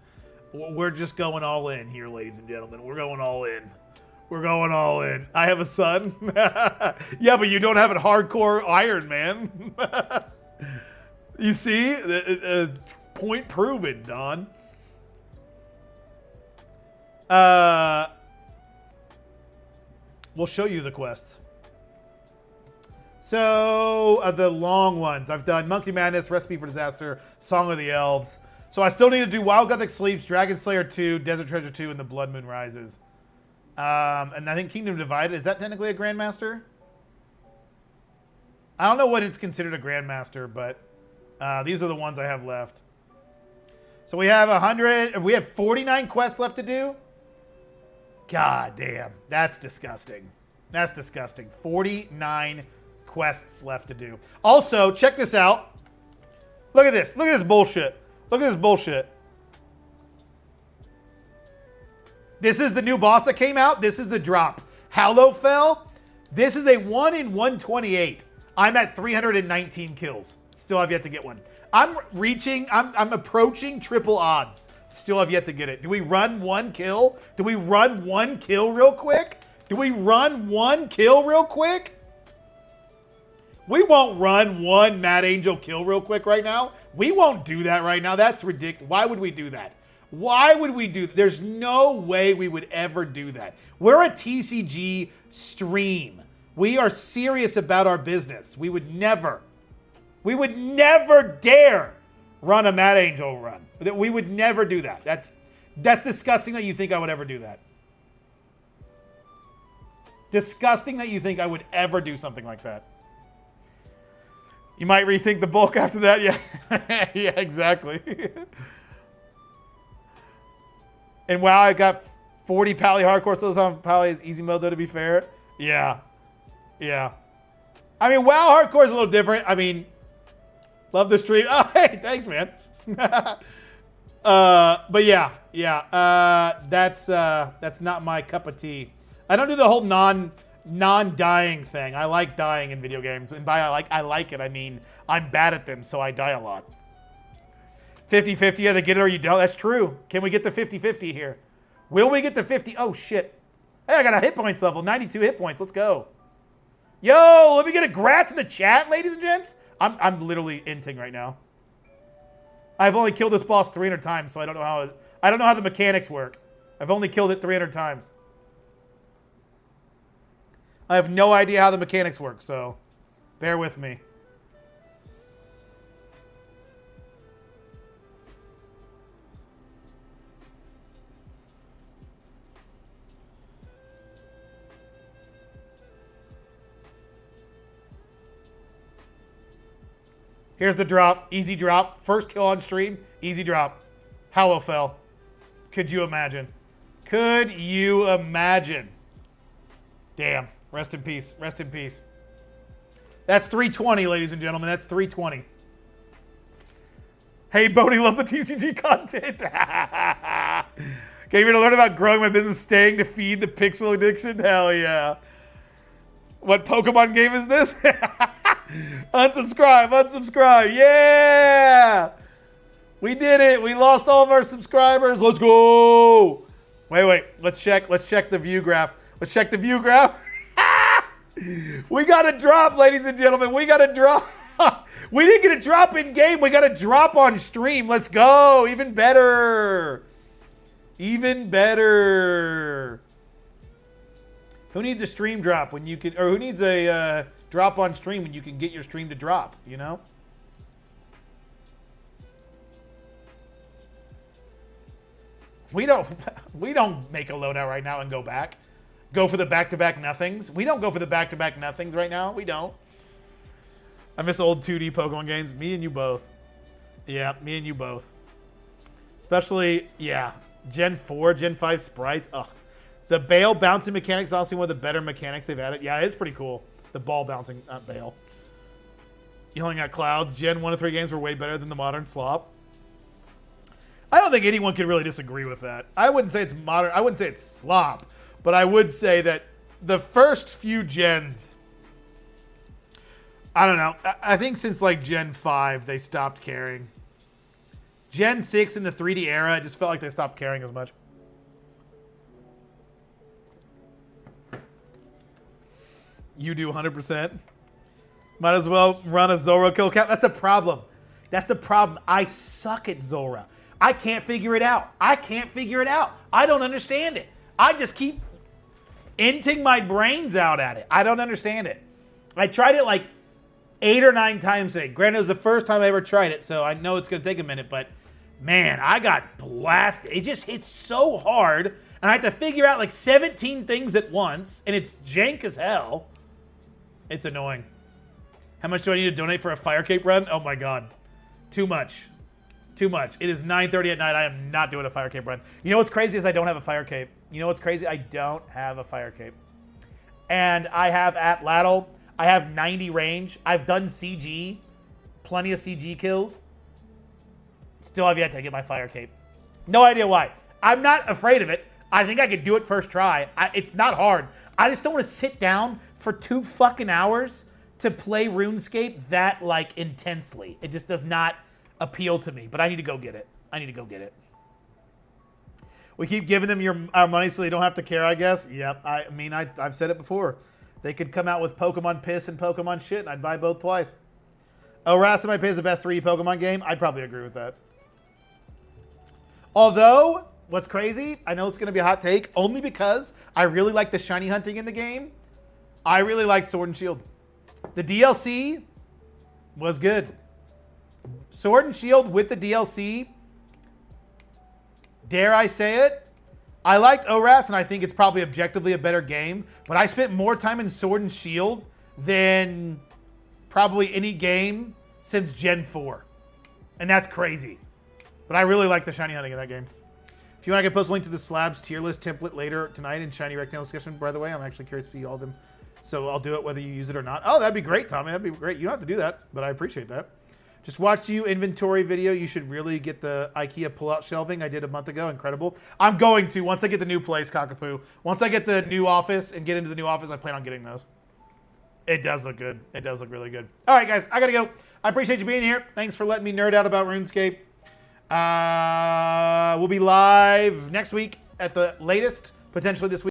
We're just going all in here, ladies and gentlemen. We're going all in. We're going all in. I have a son. Yeah, but you don't have a hardcore Iron Man. You see? Point proven, Don. We'll show you the quests. So, the long ones. I've done Monkey Madness, Recipe for Disaster, Song of the Elves. So I still need to do Wild Gothic Sleeps, Dragon Slayer 2, Desert Treasure 2, and the Blood Moon Rises. And I think Kingdom Divided, is that technically a Grandmaster? I don't know what it's considered a Grandmaster, but these are the ones I have left. So we have 49 quests left to do. God damn, that's disgusting. That's disgusting. 49 quests left to do. Also, check this out. Look at this. Look at this bullshit. Look at this bullshit. This is the new boss that came out. This is the drop. Hallowfell. This is a 1 in 128. I'm at 319 kills. Still have yet to get one. I'm approaching triple odds. Still have yet to get it. Do we run one kill? Do we run one kill real quick? Do we run one kill real quick? We won't run one Mad Angel kill real quick right now. We won't do that right now. That's ridiculous. Why would we do that? Why would we do that? There's no way we would ever do that. We're a TCG stream. We are serious about our business. We would never dare run a Mad Angel run. We would never do that. That's disgusting that you think I would ever do that. Disgusting that you think I would ever do something like that. You might rethink the bulk after that. Yeah, yeah, exactly. And wow, I got 40 Pally hardcore souls on Pally is easy mode though, to be fair. Yeah. Yeah. I mean, WoW hardcore is a little different. I mean, love the stream. Oh, hey, thanks, man. But yeah. That's not my cup of tea. I don't do the whole non-dying thing. I like dying in video games. And by I like it, I mean I'm bad at them, so I die a lot. 50-50, either get it or you don't. That's true. Can we get the 50-50 here? Will we get the 50? Oh, shit. Hey, I got a hit points level. 92 hit points. Let's go. Yo, let me get a grats in the chat, ladies and gents. I'm literally inting right now. I've only killed this boss 300 times, so I don't know how the mechanics work. I've only killed it 300 times. I have no idea how the mechanics work, so bear with me. Here's the drop. Easy drop. First kill on stream. Easy drop. How fell. Could you imagine? Could you imagine? Damn. Rest in peace. Rest in peace. That's 320, ladies and gentlemen. That's 320. Hey, Bodie, love the TCG content. Came here to learn about growing my business, staying to feed the pixel addiction. Hell yeah. What Pokemon game is this? Unsubscribe, unsubscribe. Yeah! We did it. We lost all of our subscribers. Let's go. Wait. Let's check the view graph. Let's check the view graph. We got a drop, ladies and gentlemen. We got a drop. We didn't get a drop in game. We got a drop on stream. Let's go. Even better. Even better. Who needs a stream drop when you can, or who needs a drop on stream when you can get your stream to drop, you know? We don't make a loadout right now and go back. Go for the back-to-back nothings. We don't go for the back-to-back nothings right now. We don't. I miss old 2D Pokemon games. Me and you both. Yeah, me and you both. Especially, yeah, Gen 4, Gen 5 sprites. Ugh. The bail bouncing mechanics is honestly one of the better mechanics they've added. Yeah, it's pretty cool. The ball bouncing, not bail. Yelling at clouds. Gen 1 to 3 games were way better than the modern slop. I don't think anyone can really disagree with that. I wouldn't say it's modern. I wouldn't say it's slop. But I would say that the first few gens, I don't know. I think since like Gen 5, they stopped caring. Gen 6 in the 3D era, it just felt like they stopped caring as much. You do 100%. Might as well run a Zora kill count. That's the problem. That's the problem. I suck at Zora. I can't figure it out. I can't figure it out. I don't understand it. I just keep inting my brains out at it. I don't understand it. I tried it like 8 or 9 times today. Granted, it was the first time I ever tried it, so I know it's going to take a minute, but man, I got blasted. It just hits so hard, and I have to figure out like 17 things at once, and it's jank as hell. It's annoying. How much do I need to donate for a fire cape run? Oh my God. Too much. Too much. It is 9:30 at night. I am not doing a fire cape run. You know what's crazy is I don't have a fire cape. You know what's crazy? I don't have a fire cape. And I have at Lattle, I have 90 range. I've done CG. Plenty of CG kills. Still have yet to get my fire cape. No idea why. I'm not afraid of it. I think I could do it first try. It's not hard. I just don't want to sit down for 2 fucking hours to play RuneScape that like intensely. It just does not appeal to me, but I need to go get it. I need to go get it. We keep giving them our money so they don't have to care, I guess. Yep. I mean, I've said it before. They could come out with Pokemon Piss and Pokemon Shit, and I'd buy both twice. Oh, Rasamite Piss is the best 3D Pokemon game? I'd probably agree with that. Although, what's crazy, I know it's going to be a hot take, only because I really like the shiny hunting in the game. I really liked Sword and Shield. The DLC was good. Sword and Shield with the DLC, dare I say it, I liked ORAS, and I think it's probably objectively a better game, but I spent more time in Sword and Shield than probably any game since Gen 4. And that's crazy. But I really like the shiny hunting in that game. If you want, I can post a link to the slabs tier list template later tonight in Shiny Rectangle discussion. By the way, I'm actually curious to see all of them. So I'll do it whether you use it or not. Oh, that'd be great, Tommy. That'd be great. You don't have to do that, but I appreciate that. Just watched you inventory video. You should really get the IKEA pull-out shelving I did a month ago. Incredible. I'm going to once I get the new place, Cockapoo. Once I get the new office and get into the new office, I plan on getting those. It does look good. It does look really good. All right, guys. I got to go. I appreciate you being here. Thanks for letting me nerd out about RuneScape. We'll be live next week at the latest, potentially this week.